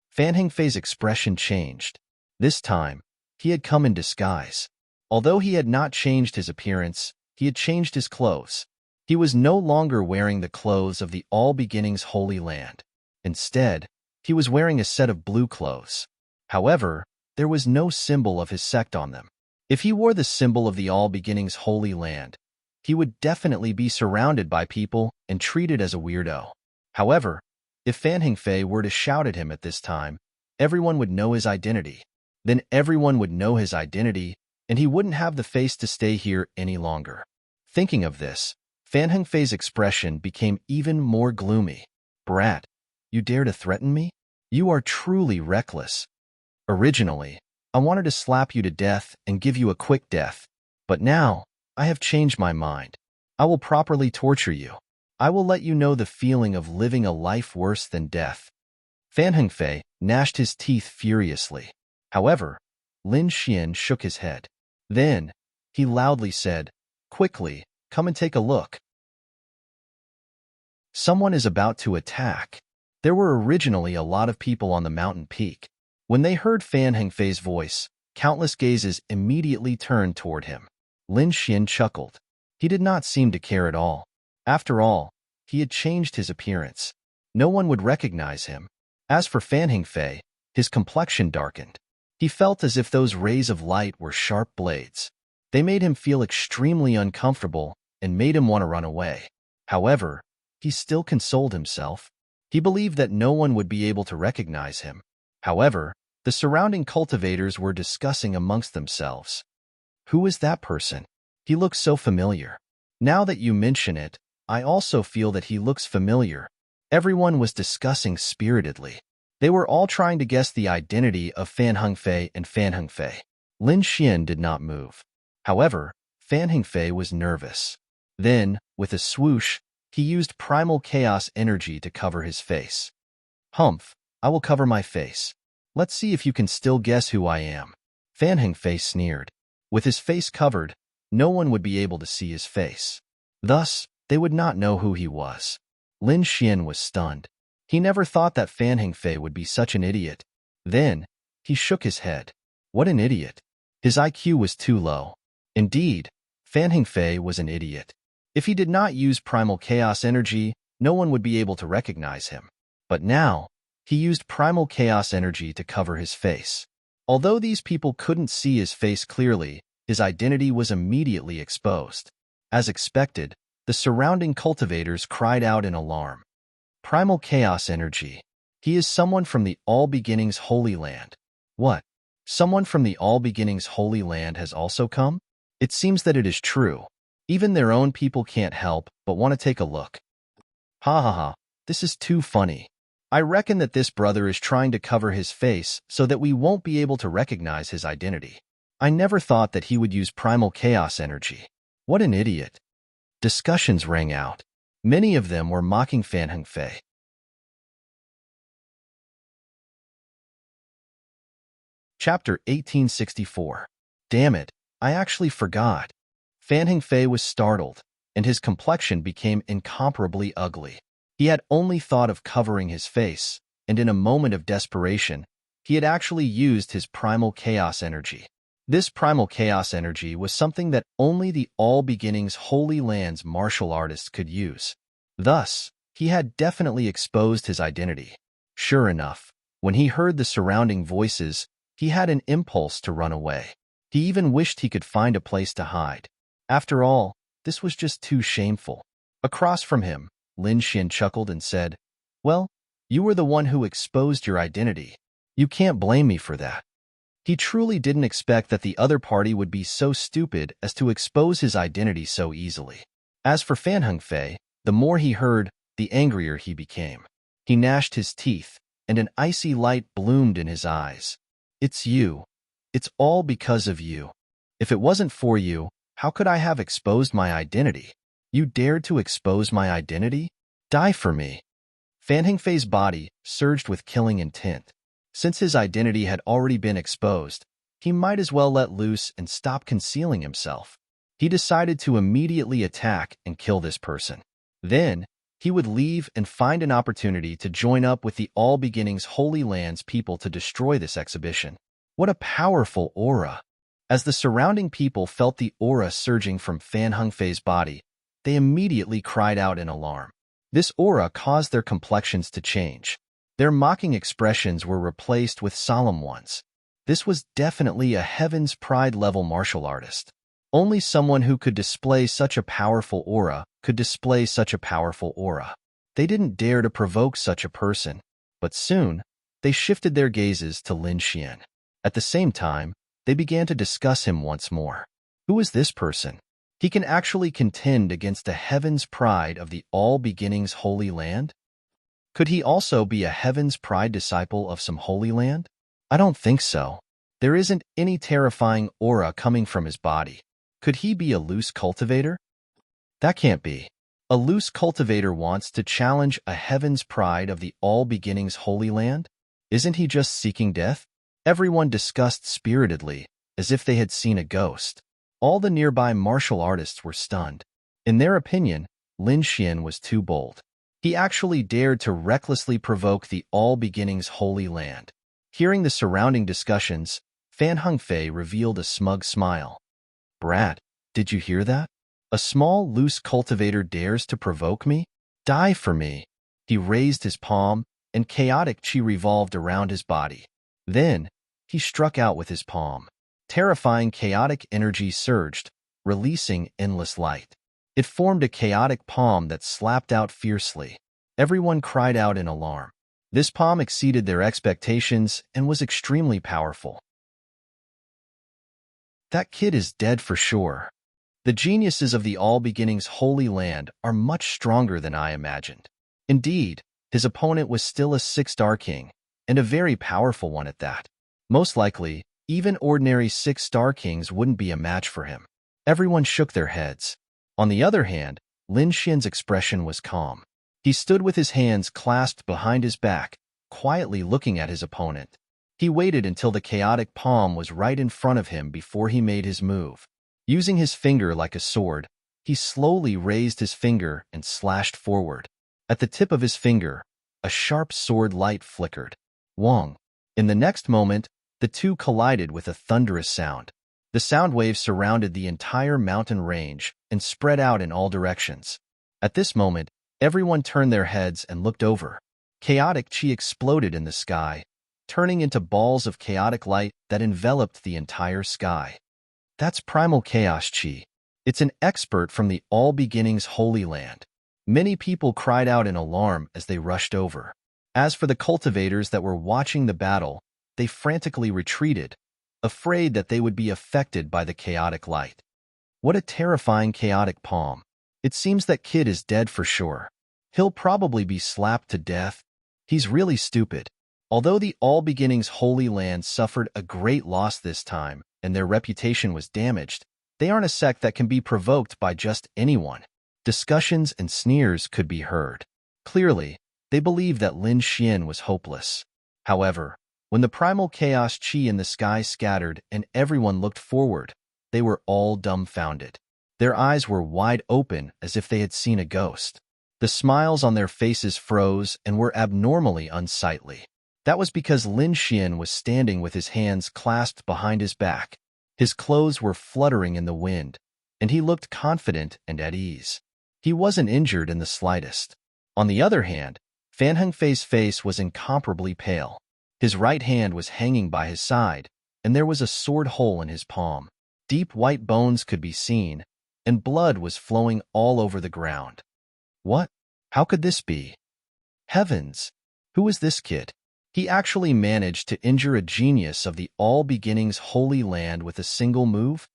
Fan Hengfei's expression changed. This time, he had come in disguise. Although he had not changed his appearance, he had changed his clothes. He was no longer wearing the clothes of the All Beginnings Holy Land. Instead, he was wearing a set of blue clothes. However, there was no symbol of his sect on them. If he wore the symbol of the All Beginnings Holy Land, he would definitely be surrounded by people and treated as a weirdo. However, if Fan Hengfei were to shout at him at this time, everyone would know his identity. Then everyone would know his identity, and he wouldn't have the face to stay here any longer. Thinking of this, Fan Hengfei's expression became even more gloomy. Brat, You dare to threaten me? You are truly reckless. Originally, I wanted to slap you to death and give you a quick death, but now I have changed my mind. I will properly torture you. I will let you know the feeling of living a life worse than death. Fan Hengfei gnashed his teeth furiously. However, Lin Xian shook his head. Then, he loudly said, "Quickly, come and take a look. Someone is about to attack." There were originally a lot of people on the mountain peak. When they heard Fan Hengfei's voice, countless gazes immediately turned toward him. Lin Xian chuckled. He did not seem to care at all. After all, he had changed his appearance. No one would recognize him. As for Fan Hengfei, his complexion darkened. He felt as if those rays of light were sharp blades. They made him feel extremely uncomfortable and made him want to run away. However, he still consoled himself. He believed that no one would be able to recognize him. However, the surrounding cultivators were discussing amongst themselves. Who is that person? He looks so familiar. Now that you mention it, I also feel that he looks familiar. Everyone was discussing spiritedly. They were all trying to guess the identity of Fan Hengfei and Fan Hengfei. Lin Xian did not move. However, Fan Hengfei was nervous. Then, with a swoosh, he used primal chaos energy to cover his face. Humph, I will cover my face. Let's see if you can still guess who I am. Fan Hengfei sneered. With his face covered, no one would be able to see his face. Thus, they would not know who he was. Lin Xian was stunned. He never thought that Fan Hengfei would be such an idiot. Then, he shook his head. What an idiot. His IQ was too low. Indeed, Fan Hengfei was an idiot. If he did not use primal chaos energy, no one would be able to recognize him. But now, he used primal chaos energy to cover his face. Although these people couldn't see his face clearly, his identity was immediately exposed. As expected, the surrounding cultivators cried out in alarm. Primal chaos energy. He is someone from the All Beginnings Holy Land. What? Someone from the All Beginnings Holy Land has also come? It seems that it is true. Even their own people can't help but want to take a look. Ha ha ha, this is too funny. I reckon that this brother is trying to cover his face so that we won't be able to recognize his identity. I never thought that he would use primal chaos energy. What an idiot. Discussions rang out. Many of them were mocking Fan Hengfei. Chapter 1864. Damn it, I actually forgot. Fan Hengfei was startled, and his complexion became incomparably ugly. He had only thought of covering his face, and in a moment of desperation, he had actually used his primal chaos energy. This primal chaos energy was something that only the All Beginnings Holy Land's martial artists could use. Thus, he had definitely exposed his identity. Sure enough, when he heard the surrounding voices, he had an impulse to run away. He even wished he could find a place to hide. After all, this was just too shameful. Across from him, Lin Xian chuckled and said, "Well, you were the one who exposed your identity. You can't blame me for that." He truly didn't expect that the other party would be so stupid as to expose his identity so easily. As for Fan Hengfei, the more he heard, the angrier he became. He gnashed his teeth, and an icy light bloomed in his eyes. "It's you. It's all because of you. If it wasn't for you, how could I have exposed my identity? You dared to expose my identity? Die for me." Fan Hengfei's body surged with killing intent. Since his identity had already been exposed, he might as well let loose and stop concealing himself. He decided to immediately attack and kill this person. Then, he would leave and find an opportunity to join up with the All Beginnings Holy Land's people to destroy this exhibition. What a powerful aura! As the surrounding people felt the aura surging from Fan Hengfei's body, they immediately cried out in alarm. This aura caused their complexions to change. Their mocking expressions were replaced with solemn ones. This was definitely a Heaven's Pride-level martial artist. Only someone who could display such a powerful aura could display such a powerful aura. They didn't dare to provoke such a person, but soon, they shifted their gazes to Lin Xian. At the same time, they began to discuss him once more. Who is this person? He can actually contend against the Heaven's Pride of the All Beginnings Holy Land? Could he also be a Heaven's Pride disciple of some Holy Land? I don't think so. There isn't any terrifying aura coming from his body. Could he be a loose cultivator? That can't be. A loose cultivator wants to challenge a Heaven's Pride of the All Beginnings Holy Land? Isn't he just seeking death? Everyone discussed spiritedly, as if they had seen a ghost. All the nearby martial artists were stunned. In their opinion, Lin Xian was too bold. He actually dared to recklessly provoke the All Beginnings Holy Land. Hearing the surrounding discussions, Fan Hengfei revealed a smug smile. Brat, did you hear that? A small, loose cultivator dares to provoke me? Die for me. He raised his palm, and chaotic qi revolved around his body. Then, he struck out with his palm. Terrifying chaotic energy surged, releasing endless light. It formed a chaotic palm that slapped out fiercely. Everyone cried out in alarm. This palm exceeded their expectations and was extremely powerful. That kid is dead for sure. The geniuses of the All Beginnings Holy Land are much stronger than I imagined. Indeed, his opponent was still a 6-star king, and a very powerful one at that. Most likely, even ordinary 6-star kings wouldn't be a match for him. Everyone shook their heads. On the other hand, Lin Xian's expression was calm. He stood with his hands clasped behind his back, quietly looking at his opponent. He waited until the chaotic palm was right in front of him before he made his move. Using his finger like a sword, he slowly raised his finger and slashed forward. At the tip of his finger, a sharp sword light flickered. Wong. In the next moment, the two collided with a thunderous sound. The sound waves surrounded the entire mountain range and spread out in all directions. At this moment, everyone turned their heads and looked over. Chaotic qi exploded in the sky, turning into balls of chaotic light that enveloped the entire sky. That's primal chaos qi. It's an expert from the All Beginnings Holy Land. Many people cried out in alarm as they rushed over. As for the cultivators that were watching the battle, they frantically retreated, afraid that they would be affected by the chaotic light. What a terrifying chaotic palm. It seems that kid is dead for sure. He'll probably be slapped to death. He's really stupid. Although the All Beginnings Holy Land suffered a great loss this time, and their reputation was damaged, they aren't a sect that can be provoked by just anyone. Discussions and sneers could be heard. Clearly, they believed that Lin Xian was hopeless. However, when the primal chaos qi in the sky scattered and everyone looked forward, they were all dumbfounded. Their eyes were wide open as if they had seen a ghost. The smiles on their faces froze and were abnormally unsightly. That was because Lin Xian was standing with his hands clasped behind his back. His clothes were fluttering in the wind, and he looked confident and at ease. He wasn't injured in the slightest. On the other hand, Fan Hengfei's face was incomparably pale. His right hand was hanging by his side, and there was a sword hole in his palm. Deep white bones could be seen, and blood was flowing all over the ground. What? How could this be? Heavens! Who is this kid? He actually managed to injure a genius of the All Beginnings Holy Land with a single move?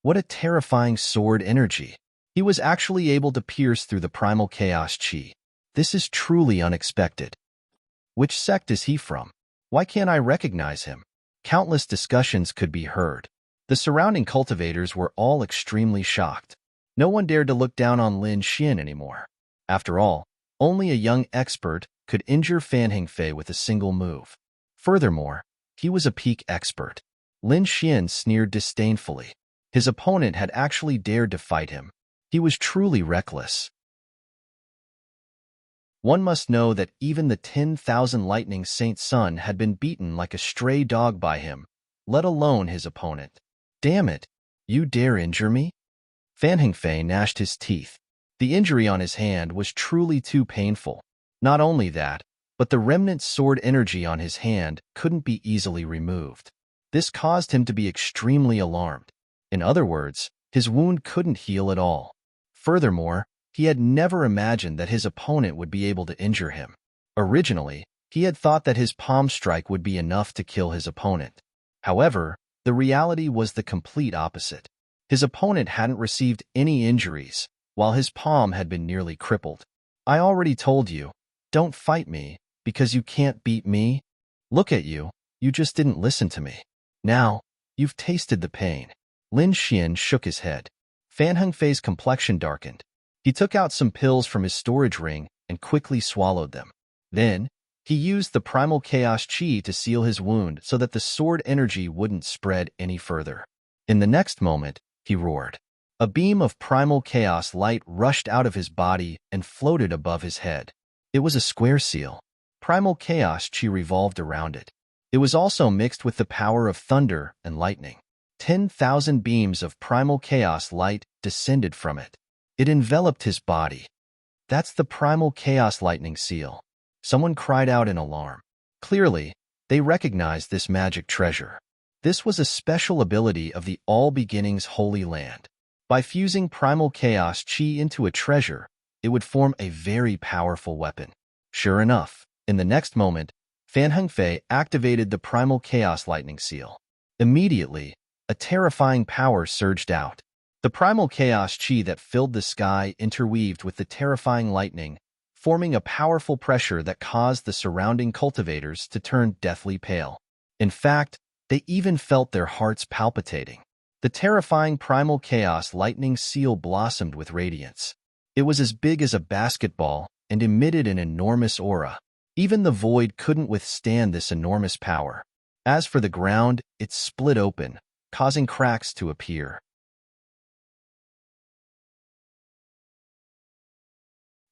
What a terrifying sword energy! He was actually able to pierce through the primal chaos qi. This is truly unexpected. Which sect is he from? Why can't I recognize him? Countless discussions could be heard. The surrounding cultivators were all extremely shocked. No one dared to look down on Lin Xian anymore. After all, only a young expert could injure Fan Hengfei with a single move. Furthermore, he was a peak expert. Lin Xian sneered disdainfully. His opponent had actually dared to fight him. He was truly reckless. One must know that even the 10,000 Lightning Saint Sun had been beaten like a stray dog by him, let alone his opponent. Damn it! You dare injure me? Fan Hengfei gnashed his teeth. The injury on his hand was truly too painful. Not only that, but the remnant sword energy on his hand couldn't be easily removed. This caused him to be extremely alarmed. In other words, his wound couldn't heal at all. Furthermore, he had never imagined that his opponent would be able to injure him. Originally, he had thought that his palm strike would be enough to kill his opponent. However, the reality was the complete opposite. His opponent hadn't received any injuries, while his palm had been nearly crippled. I already told you, Don't fight me, because you can't beat me. Look at you, you just didn't listen to me. Now, you've tasted the pain. Lin Xian shook his head. Fan Hengfei's complexion darkened. He took out some pills from his storage ring and quickly swallowed them. Then, he used the primal chaos chi to seal his wound so that the sword energy wouldn't spread any further. In the next moment, he roared. A beam of primal chaos light rushed out of his body and floated above his head. It was a square seal. Primal chaos chi revolved around it. It was also mixed with the power of thunder and lightning. 10,000 beams of primal chaos light descended from it. It enveloped his body. That's the primal chaos lightning seal. Someone cried out in alarm. Clearly, they recognized this magic treasure. This was a special ability of the All Beginnings Holy Land. By fusing primal chaos chi into a treasure, it would form a very powerful weapon. Sure enough, in the next moment, Fan Hengfei activated the primal chaos lightning seal. Immediately, a terrifying power surged out. The primal chaos chi that filled the sky interweaved with the terrifying lightning, forming a powerful pressure that caused the surrounding cultivators to turn deathly pale. In fact, they even felt their hearts palpitating. The terrifying primal chaos lightning seal blossomed with radiance. It was as big as a basketball and emitted an enormous aura. Even the void couldn't withstand this enormous power. As for the ground, it split open, causing cracks to appear.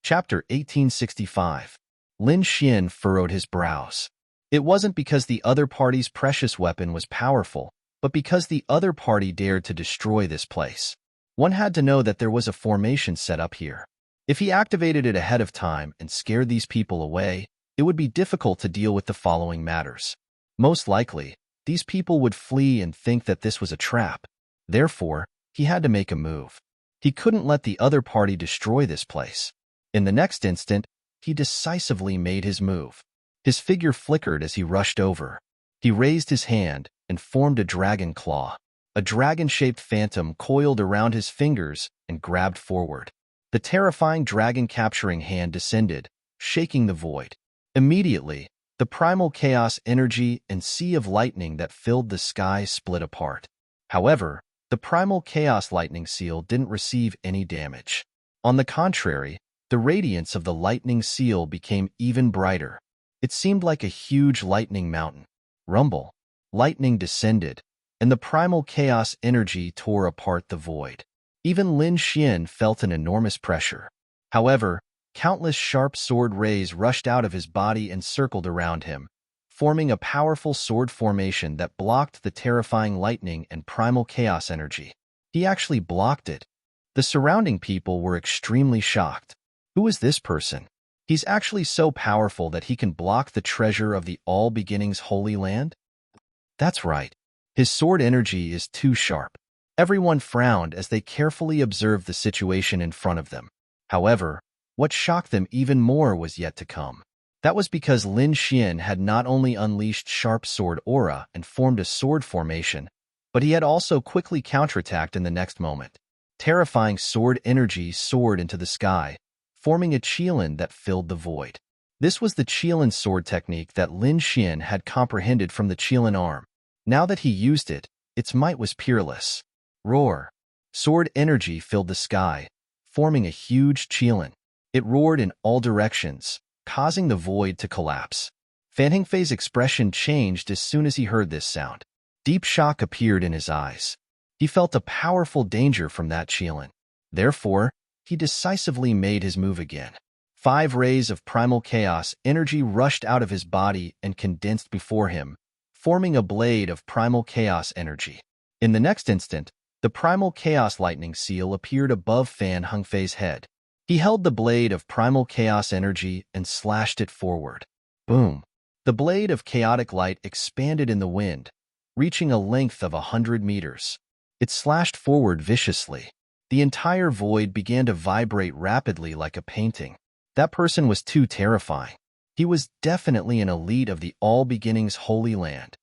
Chapter 1865. Lin Xian furrowed his brows. It wasn't because the other party's precious weapon was powerful, but because the other party dared to destroy this place. One had to know that there was a formation set up here. If he activated it ahead of time and scared these people away, it would be difficult to deal with the following matters. Most likely, these people would flee and think that this was a trap. Therefore, he had to make a move. He couldn't let the other party destroy this place. In the next instant, he decisively made his move. His figure flickered as he rushed over. He raised his hand and formed a dragon claw. A dragon-shaped phantom coiled around his fingers and grabbed forward. The terrifying dragon-capturing hand descended, shaking the void. Immediately, the primal chaos energy and sea of lightning that filled the sky split apart. However, the primal chaos lightning seal didn't receive any damage. On the contrary, the radiance of the lightning seal became even brighter. It seemed like a huge lightning mountain. Rumble. Lightning descended, and the primal chaos energy tore apart the void. Even Lin Xian felt an enormous pressure. However, countless sharp sword rays rushed out of his body and circled around him, forming a powerful sword formation that blocked the terrifying lightning and primal chaos energy. He actually blocked it. The surrounding people were extremely shocked. Who is this person? He's actually so powerful that he can block the treasure of the All Beginnings Holy Land? That's right. His sword energy is too sharp. Everyone frowned as they carefully observed the situation in front of them. However, what shocked them even more was yet to come. That was because Lin Xian had not only unleashed sharp sword aura and formed a sword formation, but he had also quickly counterattacked in the next moment. Terrifying sword energy soared into the sky, forming a qilin that filled the void. This was the qilin sword technique that Lin Xian had comprehended from the qilin arm. Now that he used it, its might was peerless. Roar. Sword energy filled the sky, forming a huge qilin. It roared in all directions, causing the void to collapse. Fan Hengfei's expression changed as soon as he heard this sound. Deep shock appeared in his eyes. He felt a powerful danger from that qilin. Therefore, he decisively made his move again. 5 rays of primal chaos energy rushed out of his body and condensed before him, forming a blade of primal chaos energy. In the next instant, the primal chaos lightning seal appeared above Fan Hengfei's head. He held the blade of primal chaos energy and slashed it forward. Boom! The blade of chaotic light expanded in the wind, reaching a length of 100 meters. It slashed forward viciously. The entire void began to vibrate rapidly like a painting. That person was too terrifying. He was definitely an elite of the All Beginnings Holy Land.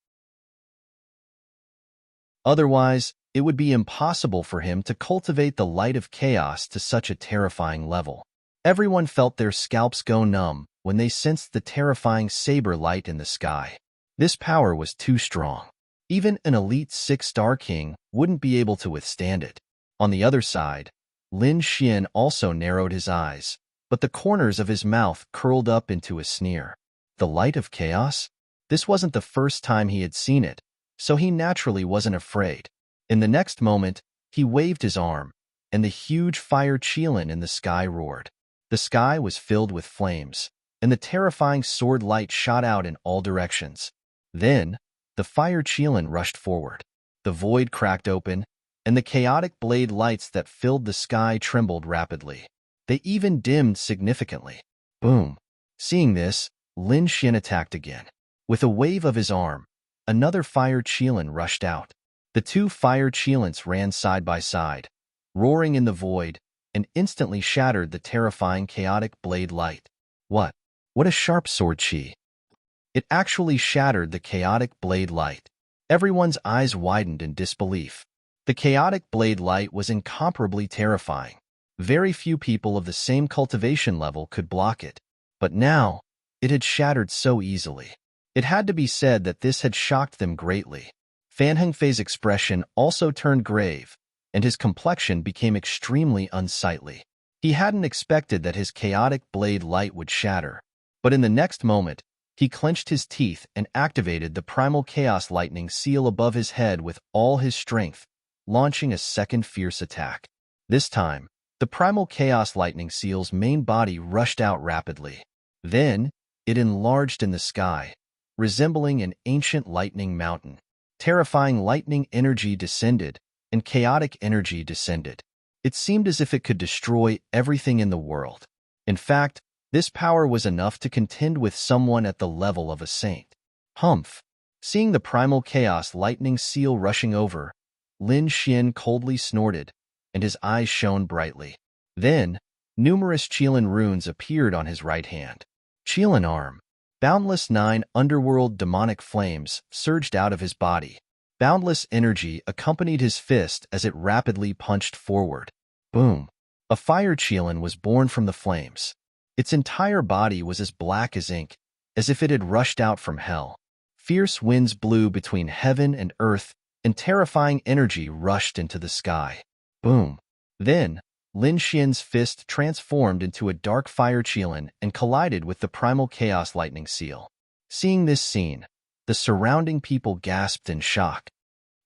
Otherwise, it would be impossible for him to cultivate the light of chaos to such a terrifying level. Everyone felt their scalps go numb when they sensed the terrifying saber light in the sky. This power was too strong. Even an elite 6-star king wouldn't be able to withstand it. On the other side, Lin Xian also narrowed his eyes, but the corners of his mouth curled up into a sneer. The light of chaos? This wasn't the first time he had seen it, so he naturally wasn't afraid. In the next moment, he waved his arm, and the huge fire qilin in the sky roared. The sky was filled with flames, and the terrifying sword light shot out in all directions. Then, the fire qilin rushed forward. The void cracked open, and the chaotic blade lights that filled the sky trembled rapidly. They even dimmed significantly. Boom! Seeing this, Lin Xian attacked again. With a wave of his arm, another fire qilin rushed out. The two fire qilins ran side by side, roaring in the void, and instantly shattered the terrifying chaotic blade light. What? What a sharp sword qi! It actually shattered the chaotic blade light. Everyone's eyes widened in disbelief. The chaotic blade light was incomparably terrifying. Very few people of the same cultivation level could block it. But now, it had shattered so easily. It had to be said that this had shocked them greatly. Fan Hengfei's expression also turned grave, and his complexion became extremely unsightly. He hadn't expected that his chaotic blade light would shatter. But in the next moment, he clenched his teeth and activated the primal chaos lightning seal above his head with all his strength, launching a second fierce attack. This time, the primal chaos lightning seal's main body rushed out rapidly. Then, it enlarged in the sky, resembling an ancient lightning mountain. Terrifying lightning energy descended, and chaotic energy descended. It seemed as if it could destroy everything in the world. In fact, this power was enough to contend with someone at the level of a saint. Humph! Seeing the primal chaos lightning seal rushing over, Lin Xian coldly snorted, and his eyes shone brightly. Then, numerous qilin runes appeared on his right hand. Qilin arm. Boundless 9 underworld demonic flames surged out of his body. Boundless energy accompanied his fist as it rapidly punched forward. Boom! A fire qilin was born from the flames. Its entire body was as black as ink, as if it had rushed out from hell. Fierce winds blew between heaven and earth, and terrifying energy rushed into the sky. Boom! Then, Lin Xian's fist transformed into a dark fire qilin and collided with the primal chaos lightning seal. Seeing this scene, the surrounding people gasped in shock.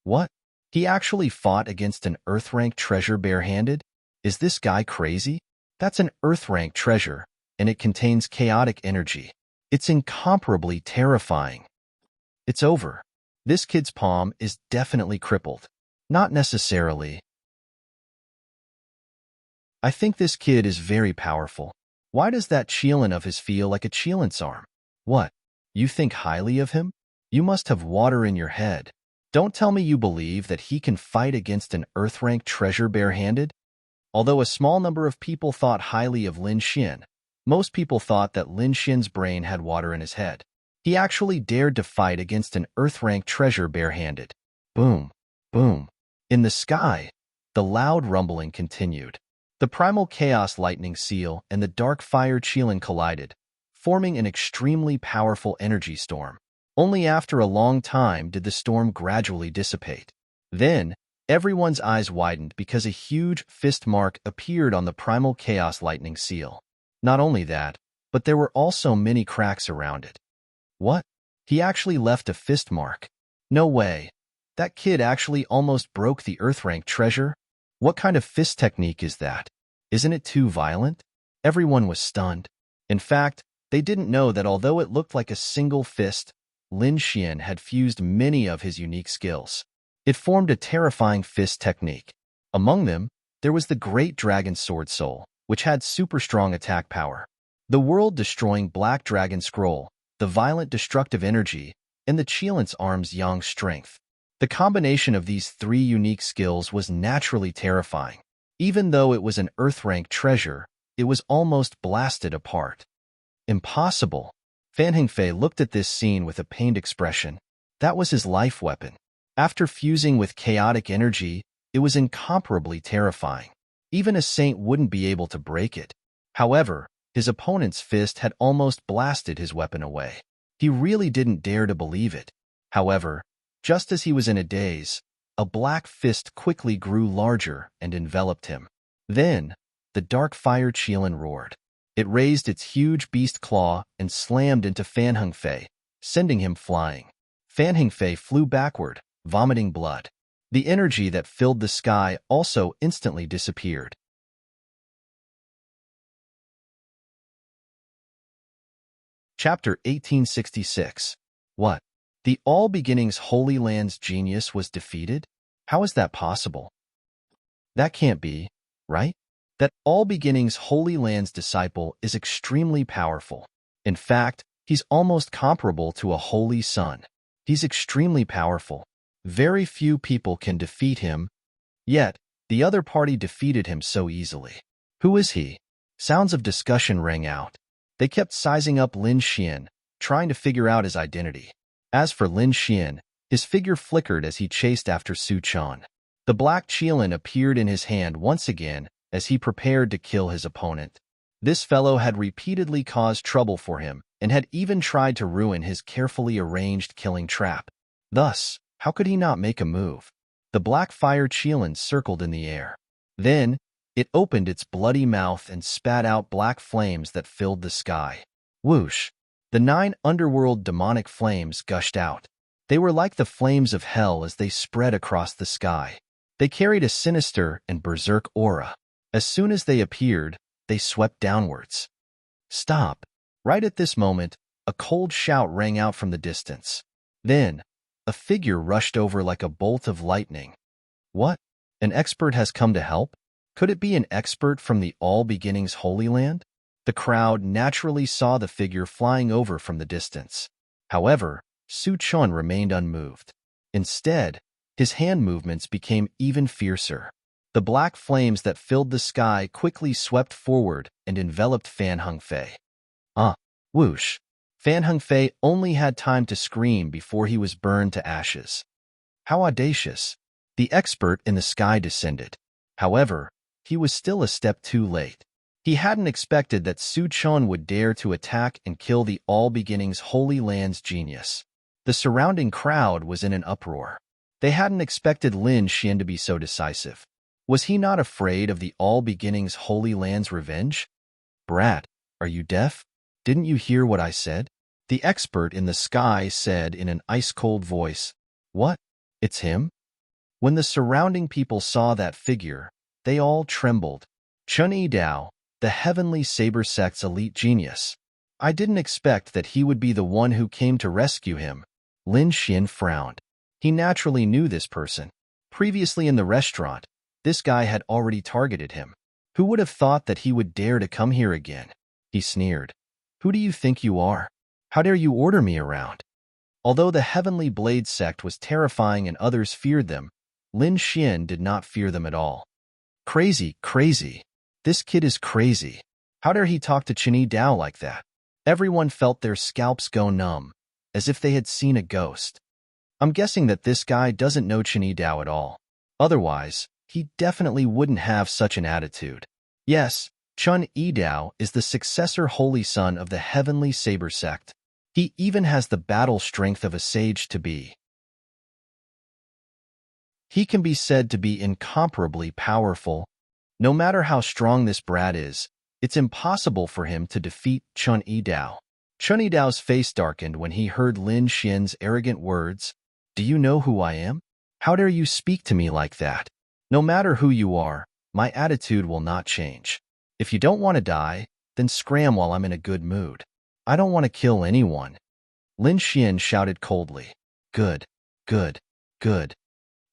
What? He actually fought against an Earth-rank treasure barehanded? Is this guy crazy? That's an Earth-rank treasure, and it contains chaotic energy. It's incomparably terrifying. It's over. This kid's palm is definitely crippled. Not necessarily. I think this kid is very powerful. Why does that qilin of his feel like a qilin's arm? What? You think highly of him? You must have water in your head. Don't tell me you believe that he can fight against an Earth-rank treasure barehanded? Although a small number of people thought highly of Lin Xian, most people thought that Lin Xian's brain had water in his head. He actually dared to fight against an Earth-rank treasure barehanded. Boom! Boom! In the sky, the loud rumbling continued. The primal chaos lightning seal and the dark fire qilin collided, forming an extremely powerful energy storm. Only after a long time did the storm gradually dissipate. Then, everyone's eyes widened because a huge fist mark appeared on the primal chaos lightning seal. Not only that, but there were also many cracks around it. What? He actually left a fist mark? No way. That kid actually almost broke the Earth-rank treasure? What kind of fist technique is that? Isn't it too violent? Everyone was stunned. In fact, they didn't know that although it looked like a single fist, Lin Xian had fused many of his unique skills. It formed a terrifying fist technique. Among them, there was the Great Dragon Sword Soul, which had super strong attack power. The world-destroying Black Dragon Scroll, the violent destructive energy, and the qilin's arm's yang strength. The combination of these three unique skills was naturally terrifying. Even though it was an Earth-rank treasure, it was almost blasted apart. Impossible. Fan Hengfei looked at this scene with a pained expression. That was his life weapon. After fusing with chaotic energy, it was incomparably terrifying. Even a saint wouldn't be able to break it. However, His opponent's fist had almost blasted his weapon away. He really didn't dare to believe it. However, just as he was in a daze, a black fist quickly grew larger and enveloped him. Then, the dark fire Qilin roared. It raised its huge beast claw and slammed into Fan Hengfei, sending him flying. Fan Hengfei flew backward, vomiting blood. The energy that filled the sky also instantly disappeared. Chapter 1866. What? The All Beginnings Holy Land's genius was defeated? How is that possible? That can't be, right? That All Beginnings Holy Land's disciple is extremely powerful. In fact, he's almost comparable to a holy sun. He's extremely powerful. Very few people can defeat him, yet the other party defeated him so easily. Who is he? Sounds of discussion rang out. They kept sizing up Lin Xian, trying to figure out his identity. As for Lin Xian, his figure flickered as he chased after Su Chan. The black Qilin appeared in his hand once again as he prepared to kill his opponent. This fellow had repeatedly caused trouble for him and had even tried to ruin his carefully arranged killing trap. Thus, how could he not make a move? The black fire Qilin circled in the air. Then, it opened its bloody mouth and spat out black flames that filled the sky. Whoosh! The 9 underworld demonic flames gushed out. They were like the flames of hell as they spread across the sky. They carried a sinister and berserk aura. As soon as they appeared, they swept downwards. Stop! Right at this moment, a cold shout rang out from the distance. Then, a figure rushed over like a bolt of lightning. What? An expert has come to help? Could it be an expert from the All Beginnings Holy Land? The crowd naturally saw the figure flying over from the distance. However, Su Chun remained unmoved. Instead, his hand movements became even fiercer. The black flames that filled the sky quickly swept forward and enveloped Fan Hengfei. Whoosh! Fan Hengfei only had time to scream before he was burned to ashes. How audacious! The expert in the sky descended. However, he was still a step too late. He hadn't expected that Su Chun would dare to attack and kill the All Beginnings Holy Land's genius. The surrounding crowd was in an uproar. They hadn't expected Lin Xian to be so decisive. Was he not afraid of the All Beginnings Holy Land's revenge? Brat, are you deaf? Didn't you hear what I said? The expert in the sky said in an ice-cold voice. What? It's him? When the surrounding people saw that figure, they all trembled. Chun Yidao, the Heavenly Saber Sect's elite genius. I didn't expect that he would be the one who came to rescue him. Lin Xian frowned. He naturally knew this person. Previously in the restaurant, this guy had already targeted him. Who would have thought that he would dare to come here again? He sneered. Who do you think you are? How dare you order me around? Although the Heavenly Blade Sect was terrifying and others feared them, Lin Xian did not fear them at all. Crazy, crazy. This kid is crazy. How dare he talk to Chen Dao like that? Everyone felt their scalps go numb, as if they had seen a ghost. I'm guessing that this guy doesn't know Chen Dao at all. Otherwise, he definitely wouldn't have such an attitude. Yes, Chun Yidao is the successor holy son of the Heavenly Saber Sect. He even has the battle strength of a sage-to-be. He can be said to be incomparably powerful. No matter how strong this brat is, it's impossible for him to defeat Chun Yidao. Chun Yidao's face darkened when he heard Lin Xian's arrogant words. Do you know who I am? How dare you speak to me like that? No matter who you are, my attitude will not change. If you don't want to die, then scram while I'm in a good mood. I don't want to kill anyone. Lin Xian shouted coldly. Good, good, good.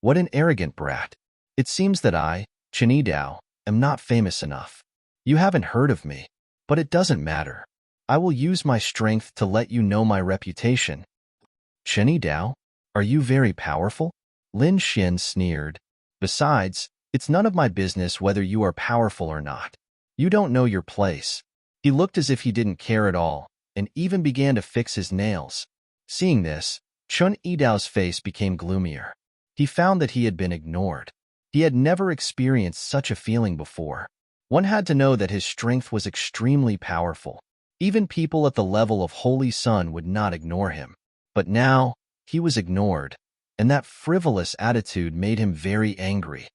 What an arrogant brat. It seems that I, Chen Yidao, am not famous enough. You haven't heard of me, but it doesn't matter. I will use my strength to let you know my reputation. Chen Yidao, are you very powerful? Lin Xian sneered. Besides, it's none of my business whether you are powerful or not. You don't know your place. He looked as if he didn't care at all, and even began to fix his nails. Seeing this, Chun Yidao's face became gloomier. He found that he had been ignored. He had never experienced such a feeling before. One had to know that his strength was extremely powerful. Even people at the level of Holy Sun would not ignore him. But now, he was ignored, and that frivolous attitude made him very angry.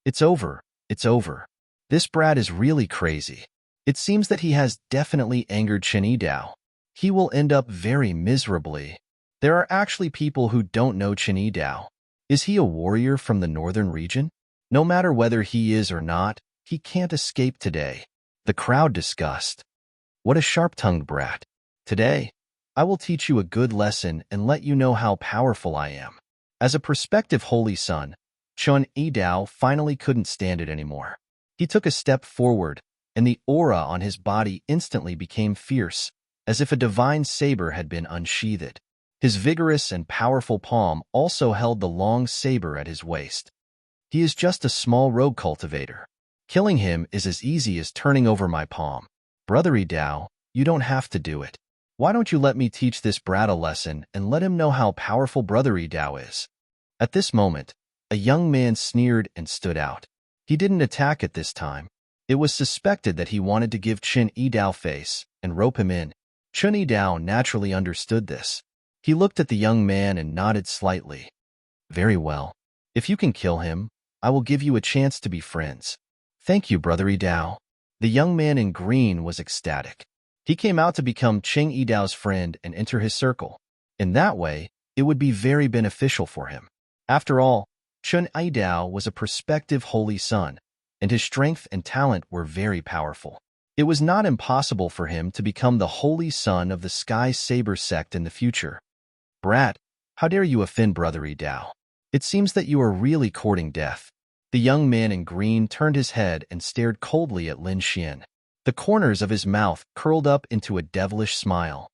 It's over. It's over. This brat is really crazy. It seems that he has definitely angered Chen Yidao. He will end up very miserably. There are actually people who don't know Chen Yidao. Is he a warrior from the northern region? No matter whether he is or not, he can't escape today. The crowd discussed. What a sharp-tongued brat. Today, I will teach you a good lesson and let you know how powerful I am. As a prospective holy son, Chen Yidao finally couldn't stand it anymore. He took a step forward, and the aura on his body instantly became fierce, as if a divine saber had been unsheathed. His vigorous and powerful palm also held the long saber at his waist. He is just a small rogue cultivator. Killing him is as easy as turning over my palm. Brother Yidao, you don't have to do it. Why don't you let me teach this brat a lesson and let him know how powerful Brother Yidao is? At this moment, a young man sneered and stood out. He didn't attack at this time. It was suspected that he wanted to give Chen Yidao face and rope him in. Chen Yidao naturally understood this. He looked at the young man and nodded slightly. Very well. If you can kill him, I will give you a chance to be friends. Thank you, Brother Yidao. The young man in green was ecstatic. He came out to become Chen Yidao's friend and enter his circle. In that way, it would be very beneficial for him. After all, Chen Yidao was a prospective holy son, and his strength and talent were very powerful. It was not impossible for him to become the holy son of the Sky Saber sect in the future. Brat, how dare you offend Brother Yidao? It seems that you are really courting death. The young man in green turned his head and stared coldly at Lin Xian. The corners of his mouth curled up into a devilish smile.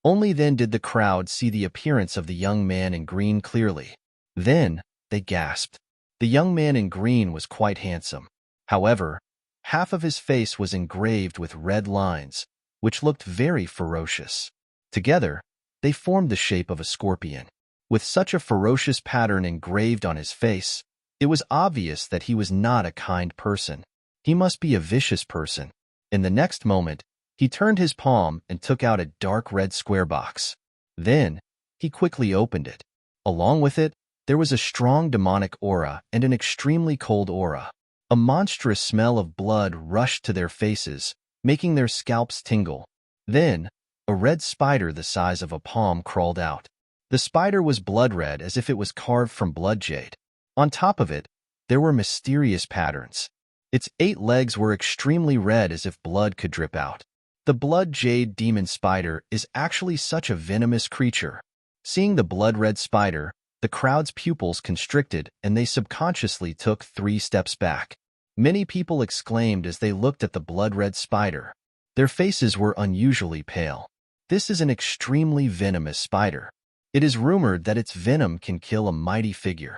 Only then did the crowd see the appearance of the young man in green clearly. Then, they gasped. The young man in green was quite handsome. However, half of his face was engraved with red lines, which looked very ferocious. Together, they formed the shape of a scorpion. With such a ferocious pattern engraved on his face, it was obvious that he was not a kind person. He must be a vicious person. In the next moment, he turned his palm and took out a dark red square box. Then, he quickly opened it. Along with it, there was a strong demonic aura and an extremely cold aura. A monstrous smell of blood rushed to their faces, making their scalps tingle. Then, a red spider the size of a palm crawled out. The spider was blood red as if it was carved from blood jade. On top of it, there were mysterious patterns. Its 8 legs were extremely red as if blood could drip out. The blood jade demon spider is actually such a venomous creature. Seeing the blood-red spider, the crowd's pupils constricted and they subconsciously took 3 steps back. Many people exclaimed as they looked at the blood-red spider. Their faces were unusually pale. This is an extremely venomous spider. It is rumored that its venom can kill a mighty figure.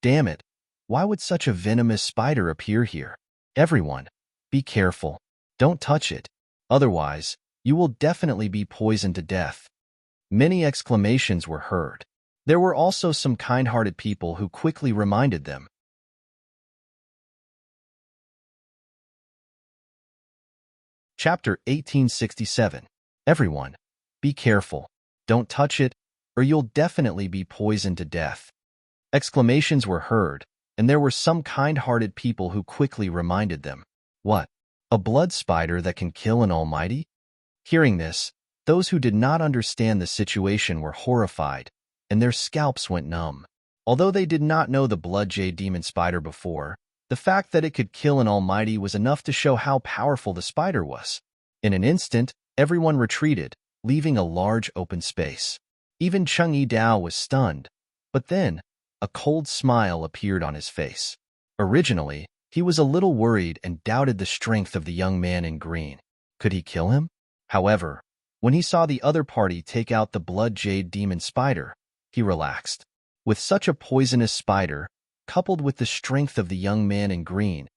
Damn it! Why would such a venomous spider appear here? Everyone, be careful. Don't touch it. Otherwise, you will definitely be poisoned to death. Many exclamations were heard. There were also some kind-hearted people who quickly reminded them. Chapter 1867. Everyone, be careful. Don't touch it, or you'll definitely be poisoned to death. Exclamations were heard, and there were some kind-hearted people who quickly reminded them. What? A blood spider that can kill an almighty? Hearing this, those who did not understand the situation were horrified, and their scalps went numb. Although they did not know the blood jade demon spider before, the fact that it could kill an almighty was enough to show how powerful the spider was. In an instant, everyone retreated, leaving a large open space. Even Chen Yidao was stunned, but then, a cold smile appeared on his face. Originally, he was a little worried and doubted the strength of the young man in green. Could he kill him? However, when he saw the other party take out the blood jade demon spider, he relaxed. With such a poisonous spider, coupled with the strength of the young man in green,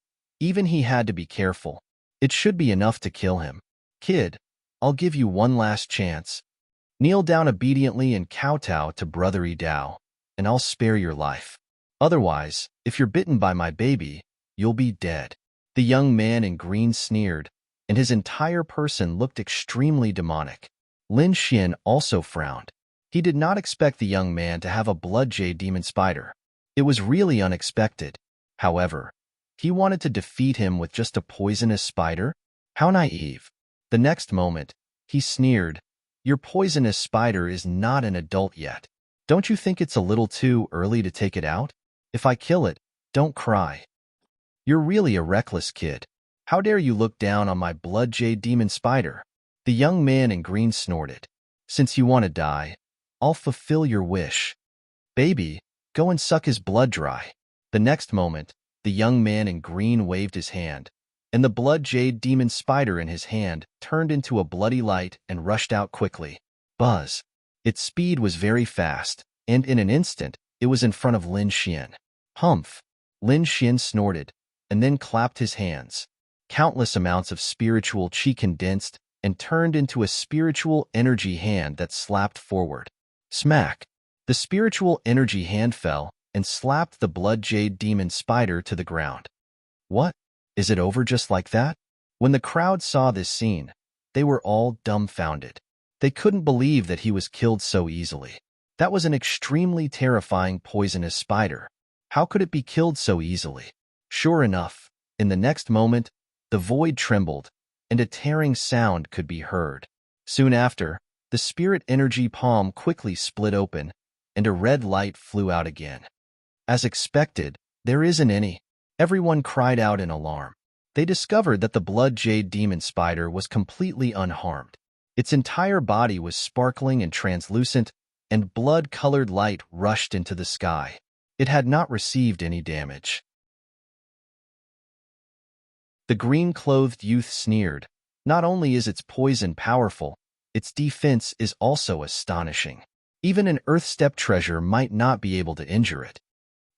even he had to be careful. It should be enough to kill him. Kid, I'll give you one last chance. Kneel down obediently and kowtow to Brother Yidao, and I'll spare your life. Otherwise, if you're bitten by my baby, you'll be dead." The young man in green sneered, and his entire person looked extremely demonic. Lin Xian also frowned. He did not expect the young man to have a blood jade demon spider. It was really unexpected. However, he wanted to defeat him with just a poisonous spider? How naive. The next moment, he sneered, "Your poisonous spider is not an adult yet. Don't you think it's a little too early to take it out? If I kill it, don't cry. You're really a reckless kid. How dare you look down on my blood jade demon spider?" The young man in green snorted. "Since you want to die, I'll fulfill your wish. Baby, go and suck his blood dry." The next moment, the young man in green waved his hand, and the blood jade demon spider in his hand turned into a bloody light and rushed out quickly. Buzz. Its speed was very fast, and in an instant, it was in front of Lin Xian. Humph! Lin Xian snorted, and then clapped his hands. Countless amounts of spiritual qi condensed and turned into a spiritual energy hand that slapped forward. Smack! The spiritual energy hand fell and slapped the blood jade demon spider to the ground. What? Is it over just like that? When the crowd saw this scene, they were all dumbfounded. They couldn't believe that he was killed so easily. That was an extremely terrifying poisonous spider. How could it be killed so easily? Sure enough, in the next moment, the void trembled, and a tearing sound could be heard. Soon after, the spirit energy palm quickly split open, and a red light flew out again. As expected, there isn't any. Everyone cried out in alarm. They discovered that the blood jade demon spider was completely unharmed. Its entire body was sparkling and translucent, and blood-colored light rushed into the sky. It had not received any damage. The green-clothed youth sneered. Not only is its poison powerful, its defense is also astonishing. Even an earth-step treasure might not be able to injure it.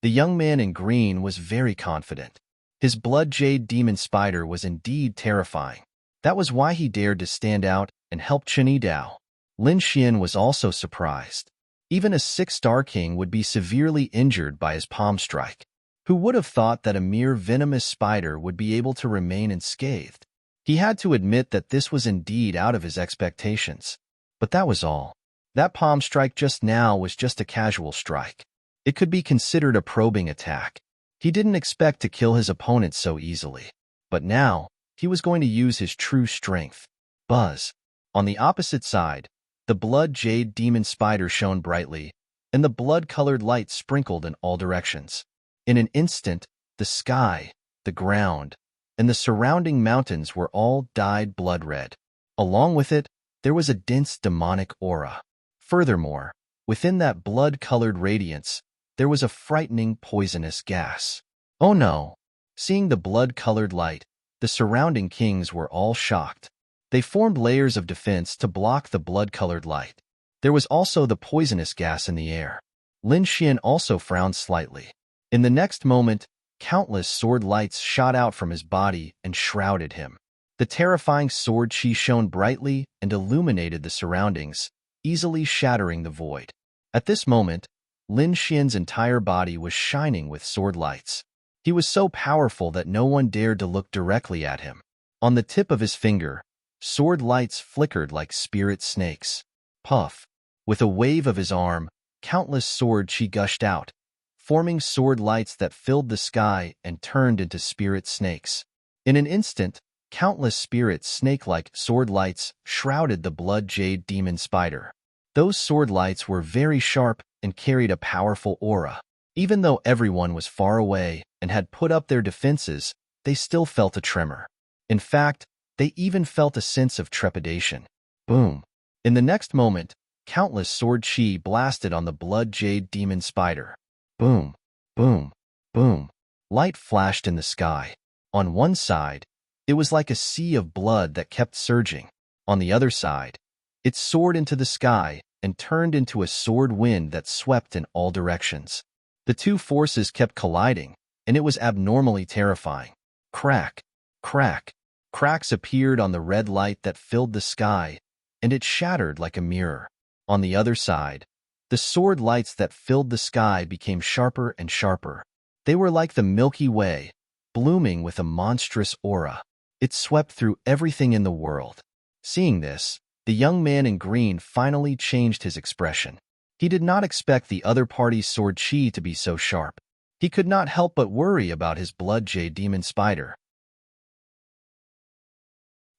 The young man in green was very confident. His blood jade demon spider was indeed terrifying. That was why he dared to stand out and help Chen Dao. Lin Xian was also surprised. Even a 6-star king would be severely injured by his palm strike. Who would have thought that a mere venomous spider would be able to remain unscathed? He had to admit that this was indeed out of his expectations. But that was all. That palm strike just now was just a casual strike. It could be considered a probing attack. He didn't expect to kill his opponent so easily. But now, he was going to use his true strength. Buzz. On the opposite side, the blood jade demon spider shone brightly, and the blood-colored light sprinkled in all directions. In an instant, the sky, the ground, and the surrounding mountains were all dyed blood red. Along with it, there was a dense demonic aura. Furthermore, within that blood-colored radiance, there was a frightening poisonous gas. Oh no! Seeing the blood-colored light, the surrounding kings were all shocked. They formed layers of defense to block the blood-colored light. There was also the poisonous gas in the air. Lin Xian also frowned slightly. In the next moment, countless sword lights shot out from his body and shrouded him. The terrifying sword qi shone brightly and illuminated the surroundings, easily shattering the void. At this moment, Lin Xian's entire body was shining with sword lights. He was so powerful that no one dared to look directly at him. On the tip of his finger, sword lights flickered like spirit snakes. Puff! With a wave of his arm, countless sword qi gushed out, forming sword lights that filled the sky and turned into spirit snakes. In an instant, countless spirit snake-like sword lights shrouded the blood jade demon spider. Those sword lights were very sharp and carried a powerful aura. Even though everyone was far away and had put up their defenses, they still felt a tremor. In fact, they even felt a sense of trepidation. Boom! In the next moment, countless sword qi blasted on the blood jade demon spider. Boom! Boom! Boom! Light flashed in the sky. On one side, it was like a sea of blood that kept surging. On the other side, it soared into the sky and turned into a sword wind that swept in all directions. The two forces kept colliding, and it was abnormally terrifying. Crack! Crack! Cracks appeared on the red light that filled the sky, and it shattered like a mirror. On the other side, the sword lights that filled the sky became sharper and sharper. They were like the Milky Way, blooming with a monstrous aura. It swept through everything in the world. Seeing this, the young man in green finally changed his expression. He did not expect the other party's sword chi to be so sharp. He could not help but worry about his blood jade demon spider.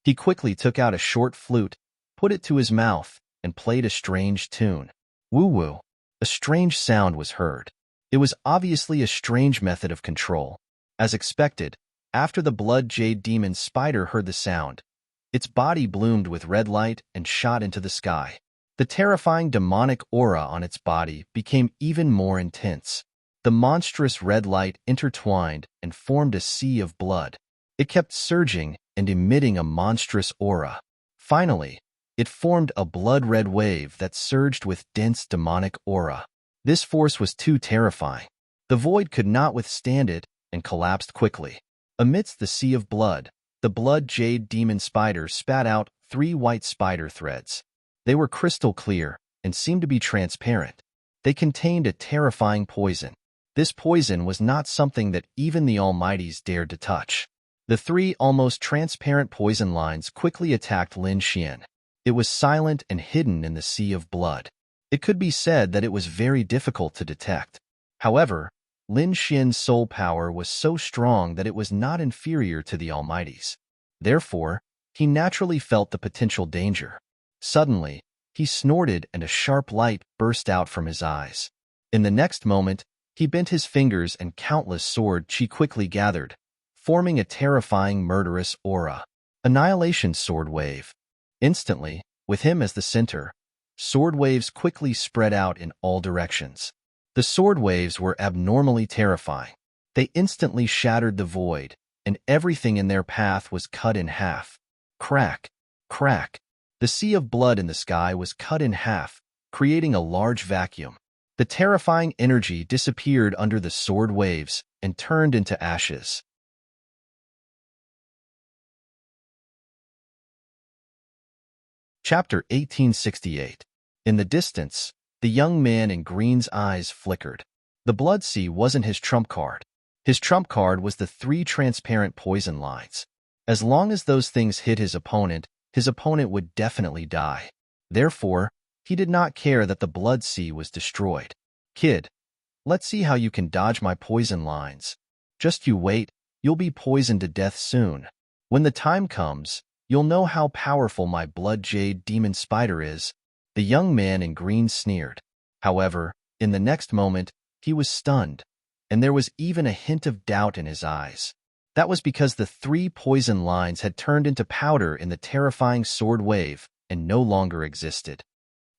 He quickly took out a short flute, put it to his mouth, and played a strange tune. Woo-woo. A strange sound was heard. It was obviously a strange method of control. As expected, after the blood jade demon spider heard the sound, its body bloomed with red light and shot into the sky. The terrifying demonic aura on its body became even more intense. The monstrous red light intertwined and formed a sea of blood. It kept surging and emitting a monstrous aura. Finally, it formed a blood-red wave that surged with dense demonic aura. This force was too terrifying. The void could not withstand it and collapsed quickly. Amidst the sea of blood, the blood jade demon spider spat out 3 white spider threads. They were crystal clear and seemed to be transparent. They contained a terrifying poison. This poison was not something that even the Almighties dared to touch. The 3 almost transparent poison lines quickly attacked Lin Xian. It was silent and hidden in the sea of blood. It could be said that it was very difficult to detect. However, Lin Xian's soul power was so strong that it was not inferior to the Almighty's. Therefore, he naturally felt the potential danger. Suddenly, he snorted and a sharp light burst out from his eyes. In the next moment, he bent his fingers and countless sword chi quickly gathered, forming a terrifying murderous aura. Annihilation sword wave. Instantly, with him as the center, sword waves quickly spread out in all directions. The sword waves were abnormally terrifying. They instantly shattered the void, and everything in their path was cut in half. Crack, crack. The sea of blood in the sky was cut in half, creating a large vacuum. The terrifying energy disappeared under the sword waves and turned into ashes. Chapter 1868. In the distance, the young man in green's eyes flickered. The blood sea wasn't his trump card. His trump card was the 3 transparent poison lines. As long as those things hit his opponent would definitely die. Therefore, he did not care that the blood sea was destroyed. Kid, let's see how you can dodge my poison lines. Just you wait, you'll be poisoned to death soon. When the time comes, you'll know how powerful my blood jade demon spider is. The young man in green sneered. However, in the next moment, he was stunned, and there was even a hint of doubt in his eyes. That was because the 3 poison lines had turned into powder in the terrifying sword wave and no longer existed.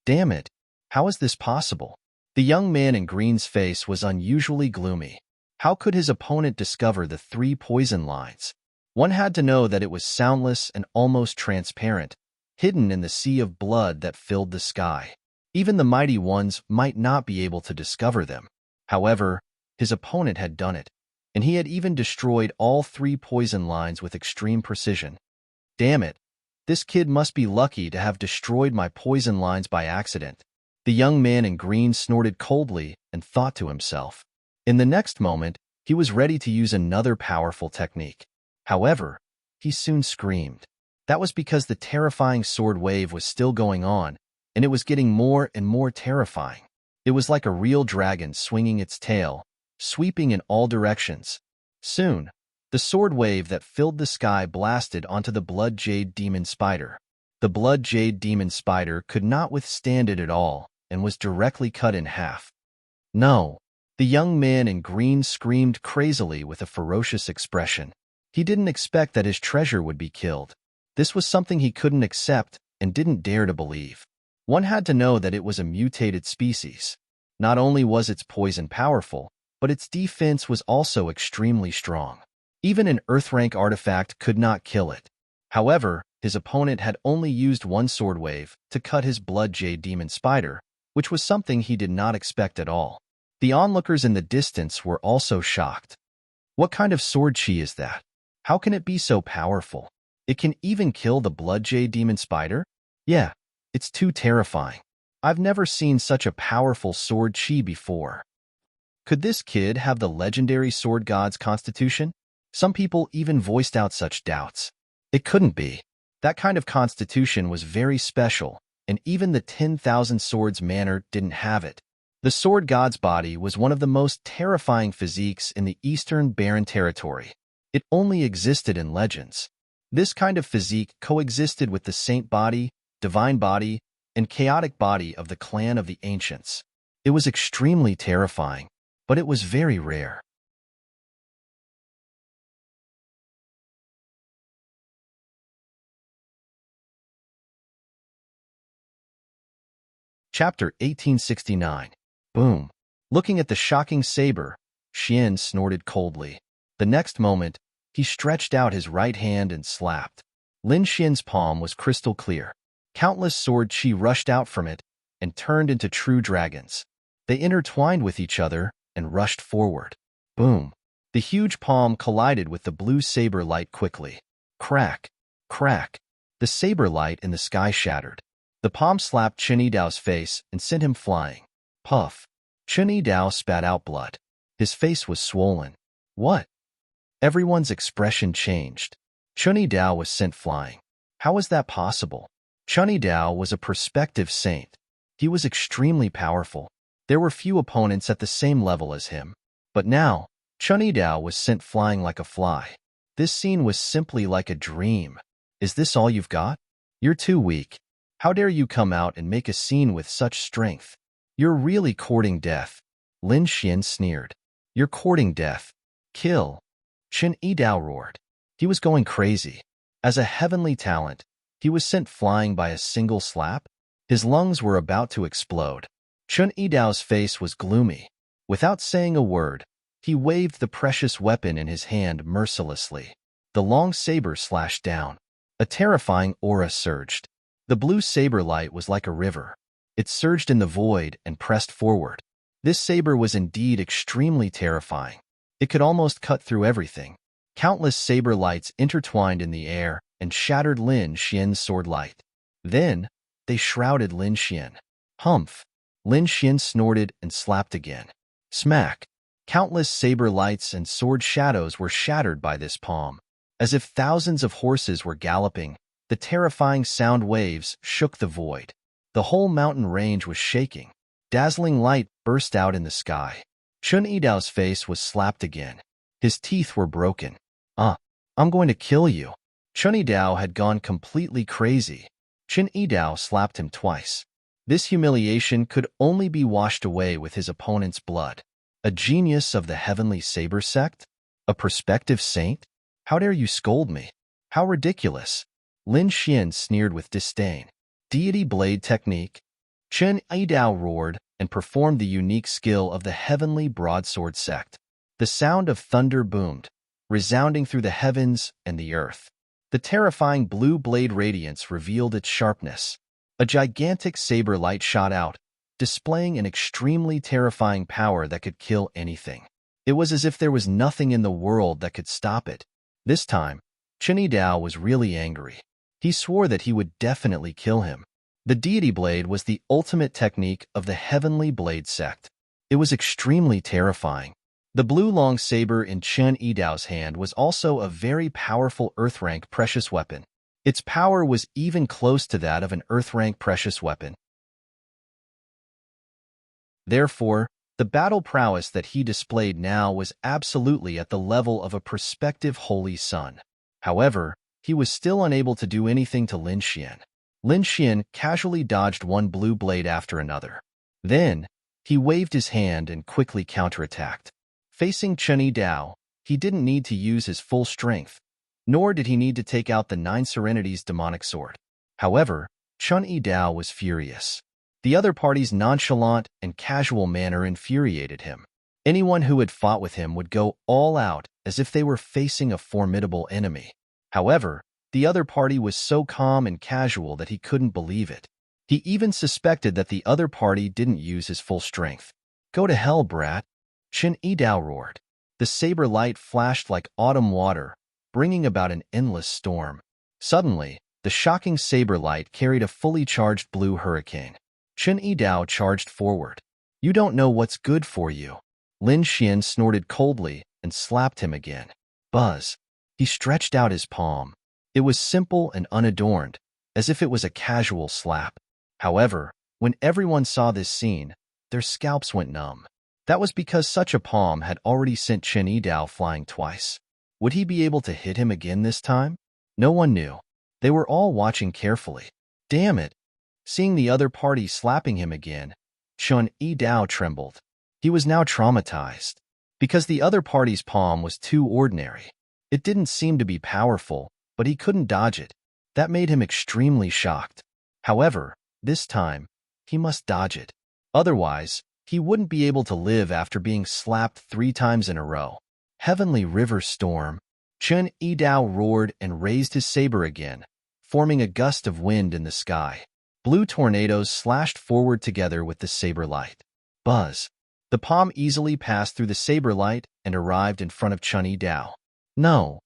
Damn it! How is this possible? The young man in green's face was unusually gloomy. How could his opponent discover the 3 poison lines? One had to know that it was soundless and almost transparent, hidden in the sea of blood that filled the sky. Even the mighty ones might not be able to discover them. However, his opponent had done it, and he had even destroyed all 3 poison lines with extreme precision. Damn it! This kid must be lucky to have destroyed my poison lines by accident. The young man in green snorted coldly and thought to himself. In the next moment, he was ready to use another powerful technique. However, he soon screamed. That was because the terrifying sword wave was still going on, and it was getting more and more terrifying. It was like a real dragon swinging its tail, sweeping in all directions. Soon, the sword wave that filled the sky blasted onto the blood jade demon spider. The blood jade demon spider could not withstand it at all and was directly cut in half. No! The young man in green screamed crazily with a ferocious expression. He didn't expect that his treasure would be killed. This was something he couldn't accept and didn't dare to believe. One had to know that it was a mutated species. Not only was its poison powerful, but its defense was also extremely strong. Even an Earth-rank artifact could not kill it. However, his opponent had only used 1 sword wave to cut his blood jade demon spider, which was something he did not expect at all. The onlookers in the distance were also shocked. What kind of sword chi is that? How can it be so powerful? It can even kill the blood jade demon spider? Yeah, it's too terrifying. I've never seen such a powerful sword chi before. Could this kid have the legendary sword god's constitution? Some people even voiced out such doubts. It couldn't be. That kind of constitution was very special, and even the 10,000 swords manner didn't have it. The sword god's body was one of the most terrifying physiques in the Eastern Barren Territory. It only existed in legends. This kind of physique coexisted with the saint body, divine body, and chaotic body of the clan of the ancients. It was extremely terrifying, but it was very rare. Chapter 1869. Boom. Looking at the shocking saber, Xian snorted coldly. The next moment, he stretched out his right hand and slapped. Lin Xian's palm was crystal clear. Countless sword chi rushed out from it and turned into true dragons. They intertwined with each other and rushed forward. Boom. The huge palm collided with the blue saber light quickly. Crack. Crack. The saber light in the sky shattered. The palm slapped Chen Yidao's face and sent him flying. Puff. Chen Yidao spat out blood. His face was swollen. What? Everyone's expression changed. Chen Yidao was sent flying. How was that possible? Chen Yidao was a prospective saint. He was extremely powerful. There were few opponents at the same level as him. But now, Chen Yidao was sent flying like a fly. This scene was simply like a dream. Is this all you've got? You're too weak. How dare you come out and make a scene with such strength? You're really courting death. Lin Xian sneered. You're courting death. Kill. Chen Yidao roared. He was going crazy. As a heavenly talent, he was sent flying by a single slap. His lungs were about to explode. Chen Yidao's face was gloomy. Without saying a word, he waved the precious weapon in his hand mercilessly. The long saber slashed down. A terrifying aura surged. The blue saber light was like a river. It surged in the void and pressed forward. This saber was indeed extremely terrifying. It could almost cut through everything. Countless saber lights intertwined in the air and shattered Lin Xian's sword light. Then, they shrouded Lin Xian. Humph! Lin Xian snorted and slapped again. Smack! Countless saber lights and sword shadows were shattered by this palm. As if thousands of horses were galloping, the terrifying sound waves shook the void. The whole mountain range was shaking. Dazzling light burst out in the sky. Chen Yidao's face was slapped again. His teeth were broken. I'm going to kill you. Chen Yidao had gone completely crazy. Chen Yidao slapped him twice. This humiliation could only be washed away with his opponent's blood. A genius of the heavenly saber sect? A prospective saint? How dare you scold me? How ridiculous! Lin Xian sneered with disdain. Deity blade technique? Chen Yidao roared and performed the unique skill of the heavenly broadsword sect. The sound of thunder boomed, resounding through the heavens and the earth. The terrifying blue blade radiance revealed its sharpness. A gigantic saber light shot out, displaying an extremely terrifying power that could kill anything. It was as if there was nothing in the world that could stop it. This time, Chen Yidao was really angry. He swore that he would definitely kill him. The deity blade was the ultimate technique of the heavenly blade sect. It was extremely terrifying. The blue long saber in Chen Yidao's hand was also a very powerful earth-rank precious weapon. Its power was even close to that of an earth-rank precious weapon. Therefore, the battle prowess that he displayed now was absolutely at the level of a prospective holy son. However, he was still unable to do anything to Lin Xian. Lin Xian casually dodged one blue blade after another. Then, he waved his hand and quickly counterattacked. Facing Chen Yidao, he didn't need to use his full strength, nor did he need to take out the Nine Serenity's demonic sword. However, Chen Yidao was furious. The other party's nonchalant and casual manner infuriated him. Anyone who had fought with him would go all out as if they were facing a formidable enemy. However, the other party was so calm and casual that he couldn't believe it. He even suspected that the other party didn't use his full strength. Go to hell, brat! Chen Yidao roared. The saber light flashed like autumn water, bringing about an endless storm. Suddenly, the shocking saber light carried a fully charged blue hurricane. Chen Yidao charged forward. You don't know what's good for you. Lin Xian snorted coldly and slapped him again. Buzz. He stretched out his palm. It was simple and unadorned, as if it was a casual slap. However, when everyone saw this scene, their scalps went numb. That was because such a palm had already sent Chen Yidao flying twice. Would he be able to hit him again this time? No one knew. They were all watching carefully. Damn it! Seeing the other party slapping him again, Chen Yidao trembled. He was now traumatized. Because the other party's palm was too ordinary. It didn't seem to be powerful, but he couldn't dodge it. That made him extremely shocked. However, this time, he must dodge it. Otherwise, he wouldn't be able to live after being slapped 3 times in a row. Heavenly River Storm. Chen Yidao roared and raised his saber again, forming a gust of wind in the sky. Blue tornadoes slashed forward together with the saber light. Buzz. The palm easily passed through the saber light and arrived in front of Chen Yidao. No.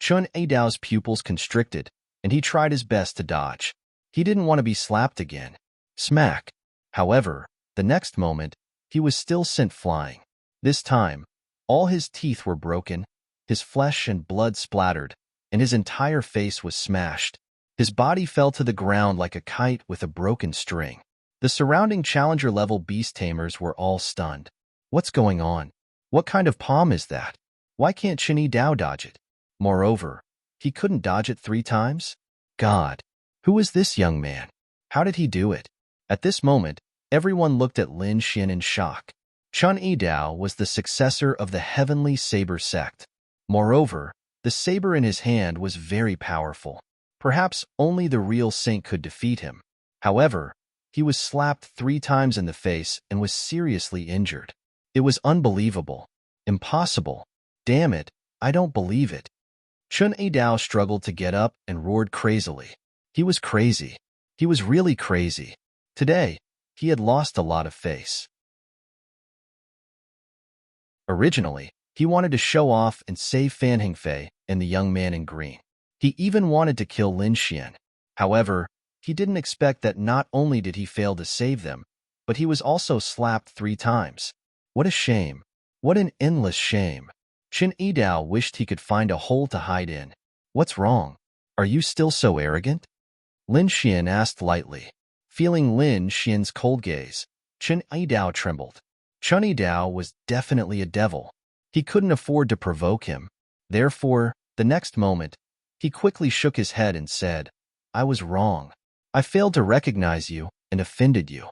Chen Yidao's pupils constricted, and he tried his best to dodge. He didn't want to be slapped again. Smack. However, the next moment, he was still sent flying. This time, all his teeth were broken, his flesh and blood splattered, and his entire face was smashed. His body fell to the ground like a kite with a broken string. The surrounding challenger-level beast tamers were all stunned. What's going on? What kind of palm is that? Why can't Chen Yidao dodge it? Moreover, he couldn't dodge it 3 times? God, who is this young man? How did he do it? At this moment, everyone looked at Lin Xian in shock. Chen Yidao was the successor of the Heavenly Saber sect. Moreover, the saber in his hand was very powerful. Perhaps only the real saint could defeat him. However, he was slapped 3 times in the face and was seriously injured. It was unbelievable. Impossible. Damn it, I don't believe it. Chen Yidao struggled to get up and roared crazily. He was crazy. He was really crazy. Today, he had lost a lot of face. Originally, he wanted to show off and save Fan Hengfei and the young man in green. He even wanted to kill Lin Xian. However, he didn't expect that not only did he fail to save them, but he was also slapped 3 times. What a shame. What an endless shame. Chen Yidao wished he could find a hole to hide in. What's wrong? Are you still so arrogant? Lin Xian asked lightly. Feeling Lin Xian's cold gaze, Chen Yidao trembled. Chen Yidao was definitely a devil. He couldn't afford to provoke him. Therefore, the next moment, he quickly shook his head and said, I was wrong. I failed to recognize you and offended you.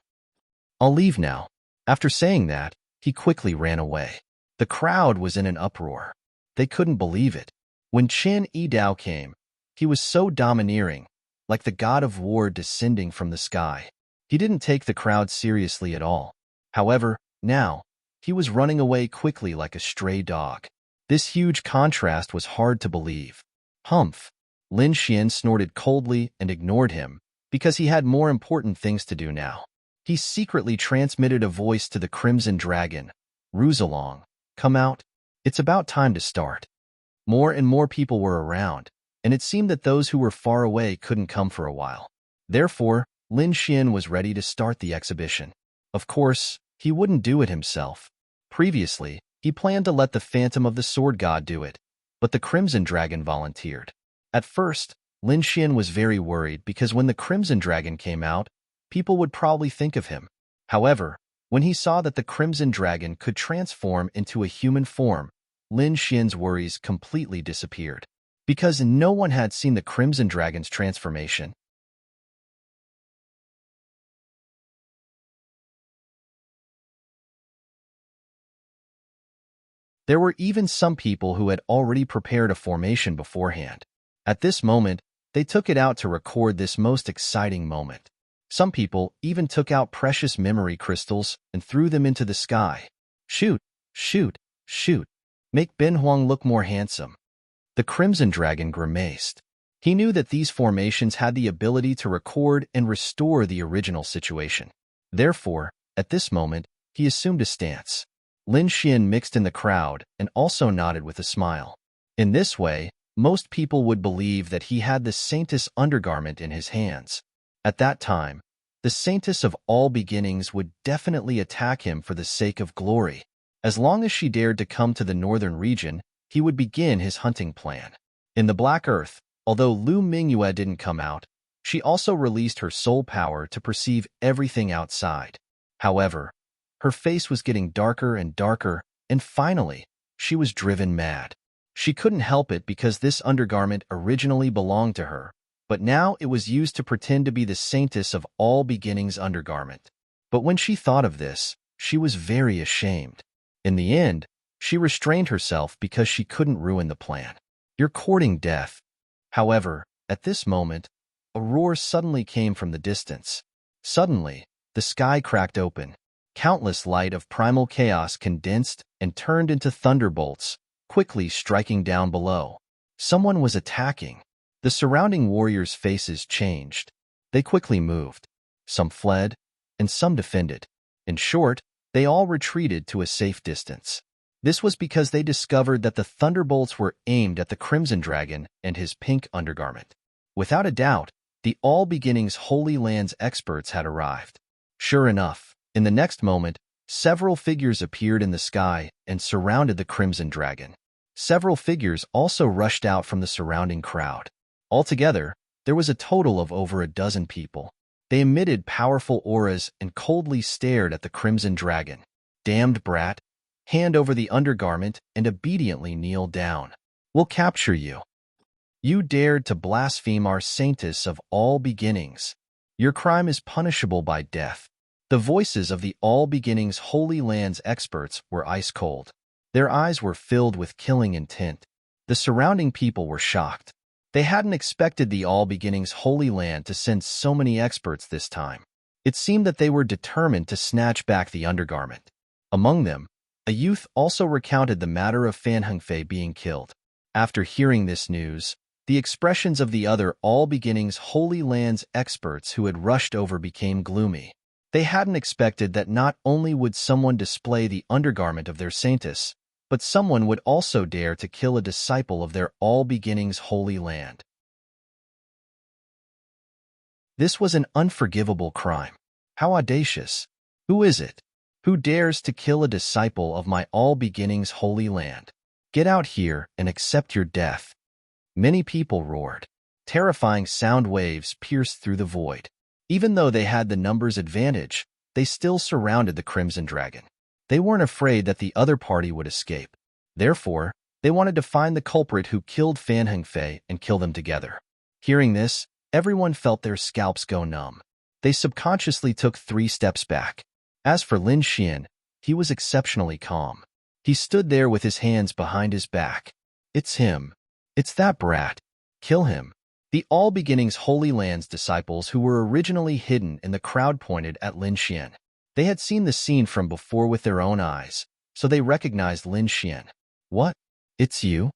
I'll leave now. After saying that, he quickly ran away. The crowd was in an uproar. They couldn't believe it. When Chen Yidao came, he was so domineering, like the god of war descending from the sky. He didn't take the crowd seriously at all. However, now, he was running away quickly like a stray dog. This huge contrast was hard to believe. Humph! Lin Xian snorted coldly and ignored him, because he had more important things to do now. He secretly transmitted a voice to the Crimson Dragon. Ruzalong, come out. It's about time to start. More and more people were around, and it seemed that those who were far away couldn't come for a while. Therefore, Lin Xian was ready to start the exhibition. Of course, he wouldn't do it himself. Previously, he planned to let the Phantom of the Sword God do it, but the Crimson Dragon volunteered. At first, Lin Xian was very worried because when the Crimson Dragon came out, people would probably think of him. However, when he saw that the Crimson Dragon could transform into a human form, Lin Xian's worries completely disappeared. Because no one had seen the Crimson Dragon's transformation, there were even some people who had already prepared a formation beforehand. At this moment, they took it out to record this most exciting moment. Some people even took out precious memory crystals and threw them into the sky. Shoot, shoot, shoot. Make Ben Huang look more handsome. The Crimson Dragon grimaced. He knew that these formations had the ability to record and restore the original situation. Therefore, at this moment, he assumed a stance. Lin Xian mixed in the crowd and also nodded with a smile. In this way, most people would believe that he had the Saintess undergarment in his hands. At that time, the Saintess of all beginnings would definitely attack him for the sake of glory. As long as she dared to come to the northern region, he would begin his hunting plan. In the Black Earth, although Lu Mingyue didn't come out, she also released her soul power to perceive everything outside. However, her face was getting darker and darker, and finally, she was driven mad. She couldn't help it because this undergarment originally belonged to her, but now it was used to pretend to be the saintess of all beginnings undergarment. But when she thought of this, she was very ashamed. In the end, she restrained herself because she couldn't ruin the plan. You're courting death. However, at this moment, a roar suddenly came from the distance. Suddenly, the sky cracked open. Countless light of primal chaos condensed and turned into thunderbolts, quickly striking down below. Someone was attacking. The surrounding warriors' faces changed. They quickly moved. Some fled, and some defended. In short, they all retreated to a safe distance. This was because they discovered that the thunderbolts were aimed at the Crimson Dragon and his pink undergarment. Without a doubt, the All Beginnings Holy Lands experts had arrived. Sure enough, in the next moment, several figures appeared in the sky and surrounded the Crimson Dragon. Several figures also rushed out from the surrounding crowd. Altogether, there was a total of over a dozen people. They emitted powerful auras and coldly stared at the Crimson Dragon. Damned brat! Hand over the undergarment and obediently kneel down. We'll capture you. You dared to blaspheme our saintess of all beginnings. Your crime is punishable by death. The voices of the All Beginnings Holy Lands experts were ice cold. Their eyes were filled with killing intent. The surrounding people were shocked. They hadn't expected the All Beginnings Holy Land to send so many experts this time. It seemed that they were determined to snatch back the undergarment. Among them, a youth also recounted the matter of Fan Hengfei being killed. After hearing this news, the expressions of the other All Beginnings Holy Lands experts who had rushed over became gloomy. They hadn't expected that not only would someone display the undergarment of their saintess, but someone would also dare to kill a disciple of their All Beginnings Holy Land. This was an unforgivable crime. How audacious! Who is it? Who dares to kill a disciple of my All Beginnings Holy Land? Get out here and accept your death. Many people roared. Terrifying sound waves pierced through the void. Even though they had the numbers advantage, they still surrounded the Crimson Dragon. They weren't afraid that the other party would escape. Therefore, they wanted to find the culprit who killed Fan Hengfei and kill them together. Hearing this, everyone felt their scalps go numb. They subconsciously took 3 steps back. As for Lin Xian, he was exceptionally calm. He stood there with his hands behind his back. It's him. It's that brat. Kill him. The All Beginnings Holy Lands disciples who were originally hidden in the crowd pointed at Lin Xian. They had seen the scene from before with their own eyes, so they recognized Lin Xian. What? It's you?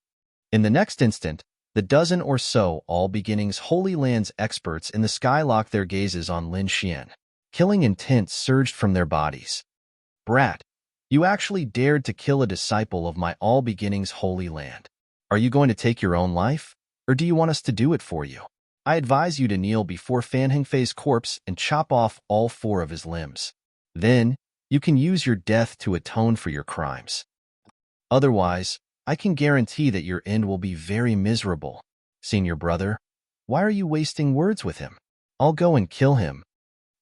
In the next instant, the dozen or so All Beginnings Holy Lands experts in the sky locked their gazes on Lin Xian. Killing intent surged from their bodies. Brat, you actually dared to kill a disciple of my All Beginnings Holy Land. Are you going to take your own life, or do you want us to do it for you? I advise you to kneel before Fan Hengfei's corpse and chop off all 4 of his limbs. Then, you can use your death to atone for your crimes. Otherwise, I can guarantee that your end will be very miserable. Senior brother, why are you wasting words with him? I'll go and kill him.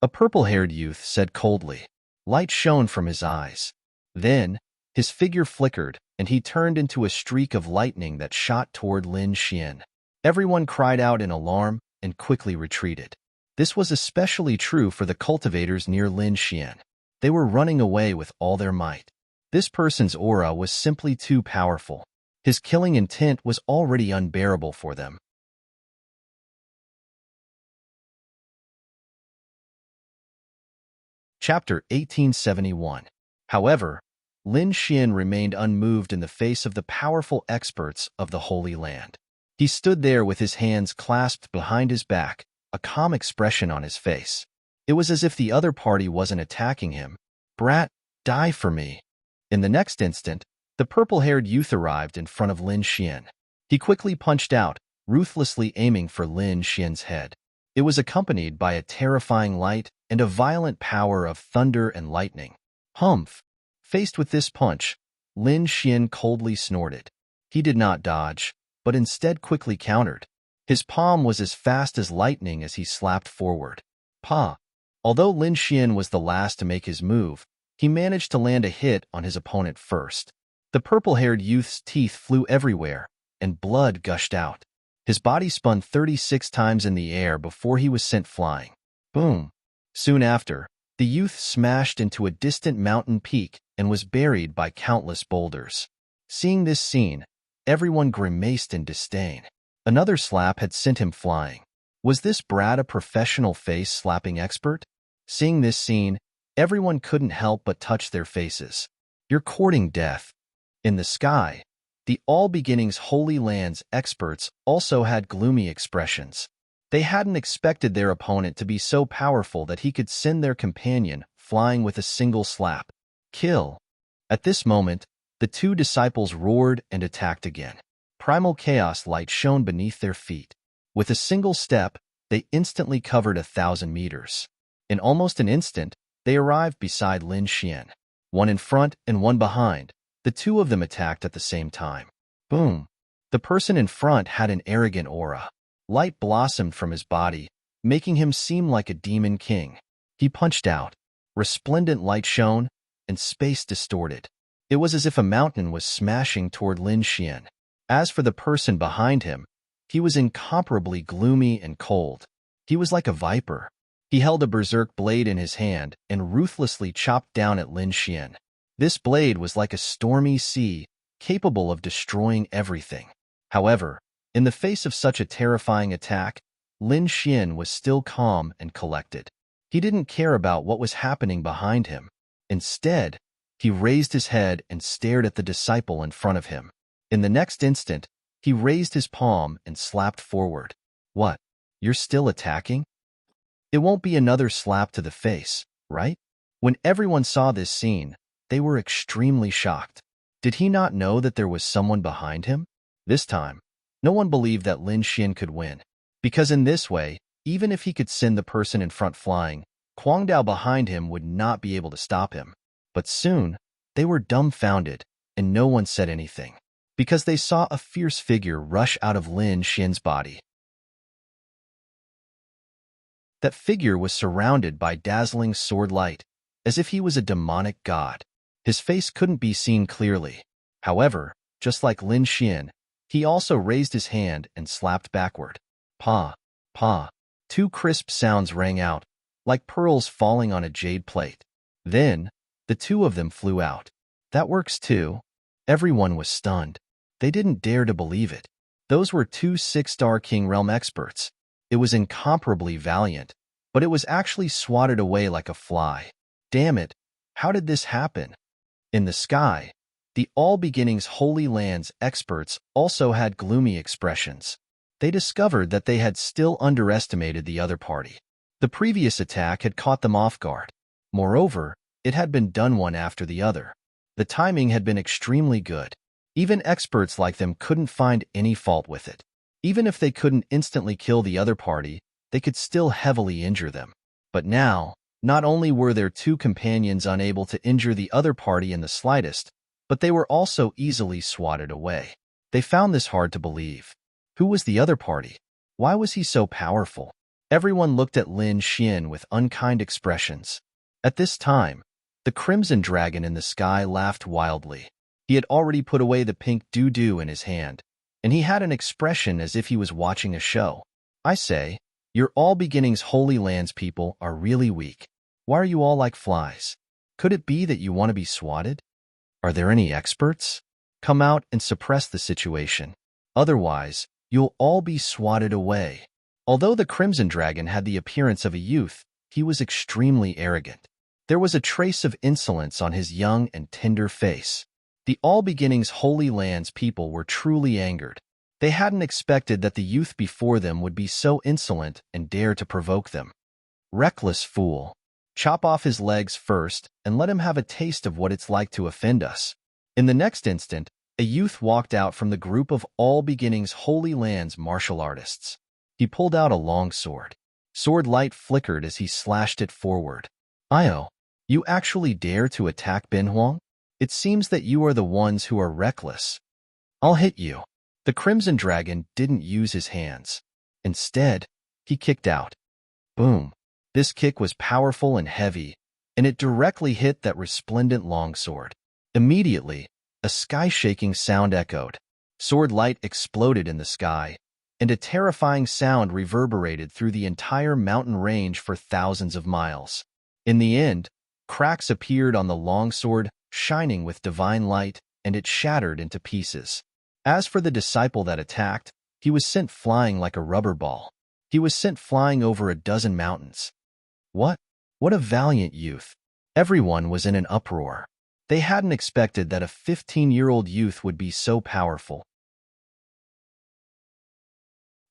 A purple-haired youth said coldly. Light shone from his eyes. Then, his figure flickered, and he turned into a streak of lightning that shot toward Lin Xian. Everyone cried out in alarm and quickly retreated. This was especially true for the cultivators near Lin Xian. They were running away with all their might. This person's aura was simply too powerful. His killing intent was already unbearable for them. Chapter 1871. However, Lin Xian remained unmoved in the face of the powerful experts of the Holy Land. He stood there with his hands clasped behind his back, a calm expression on his face. It was as if the other party wasn't attacking him. Brat, die for me. In the next instant, the purple-haired youth arrived in front of Lin Xian. He quickly punched out, ruthlessly aiming for Lin Xian's head. It was accompanied by a terrifying light and a violent power of thunder and lightning. Humph! Faced with this punch, Lin Xian coldly snorted. He did not dodge, but instead quickly countered. His palm was as fast as lightning as he slapped forward. Pa! Although Lin Xian was the last to make his move, he managed to land a hit on his opponent first. The purple-haired youth's teeth flew everywhere, and blood gushed out. His body spun 36 times in the air before he was sent flying. Boom! Soon after, the youth smashed into a distant mountain peak and was buried by countless boulders. Seeing this scene, everyone grimaced in disdain. Another slap had sent him flying. Was this brat a professional face-slapping expert? Seeing this scene, everyone couldn't help but touch their faces. You're courting death. In the sky, the All Beginnings Holy Lands experts also had gloomy expressions. They hadn't expected their opponent to be so powerful that he could send their companion flying with a single slap. Kill. At this moment, the two disciples roared and attacked again. Primal chaos light shone beneath their feet. With a single step, they instantly covered 1,000 meters. In almost an instant, they arrived beside Lin Xian. One in front and one behind, the two of them attacked at the same time. Boom! The person in front had an arrogant aura. Light blossomed from his body, making him seem like a demon king. He punched out. Resplendent light shone, and space distorted. It was as if a mountain was smashing toward Lin Xian. As for the person behind him, he was incomparably gloomy and cold. He was like a viper. He held a berserk blade in his hand and ruthlessly chopped down at Lin Xian. This blade was like a stormy sea, capable of destroying everything. However, in the face of such a terrifying attack, Lin Xian was still calm and collected. He didn't care about what was happening behind him. Instead, he raised his head and stared at the disciple in front of him. In the next instant, he raised his palm and slapped forward. What? You're still attacking? It won't be another slap to the face, right? When everyone saw this scene, they were extremely shocked. Did he not know that there was someone behind him? This time, no one believed that Lin Xian could win. Because in this way, even if he could send the person in front flying, Guangdao behind him would not be able to stop him. But soon, they were dumbfounded, and no one said anything, because they saw a fierce figure rush out of Lin Xian's body. That figure was surrounded by dazzling sword light, as if he was a demonic god. His face couldn't be seen clearly. However, just like Lin Xian, he also raised his hand and slapped backward. Pa, pa. Two crisp sounds rang out, like pearls falling on a jade plate. Then, the two of them flew out. That works too. Everyone was stunned. They didn't dare to believe it. Those were two 6-star King Realm experts. It was incomparably valiant, but it was actually swatted away like a fly. Damn it, how did this happen? In the sky, the All Beginnings Holy Lands experts also had gloomy expressions. They discovered that they had still underestimated the other party. The previous attack had caught them off guard. Moreover, it had been done one after the other. The timing had been extremely good. Even experts like them couldn't find any fault with it. Even if they couldn't instantly kill the other party, they could still heavily injure them. But now, not only were their two companions unable to injure the other party in the slightest, but they were also easily swatted away. They found this hard to believe. Who was the other party? Why was he so powerful? Everyone looked at Lin Xian with unkind expressions. At this time, the crimson dragon in the sky laughed wildly. He had already put away the pink doo-doo in his hand, and he had an expression as if he was watching a show. I say, your All Beginnings Holy Lands people are really weak. Why are you all like flies? Could it be that you want to be swatted? Are there any experts? Come out and suppress the situation. Otherwise, you'll all be swatted away. Although the Crimson Dragon had the appearance of a youth, he was extremely arrogant. There was a trace of insolence on his young and tender face. The All Beginnings Holy Lands people were truly angered. They hadn't expected that the youth before them would be so insolent and dare to provoke them. Reckless fool. Chop off his legs first and let him have a taste of what it's like to offend us. In the next instant, a youth walked out from the group of All Beginnings Holy Lands martial artists. He pulled out a long sword. Sword light flickered as he slashed it forward. Io, you actually dare to attack Ben Huang? It seems that you are the ones who are reckless. I'll hit you. The Crimson Dragon didn't use his hands. Instead, he kicked out. Boom. This kick was powerful and heavy, and it directly hit that resplendent longsword. Immediately, a sky-shaking sound echoed. Sword light exploded in the sky, and a terrifying sound reverberated through the entire mountain range for thousands of miles. In the end, cracks appeared on the longsword, shining with divine light, and it shattered into pieces. As for the disciple that attacked, he was sent flying like a rubber ball. He was sent flying over a dozen mountains. What? What a valiant youth! Everyone was in an uproar. They hadn't expected that a 15-year-old youth would be so powerful.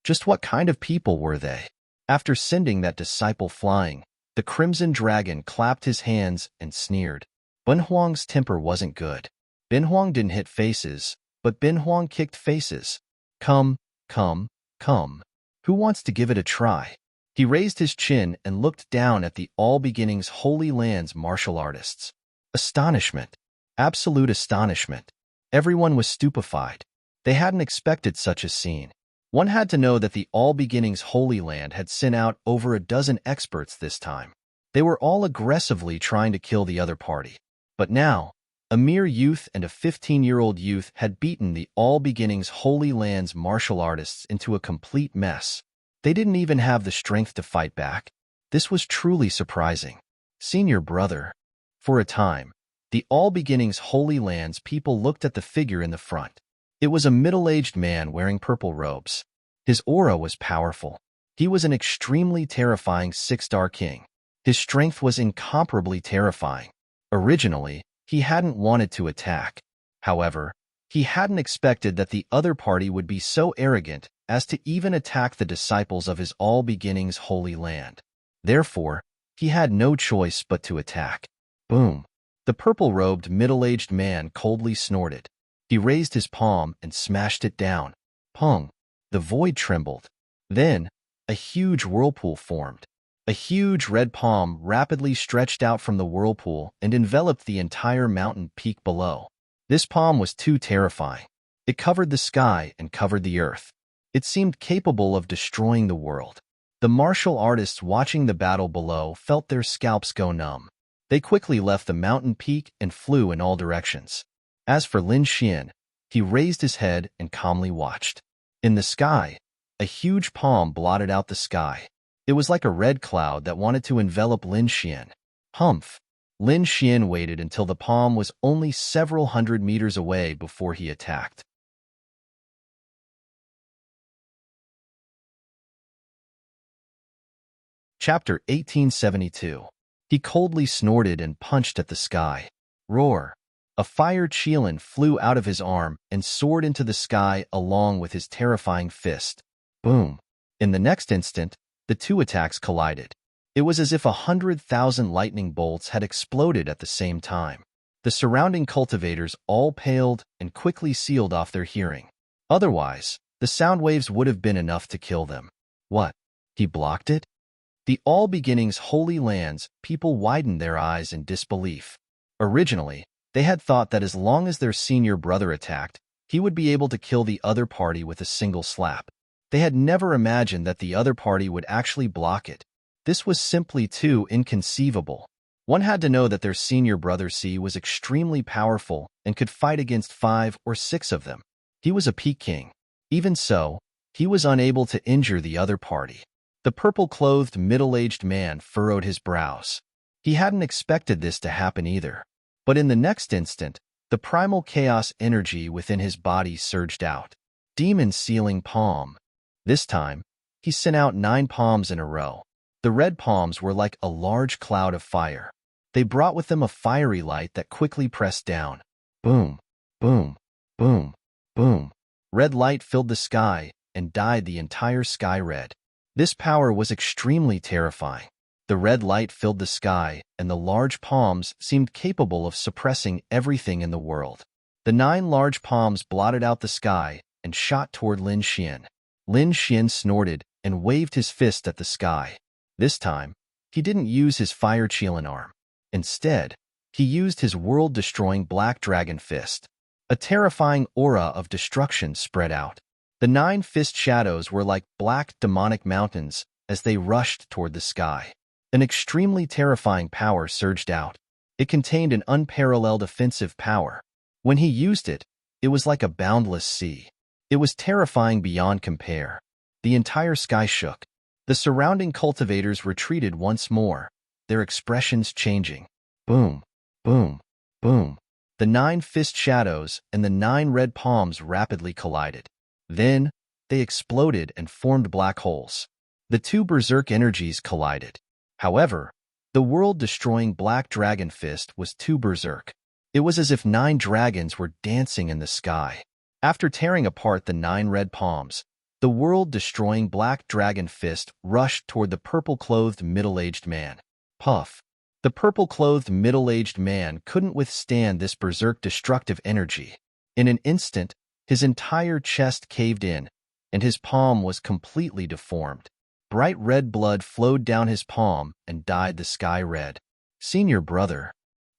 Just what kind of people were they? After sending that disciple flying, the Crimson Dragon clapped his hands and sneered. Ben Huang's temper wasn't good. Ben Huang didn't hit faces, but Ben Huang kicked faces. Come, come, come. Who wants to give it a try? He raised his chin and looked down at the All Beginnings Holy Land's martial artists. Astonishment. Absolute astonishment. Everyone was stupefied. They hadn't expected such a scene. One had to know that the All Beginnings Holy Land had sent out over a dozen experts this time. They were all aggressively trying to kill the other party. But now, a mere youth and a 15-year-old youth had beaten the All Beginnings Holy Land's martial artists into a complete mess. They didn't even have the strength to fight back. This was truly surprising. Senior brother. For a time, the All Beginnings Holy Land's people looked at the figure in the front. It was a middle-aged man wearing purple robes. His aura was powerful. He was an extremely terrifying six-star king. His strength was incomparably terrifying. Originally, he hadn't wanted to attack. However, he hadn't expected that the other party would be so arrogant as to even attack the disciples of his All Beginnings Holy Land. Therefore, he had no choice but to attack. Boom! The purple-robed middle-aged man coldly snorted. He raised his palm and smashed it down. Pong! The void trembled. Then, a huge whirlpool formed. A huge red palm rapidly stretched out from the whirlpool and enveloped the entire mountain peak below. This palm was too terrifying. It covered the sky and covered the earth. It seemed capable of destroying the world. The martial artists watching the battle below felt their scalps go numb. They quickly left the mountain peak and flew in all directions. As for Lin Xian, he raised his head and calmly watched. In the sky, a huge palm blotted out the sky. It was like a red cloud that wanted to envelop Lin Xian. Humph! Lin Xian waited until the palm was only several hundred meters away before he attacked. Chapter 1872. He coldly snorted and punched at the sky. Roar! A fire qilin flew out of his arm and soared into the sky along with his terrifying fist. Boom! In the next instant, the two attacks collided. It was as if 100,000 lightning bolts had exploded at the same time. The surrounding cultivators all paled and quickly sealed off their hearing. Otherwise, the sound waves would have been enough to kill them. What? He blocked it? The All Beginnings Holy Lands people widened their eyes in disbelief. Originally, they had thought that as long as their senior brother attacked, he would be able to kill the other party with a single slap. They had never imagined that the other party would actually block it. This was simply too inconceivable. One had to know that their senior brother C was extremely powerful and could fight against 5 or 6 of them. He was a peak king. Even so, he was unable to injure the other party. The purple-clothed middle-aged man furrowed his brows. He hadn't expected this to happen either. But in the next instant, the primal chaos energy within his body surged out. Demon Sealing Palm. This time, he sent out 9 palms in a row. The red palms were like a large cloud of fire. They brought with them a fiery light that quickly pressed down. Boom, boom, boom, boom. Red light filled the sky and dyed the entire sky red. This power was extremely terrifying. The red light filled the sky, and the large palms seemed capable of suppressing everything in the world. The 9 large palms blotted out the sky and shot toward Lin Xian. Lin Xian snorted and waved his fist at the sky. This time, he didn't use his fire qilin arm. Instead, he used his world-destroying black dragon fist. A terrifying aura of destruction spread out. The 9-fist shadows were like black demonic mountains as they rushed toward the sky. An extremely terrifying power surged out. It contained an unparalleled offensive power. When he used it, it was like a boundless sea. It was terrifying beyond compare. The entire sky shook. The surrounding cultivators retreated once more, their expressions changing. Boom, boom, boom. The 9-fist shadows and the 9 red palms rapidly collided. Then, they exploded and formed black holes. The 2 berserk energies collided. However, the world-destroying black dragon fist was too berserk. It was as if 9 dragons were dancing in the sky. After tearing apart the 9 red palms, the world-destroying black dragon fist rushed toward the purple-clothed middle-aged man. Puff. The purple-clothed middle-aged man couldn't withstand this berserk destructive energy. In an instant, his entire chest caved in, and his palm was completely deformed. Bright red blood flowed down his palm and dyed the sky red. Senior brother.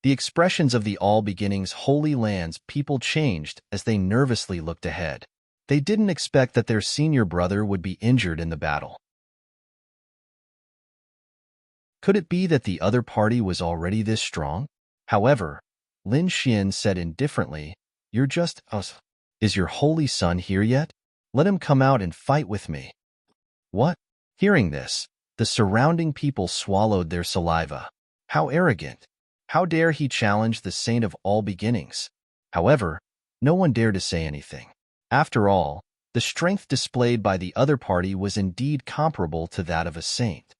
The expressions of the All Beginnings Holy Land's people changed as they nervously looked ahead. They didn't expect that their senior brother would be injured in the battle. Could it be that the other party was already this strong? However, Lin Xian said indifferently, "You're just us. Is your holy son here yet? Let him come out and fight with me." What? Hearing this, the surrounding people swallowed their saliva. How arrogant! How dare he challenge the saint of all beginnings? However, no one dared to say anything. After all, the strength displayed by the other party was indeed comparable to that of a saint.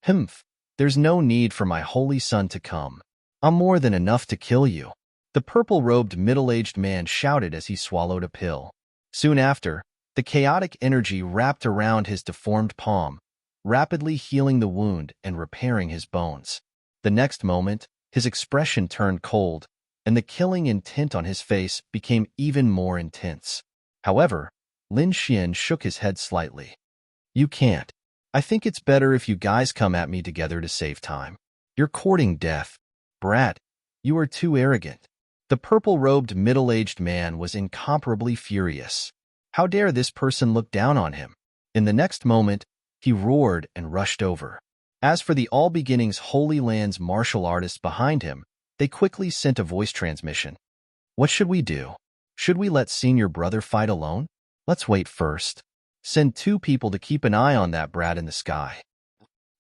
Humph, there's no need for my holy son to come. I'm more than enough to kill you. The purple-robed middle-aged man shouted as he swallowed a pill. Soon after, the chaotic energy wrapped around his deformed palm, rapidly healing the wound and repairing his bones. The next moment, his expression turned cold, and the killing intent on his face became even more intense. However, Lin Xian shook his head slightly. "You can't. I think it's better if you guys come at me together to save time. You're courting death. Brat, you are too arrogant." The purple-robed middle-aged man was incomparably furious. How dare this person look down on him? In the next moment, he roared and rushed over. As for the All Beginnings Holy Land's martial artists behind him, they quickly sent a voice transmission. "What should we do? Should we let senior brother fight alone? Let's wait first. Send 2 people to keep an eye on that brat in the sky.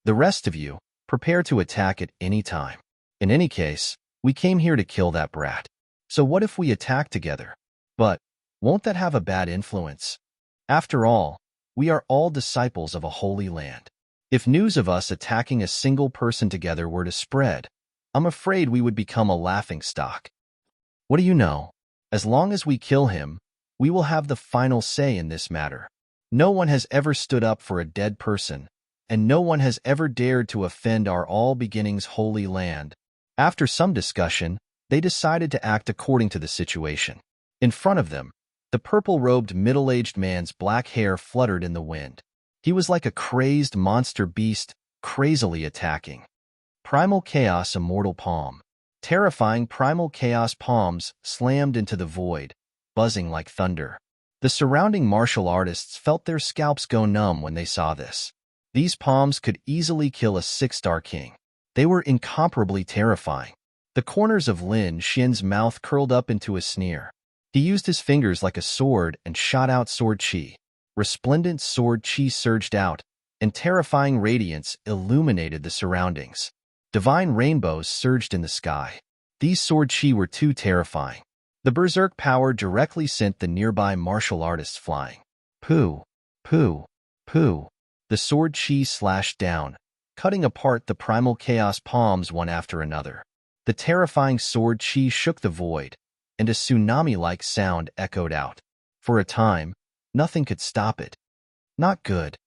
The rest of you, prepare to attack at any time. In any case, we came here to kill that brat. So what if we attack together? But won't that have a bad influence? After all, we are all disciples of a holy land. If news of us attacking a single person together were to spread, I'm afraid we would become a laughingstock. What do you know? As long as we kill him, we will have the final say in this matter. No one has ever stood up for a dead person, and no one has ever dared to offend our All Beginnings Holy Land." After some discussion, they decided to act according to the situation. In front of them, the purple-robed middle-aged man's black hair fluttered in the wind. He was like a crazed monster beast, crazily attacking. Primal Chaos Immortal Palm. Terrifying primal chaos palms slammed into the void, buzzing like thunder. The surrounding martial artists felt their scalps go numb when they saw this. These palms could easily kill a 6-star king. They were incomparably terrifying. The corners of Lin Xian's mouth curled up into a sneer. He used his fingers like a sword and shot out sword chi. Resplendent sword chi surged out, and terrifying radiance illuminated the surroundings. Divine rainbows surged in the sky. These sword chi were too terrifying. The berserk power directly sent the nearby martial artists flying. Pooh, pooh, pooh. The sword chi slashed down, cutting apart the primal chaos palms one after another. The terrifying sword chi shook the void, and a tsunami-like sound echoed out. For a time, nothing could stop it. Not good.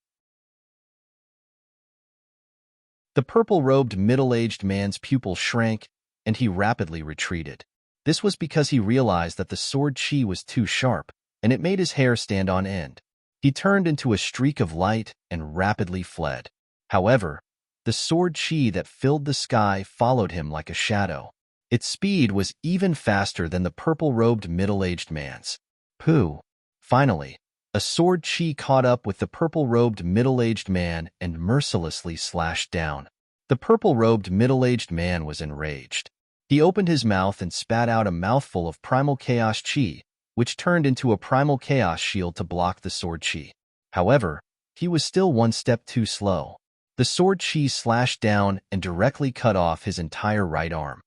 The purple-robed middle-aged man's pupil shrank, and he rapidly retreated. This was because he realized that the sword chi was too sharp, and it made his hair stand on end. He turned into a streak of light and rapidly fled. However, the sword chi that filled the sky followed him like a shadow. Its speed was even faster than the purple-robed middle-aged man's. Pooh! Finally, a sword chi caught up with the purple-robed middle-aged man and mercilessly slashed down. The purple-robed middle-aged man was enraged. He opened his mouth and spat out a mouthful of primal chaos chi, which turned into a primal chaos shield to block the sword chi. However, he was still one step too slow. The sword chi slashed down and directly cut off his entire right arm.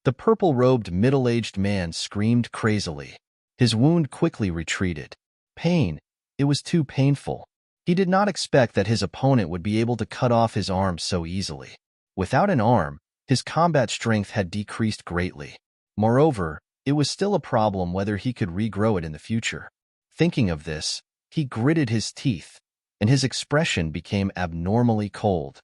The purple-robed middle-aged man screamed crazily. His wound quickly retreated. Pain. It was too painful. He did not expect that his opponent would be able to cut off his arm so easily. Without an arm, his combat strength had decreased greatly. Moreover, it was still a problem whether he could regrow it in the future. Thinking of this, he gritted his teeth, and his expression became abnormally cold.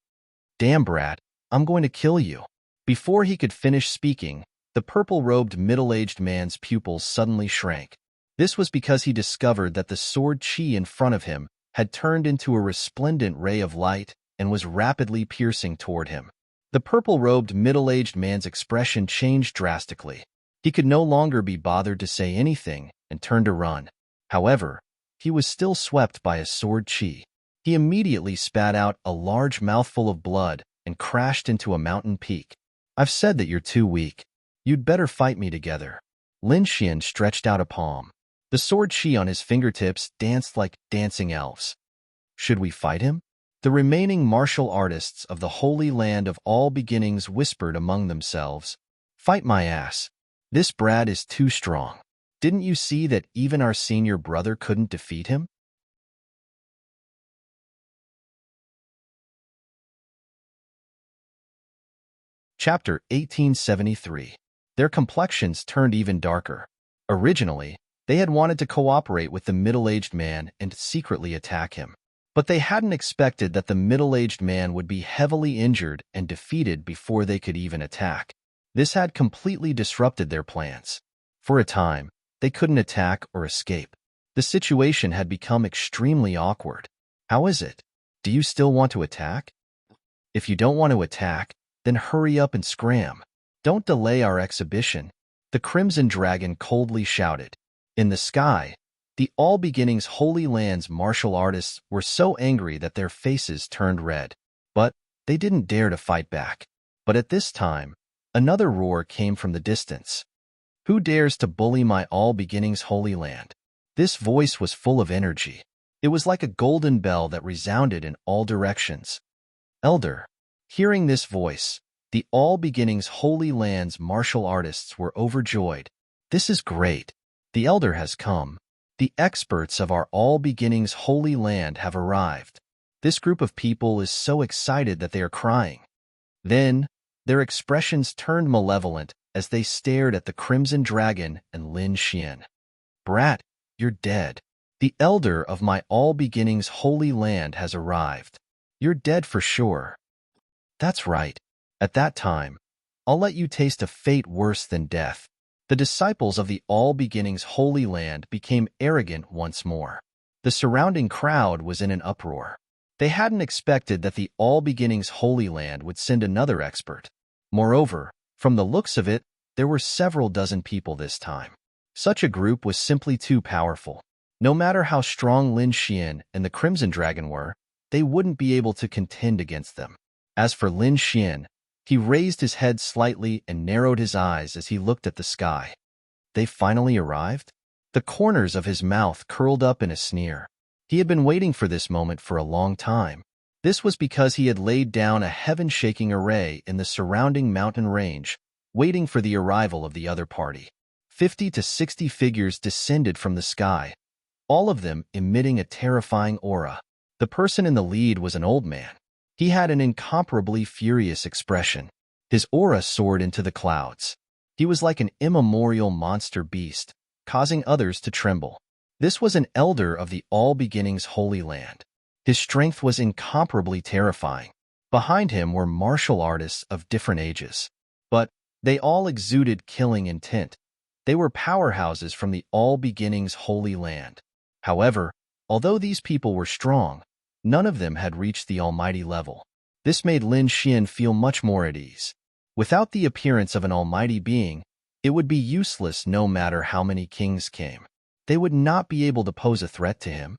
Damn, brat, I'm going to kill you. Before he could finish speaking, the purple-robed middle-aged man's pupils suddenly shrank. This was because he discovered that the sword chi in front of him had turned into a resplendent ray of light and was rapidly piercing toward him. The purple-robed middle-aged man's expression changed drastically. He could no longer be bothered to say anything and turned to run. However, he was still swept by a sword chi. He immediately spat out a large mouthful of blood and crashed into a mountain peak. I've said that you're too weak. You'd better fight me together. Lin Xian stretched out a palm. The sword chi on his fingertips danced like dancing elves. Should we fight him? The remaining martial artists of the Holy Land of All Beginnings whispered among themselves. Fight my ass. This brat is too strong. Didn't you see that even our senior brother couldn't defeat him? Chapter 1873. Their complexions turned even darker. Originally, they had wanted to cooperate with the middle-aged man and secretly attack him. But they hadn't expected that the middle-aged man would be heavily injured and defeated before they could even attack. This had completely disrupted their plans. For a time, they couldn't attack or escape. The situation had become extremely awkward. How is it? Do you still want to attack? If you don't want to attack, then hurry up and scram. Don't delay our exhibition. The Crimson Dragon coldly shouted. In the sky, the All Beginnings Holy Land's martial artists were so angry that their faces turned red. But they didn't dare to fight back. But at this time, another roar came from the distance. Who dares to bully my All Beginnings Holy Land? This voice was full of energy. It was like a golden bell that resounded in all directions. Elder. Hearing this voice, the All Beginnings Holy Land's martial artists were overjoyed. This is great. The Elder has come. The experts of our All Beginnings Holy Land have arrived. This group of people is so excited that they are crying. Then, their expressions turned malevolent as they stared at the Crimson Dragon and Lin Xian. Brat, you're dead. The Elder of my All Beginnings Holy Land has arrived. You're dead for sure. That's right. At that time, I'll let you taste a fate worse than death. The disciples of the All Beginnings Holy Land became arrogant once more. The surrounding crowd was in an uproar. They hadn't expected that the All Beginnings Holy Land would send another expert. Moreover, from the looks of it, there were several dozen people this time. Such a group was simply too powerful. No matter how strong Lin Xian and the Crimson Dragon were, they wouldn't be able to contend against them. As for Lin Xian, he raised his head slightly and narrowed his eyes as he looked at the sky. They finally arrived? The corners of his mouth curled up in a sneer. He had been waiting for this moment for a long time. This was because he had laid down a heaven-shaking array in the surrounding mountain range, waiting for the arrival of the other party. 50 to 60 figures descended from the sky, all of them emitting a terrifying aura. The person in the lead was an old man. He had an incomparably furious expression. His aura soared into the clouds. He was like an immemorial monster beast, causing others to tremble. This was an elder of the All Beginnings Holy Land. His strength was incomparably terrifying. Behind him were martial artists of different ages. But they all exuded killing intent. They were powerhouses from the All Beginnings Holy Land. However, although these people were strong, none of them had reached the almighty level. This made Lin Xian feel much more at ease. Without the appearance of an almighty being, it would be useless no matter how many kings came. They would not be able to pose a threat to him.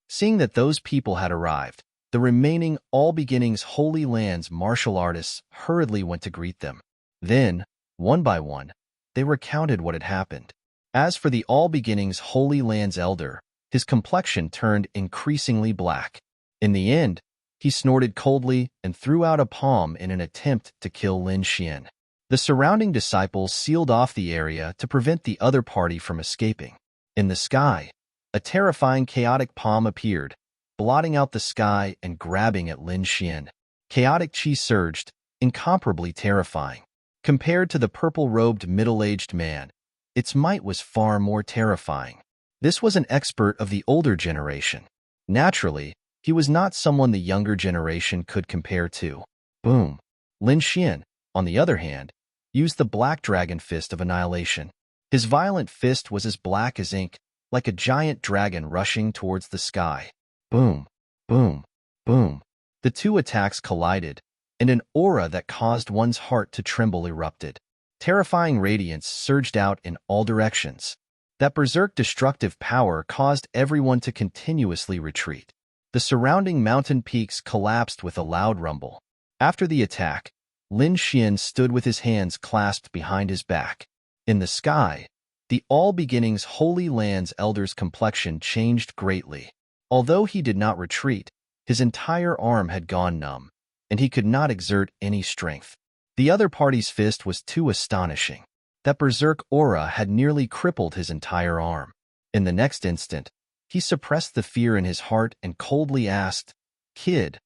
Seeing that those people had arrived, the remaining All Beginnings Holy Lands martial artists hurriedly went to greet them. Then, one by one, they recounted what had happened. As for the All Beginnings Holy Lands elder, his complexion turned increasingly black. In the end, he snorted coldly and threw out a palm in an attempt to kill Lin Xian. The surrounding disciples sealed off the area to prevent the other party from escaping. In the sky, a terrifying chaotic palm appeared, blotting out the sky and grabbing at Lin Xian. Chaotic chi surged, incomparably terrifying. Compared to the purple-robed middle-aged man, its might was far more terrifying. This was an expert of the older generation. Naturally, he was not someone the younger generation could compare to. Boom. Lin Xian, on the other hand, used the Black Dragon Fist of Annihilation. His violent fist was as black as ink, like a giant dragon rushing towards the sky. Boom, boom, boom. The two attacks collided, and an aura that caused one's heart to tremble erupted. Terrifying radiance surged out in all directions. That berserk destructive power caused everyone to continuously retreat. The surrounding mountain peaks collapsed with a loud rumble. After the attack, Lin Xian stood with his hands clasped behind his back. In the sky, the All Beginnings Holy Lands elder's complexion changed greatly. Although he did not retreat, his entire arm had gone numb, and he could not exert any strength. The other party's fist was too astonishing. That berserk aura had nearly crippled his entire arm. In the next instant, he suppressed the fear in his heart and coldly asked, "Kid,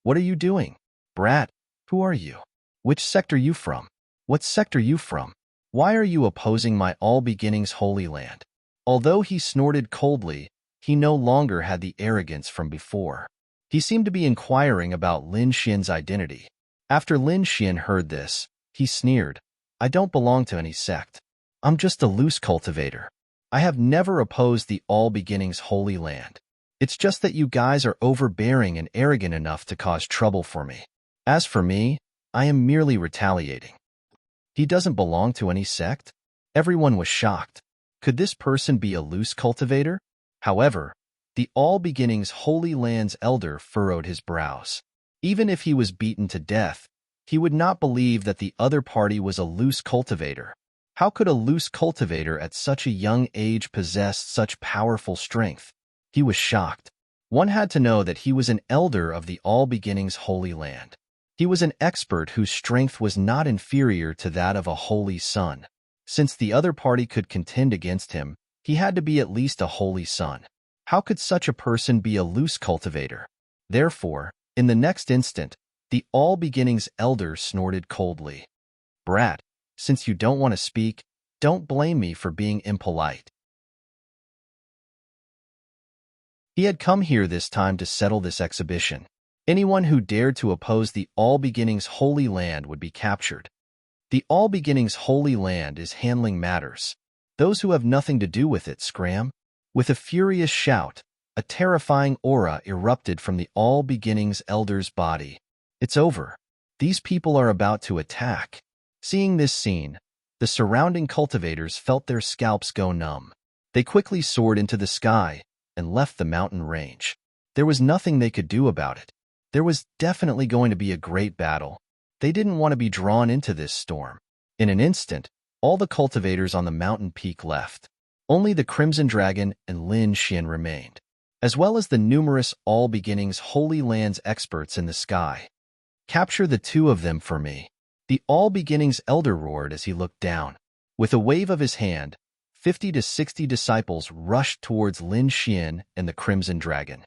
what are you doing? Brat, who are you? Which sector you from? What sector you from? Why are you opposing my All Beginnings Holy Land?" Although he snorted coldly, he no longer had the arrogance from before. He seemed to be inquiring about Lin Xian's identity. After Lin Xian heard this, he sneered, "I don't belong to any sect. I'm just a loose cultivator. I have never opposed the All Beginnings Holy Land. It's just that you guys are overbearing and arrogant enough to cause trouble for me. As for me, I am merely retaliating." He doesn't belong to any sect? Everyone was shocked. Could this person be a loose cultivator? However, the All Beginnings Holy Lands elder furrowed his brows. Even if he was beaten to death, he would not believe that the other party was a loose cultivator. How could a loose cultivator at such a young age possess such powerful strength? He was shocked. One had to know that he was an elder of the All Beginnings Holy Land. He was an expert whose strength was not inferior to that of a holy son. Since the other party could contend against him, he had to be at least a holy son. How could such a person be a loose cultivator? Therefore, in the next instant, the All Beginnings elder snorted coldly. "Brat, since you don't want to speak, don't blame me for being impolite." He had come here this time to settle this exhibition. Anyone who dared to oppose the All Beginnings Holy Land would be captured. The All Beginnings Holy Land is handling matters. Those who have nothing to do with it scram. With a furious shout, a terrifying aura erupted from the All Beginnings elder's body. It's over. These people are about to attack. Seeing this scene, the surrounding cultivators felt their scalps go numb. They quickly soared into the sky and left the mountain range. There was nothing they could do about it. There was definitely going to be a great battle. They didn't want to be drawn into this storm. In an instant, all the cultivators on the mountain peak left. Only the Crimson Dragon and Lin Xian remained, as well as the numerous All Beginnings Holy Lands experts in the sky. "Capture the two of them for me," the All Beginnings elder roared as he looked down. With a wave of his hand, 50 to 60 disciples rushed towards Lin Xian and the Crimson Dragon.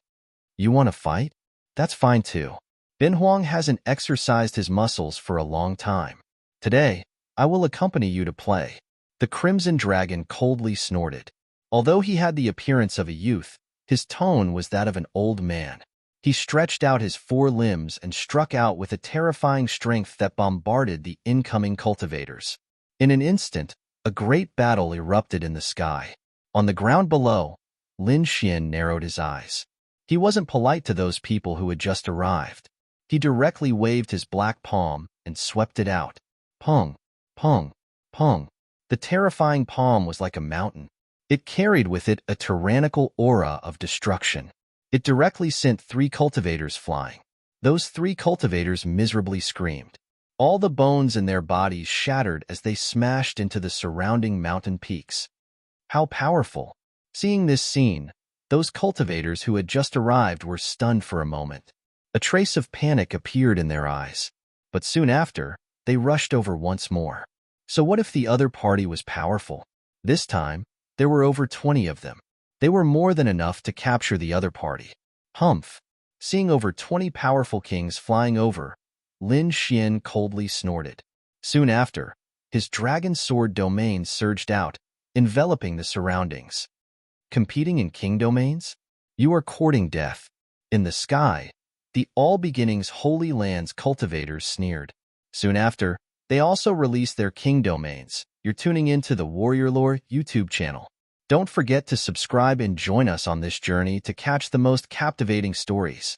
"You want to fight? That's fine too. Ben Huang hasn't exercised his muscles for a long time. Today, I will accompany you to play." The Crimson Dragon coldly snorted. Although he had the appearance of a youth, his tone was that of an old man. He stretched out his four limbs and struck out with a terrifying strength that bombarded the incoming cultivators. In an instant, a great battle erupted in the sky. On the ground below, Lin Xian narrowed his eyes. He wasn't polite to those people who had just arrived. He directly waved his black palm and swept it out. Pong, pong, pong. The terrifying palm was like a mountain. It carried with it a tyrannical aura of destruction. It directly sent 3 cultivators flying. Those 3 cultivators miserably screamed. All the bones in their bodies shattered as they smashed into the surrounding mountain peaks. How powerful! Seeing this scene, those cultivators who had just arrived were stunned for a moment. A trace of panic appeared in their eyes, but soon after, they rushed over once more. So what if the other party was powerful? This time, there were over 20 of them. They were more than enough to capture the other party. Humph! Seeing over 20 powerful kings flying over, Lin Xian coldly snorted. Soon after, his dragon sword domain surged out, enveloping the surroundings. Competing in king domains? You are courting death. In the sky, the All Beginnings Holy Lands cultivators sneered. Soon after, they also released their king domains. You're tuning into the Warrior Lore YouTube channel. Don't forget to subscribe and join us on this journey to catch the most captivating stories.